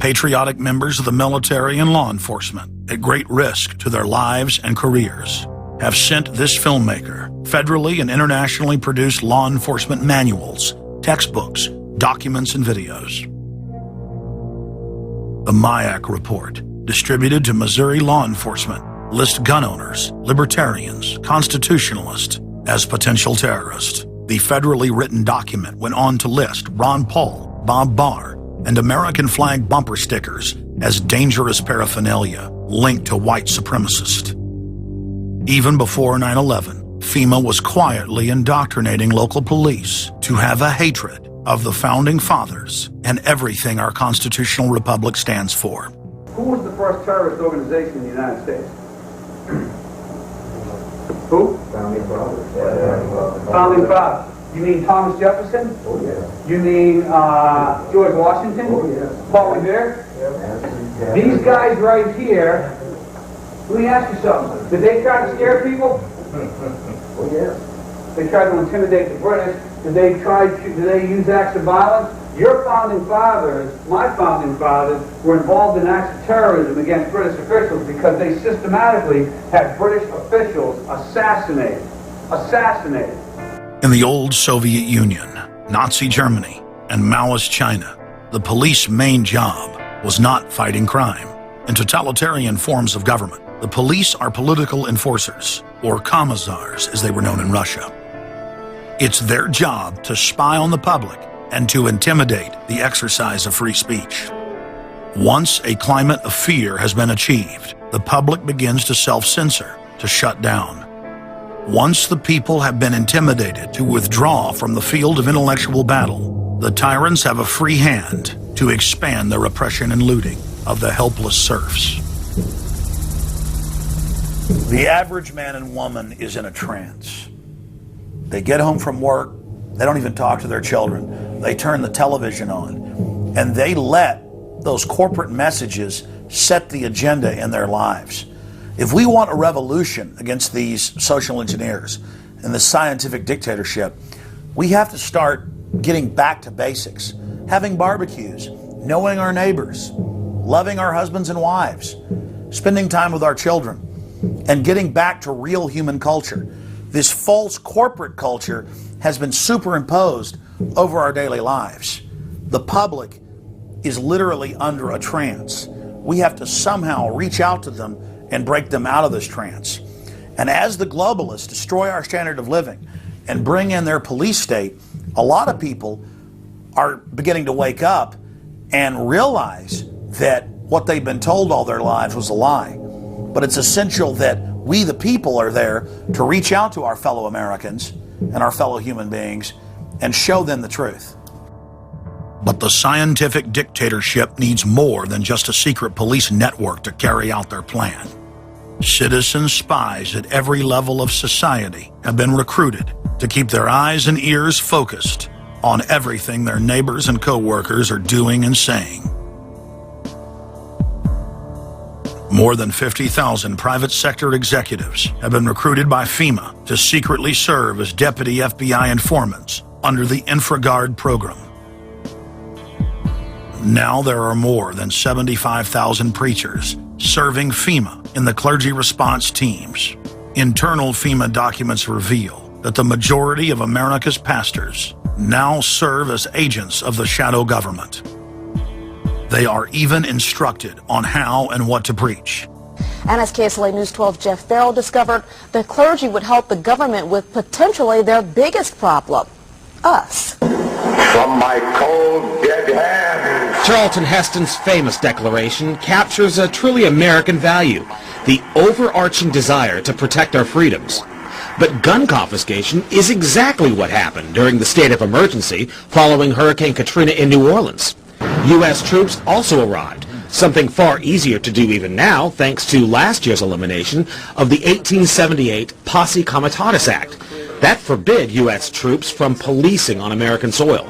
Patriotic members of the military and law enforcement, at great risk to their lives and careers, have sent this filmmaker federally and internationally produced law enforcement manuals, textbooks, documents, and videos. The MIAC report, distributed to Missouri law enforcement, lists gun owners, libertarians, constitutionalists as potential terrorists. The federally written document went on to list Ron Paul, Bob Barr, and American flag bumper stickers as dangerous paraphernalia linked to white supremacists. Even before 9/11, FEMA was quietly indoctrinating local police to have a hatred of the Founding Fathers and everything our constitutional republic stands for. Who was the first terrorist organization in the United States? Who? Founding Fathers. Founding Fathers. You mean Thomas Jefferson? Oh, yeah. You mean George Washington? Oh, yeah. Paul Revere? Yeah. These guys right here, let me ask you something. Did they try to scare people? Oh, yeah. They tried to intimidate the British. Did they use acts of violence? Your founding fathers, my founding fathers, were involved in acts of terrorism against British officials because they systematically had British officials assassinated. In the old Soviet Union, Nazi Germany, and Maoist China, the police's main job was not fighting crime. In totalitarian forms of government, the police are political enforcers, or commissars as they were known in Russia. It's their job to spy on the public and to intimidate the exercise of free speech. Once a climate of fear has been achieved, the public begins to self-censor, to shut down. Once the people have been intimidated to withdraw from the field of intellectual battle, the tyrants have a free hand to expand their oppression and looting of the helpless serfs. The average man and woman is in a trance. They get home from work, they don't even talk to their children. They turn the television on, and they let those corporate messages set the agenda in their lives. If we want a revolution against these social engineers and the scientific dictatorship, we have to start getting back to basics. Having barbecues, knowing our neighbors, loving our husbands and wives, spending time with our children, and getting back to real human culture. This false corporate culture has been superimposed over our daily lives. The public is literally under a trance. We have to somehow reach out to them and break them out of this trance. And as the globalists destroy our standard of living and bring in their police state, a lot of people are beginning to wake up and realize that what they've been told all their lives was a lie. But it's essential that we, the people, are there to reach out to our fellow Americans and our fellow human beings and show them the truth. But the scientific dictatorship needs more than just a secret police network to carry out their plan. Citizen spies at every level of society have been recruited to keep their eyes and ears focused on everything their neighbors and co-workers are doing and saying. More than 50,000 private sector executives have been recruited by FEMA to secretly serve as deputy FBI informants under the InfraGard program. Now there are more than 75,000 preachers serving FEMA in the clergy response teams. Internal FEMA documents reveal that the majority of America's pastors now serve as agents of the shadow government. They are even instructed on how and what to preach. And as KSLA News 12 Jeff Farrell discovered, the clergy would help the government with potentially their biggest problem, us. From my cold, dead hands. Charlton Heston's famous declaration captures a truly American value, the overarching desire to protect our freedoms. But gun confiscation is exactly what happened during the state of emergency following Hurricane Katrina in New Orleans. U.S. troops also arrived, something far easier to do even now thanks to last year's elimination of the 1878 Posse Comitatus Act. That forbid U.S. troops from policing on American soil.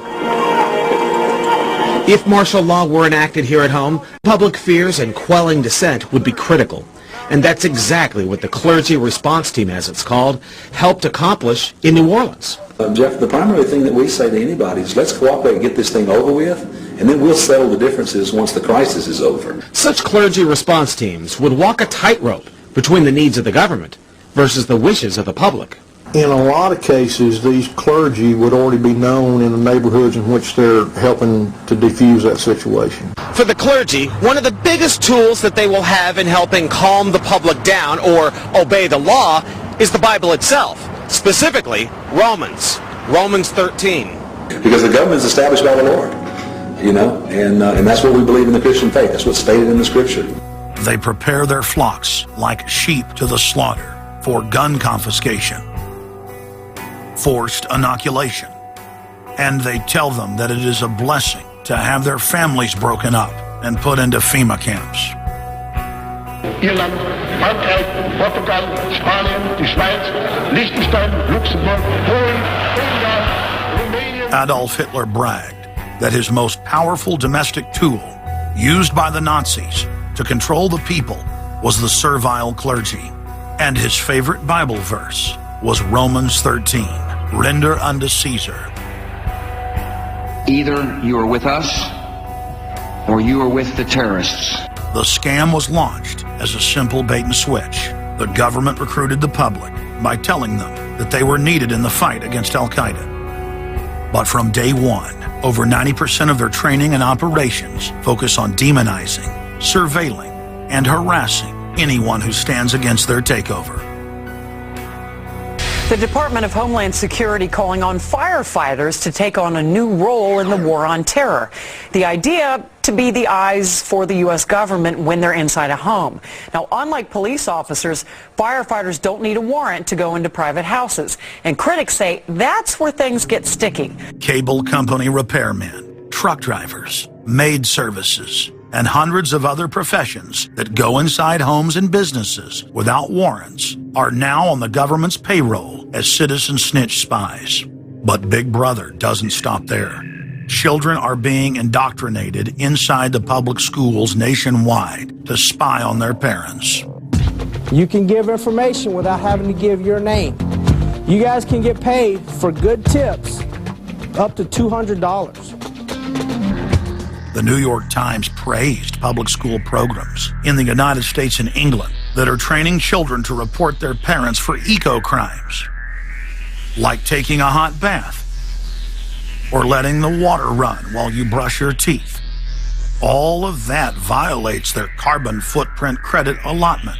If martial law were enacted here at home, public fears and quelling dissent would be critical. And that's exactly what the Clergy Response Team, as it's called, helped accomplish in New Orleans. Jeff, the primary thing that we say to anybody is let's cooperate and get this thing over with, and then we'll settle the differences once the crisis is over. Such clergy response teams would walk a tightrope between the needs of the government versus the wishes of the public. In a lot of cases, these clergy would already be known in the neighborhoods in which they're helping to defuse that situation. For the clergy, one of the biggest tools that they will have in helping calm the public down or obey the law is the Bible itself, specifically Romans 13. Because the government is established by the Lord, you know, and that's what we believe in the Christian faith. That's what's stated in the Scripture. They prepare their flocks like sheep to the slaughter for gun confiscation, forced inoculation, and they tell them that it is a blessing to have their families broken up and put into FEMA camps. Irland, Frankreich, Portugal, Spanien, die Schweiz, Liechtenstein, Luxembourg, Polen, Ungarn, Romania. Adolf Hitler bragged that his most powerful domestic tool, used by the Nazis to control the people, was the servile clergy. And his favorite Bible verse was Romans 13, render unto Caesar. Either you are with us or you are with the terrorists. The scam was launched as a simple bait and switch. The government recruited the public by telling them that they were needed in the fight against Al-Qaeda. But from day one, over 90% of their training and operations focus on demonizing, surveilling, and harassing anyone who stands against their takeover. The Department of Homeland Security calling on firefighters to take on a new role in the war on terror. The idea to be the eyes for the U.S. government when they're inside a home. Now, unlike police officers, firefighters don't need a warrant to go into private houses. And critics say that's where things get sticky. Cable company repairmen, truck drivers, maid services, and hundreds of other professions that go inside homes and businesses without warrants are now on the government's payroll as citizen snitch spies. But Big Brother doesn't stop there. Children are being indoctrinated inside the public schools nationwide to spy on their parents. You can give information without having to give your name. You guys can get paid for good tips up to $200. The New York Times praised public school programs in the United States and England that are training children to report their parents for eco-crimes, like taking a hot bath or letting the water run while you brush your teeth. All of that violates their carbon footprint credit allotment.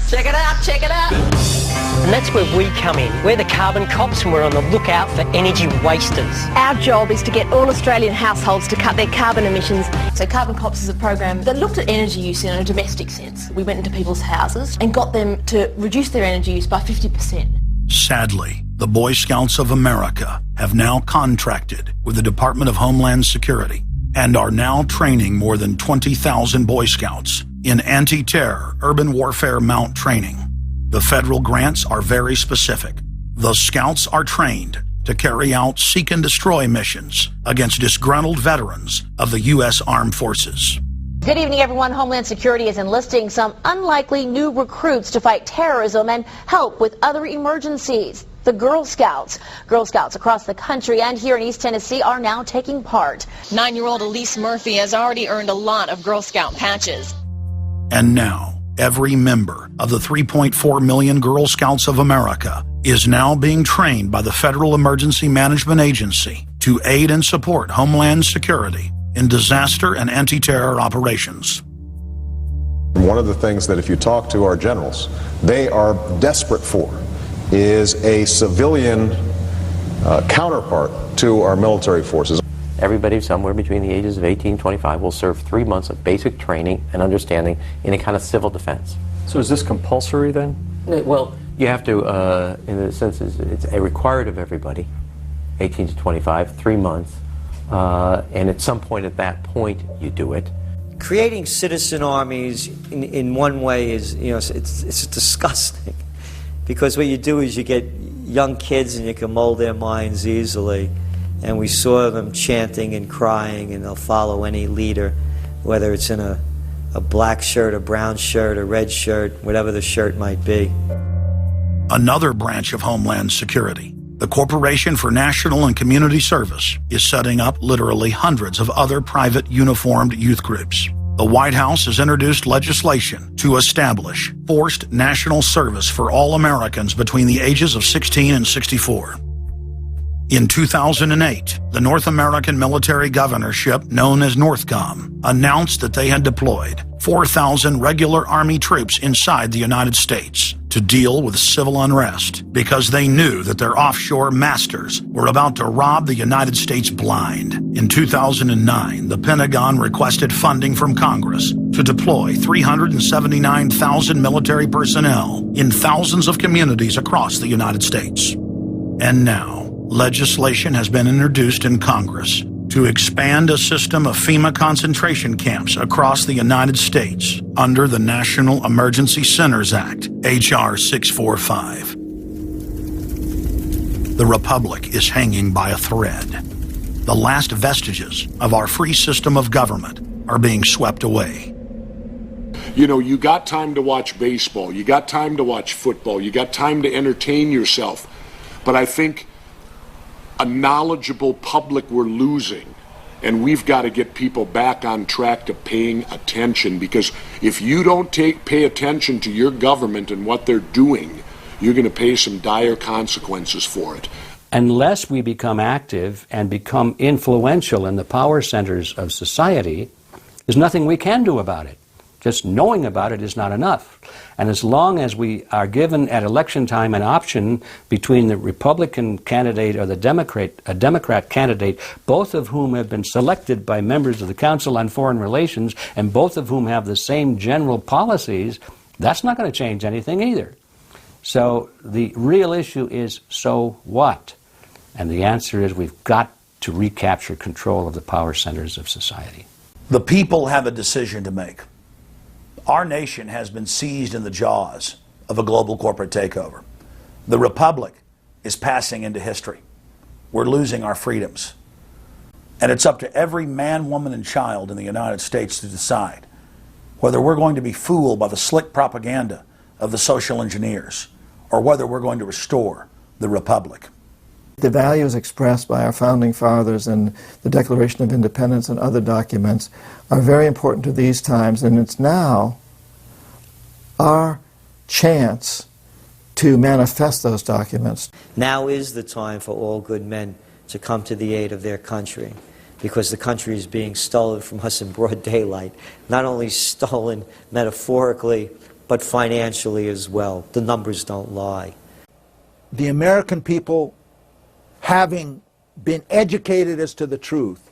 Check it out, check it out. And that's where we come in. We're the carbon cops and we're on the lookout for energy wasters. Our job is to get all Australian households to cut their carbon emissions. So Carbon Cops is a program that looked at energy use in a domestic sense. We went into people's houses and got them to reduce their energy use by 50%. Sadly, the Boy Scouts of America have now contracted with the Department of Homeland Security and are now training more than 20,000 Boy Scouts in anti-terror urban warfare mount training. The federal grants are very specific. The Scouts are trained to carry out seek and destroy missions against disgruntled veterans of the U.S. Armed Forces. Good evening, everyone. Homeland Security is enlisting some unlikely new recruits to fight terrorism and help with other emergencies. The Girl Scouts. Girl Scouts across the country and here in East Tennessee are now taking part. 9-year-old Elise Murphy has already earned a lot of Girl Scout patches. And now, every member of the 3.4 million Girl Scouts of America is now being trained by the Federal Emergency Management Agency to aid and support Homeland Security in disaster and anti-terror operations. One of the things that if you talk to our generals, they are desperate for is a civilian counterpart to our military forces. Everybody somewhere between the ages of 18 and 25 will serve 3 months of basic training and understanding in a kind of civil defense. So is this compulsory then? Well, you have to, in a sense, it's a required of everybody, 18 to 25, 3 months, and at some point at that point you do it. Creating citizen armies in one way is, it's disgusting, because what you do is you get young kids and you can mold their minds easily. And we saw them chanting and crying, and they'll follow any leader, whether it's in a black shirt, a brown shirt, a red shirt, whatever the shirt might be. Another branch of Homeland Security, the Corporation for National and Community Service, is setting up literally hundreds of other private uniformed youth groups. The White House has introduced legislation to establish forced national service for all Americans between the ages of 16 and 64. In 2008, the North American Military Governorship, known as NORTHCOM, announced that they had deployed 4,000 regular Army troops inside the United States to deal with civil unrest because they knew that their offshore masters were about to rob the United States blind. In 2009, the Pentagon requested funding from Congress to deploy 379,000 military personnel in thousands of communities across the United States. And now, legislation has been introduced in Congress to expand a system of FEMA concentration camps across the United States under the National Emergency Centers Act, H.R. 645. The Republic is hanging by a thread. The last vestiges of our free system of government are being swept away. You know, you got time to watch baseball, you got time to watch football, you got time to entertain yourself, but I think a knowledgeable public we're losing, and we've got to get people back on track to paying attention, because if you don't pay attention to your government and what they're doing, you're going to pay some dire consequences for it. Unless we become active and become influential in the power centers of society, there's nothing we can do about it. Just knowing about it is not enough. And as long as we are given at election time an option between the Republican candidate or the Democrat candidate, both of whom have been selected by members of the Council on Foreign Relations and both of whom have the same general policies, that's not going to change anything either. So the real issue is, so what? And the answer is we've got to recapture control of the power centers of society. The people have a decision to make. Our nation has been seized in the jaws of a global corporate takeover. The republic is passing into history. We're losing our freedoms. And it's up to every man, woman, and child in the United States to decide whether we're going to be fooled by the slick propaganda of the social engineers or whether we're going to restore the republic. The values expressed by our founding fathers in the Declaration of Independence and other documents are very important to these times, and it's now our chance to manifest those documents. Now is the time for all good men to come to the aid of their country, because the country is being stolen from us in broad daylight. Not only stolen metaphorically, but financially as well. The numbers don't lie. The American people, having been educated as to the truth,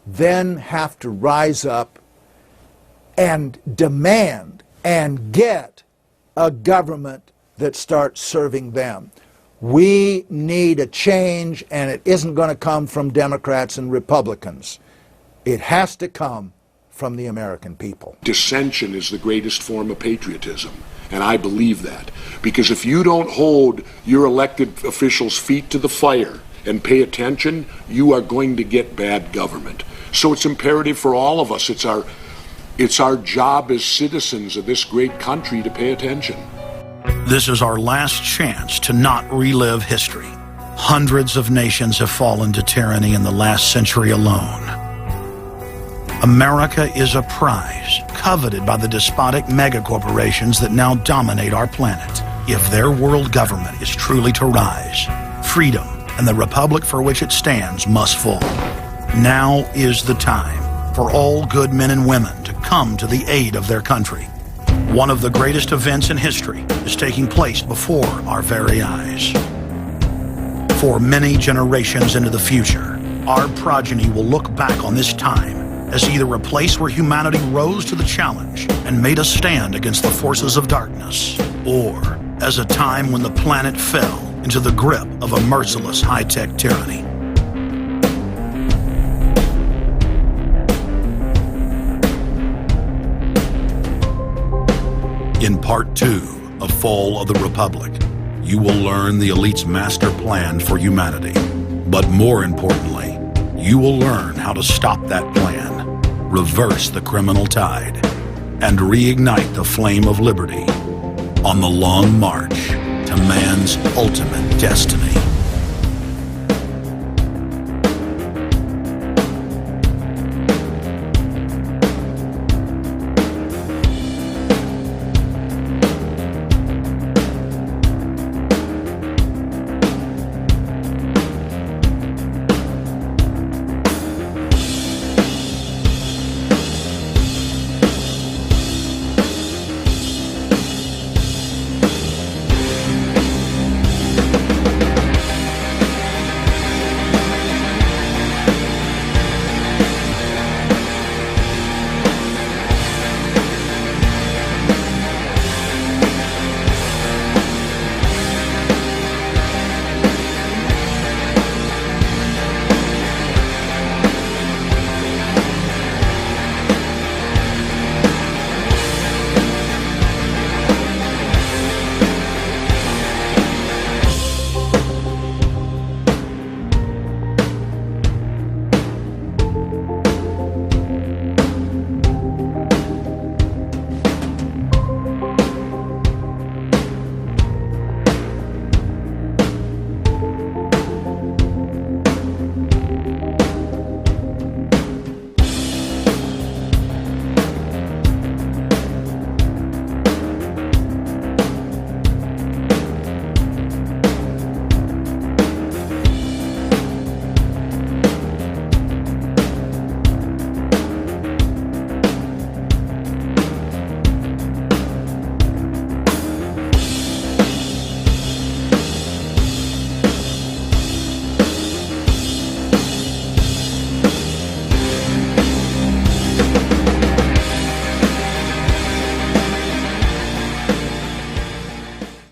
then have to rise up and demand and get a government that starts serving them. We need a change, and it isn't going to come from Democrats and Republicans. It has to come from the American people. Dissension is the greatest form of patriotism, and I believe that. Because if you don't hold your elected officials' feet to the fire and pay attention, you are going to get bad government. So it's imperative for all of us. It's our job as citizens of this great country to pay attention. This is our last chance to not relive history. Hundreds of nations have fallen to tyranny in the last century alone. America is a prize coveted by the despotic megacorporations that now dominate our planet. If their world government is truly to rise, freedom and the republic for which it stands must fall. Now is the time for all good men and women to come to the aid of their country. One of the greatest events in history is taking place before our very eyes. For many generations into the future, our progeny will look back on this time as either a place where humanity rose to the challenge and made a stand against the forces of darkness, or as a time when the planet fell into the grip of a merciless high-tech tyranny. In Part 2 of Fall of the Republic, you will learn the elite's master plan for humanity. But more importantly, you will learn how to stop that plan, reverse the criminal tide, and reignite the flame of liberty on the long march to man's ultimate destiny.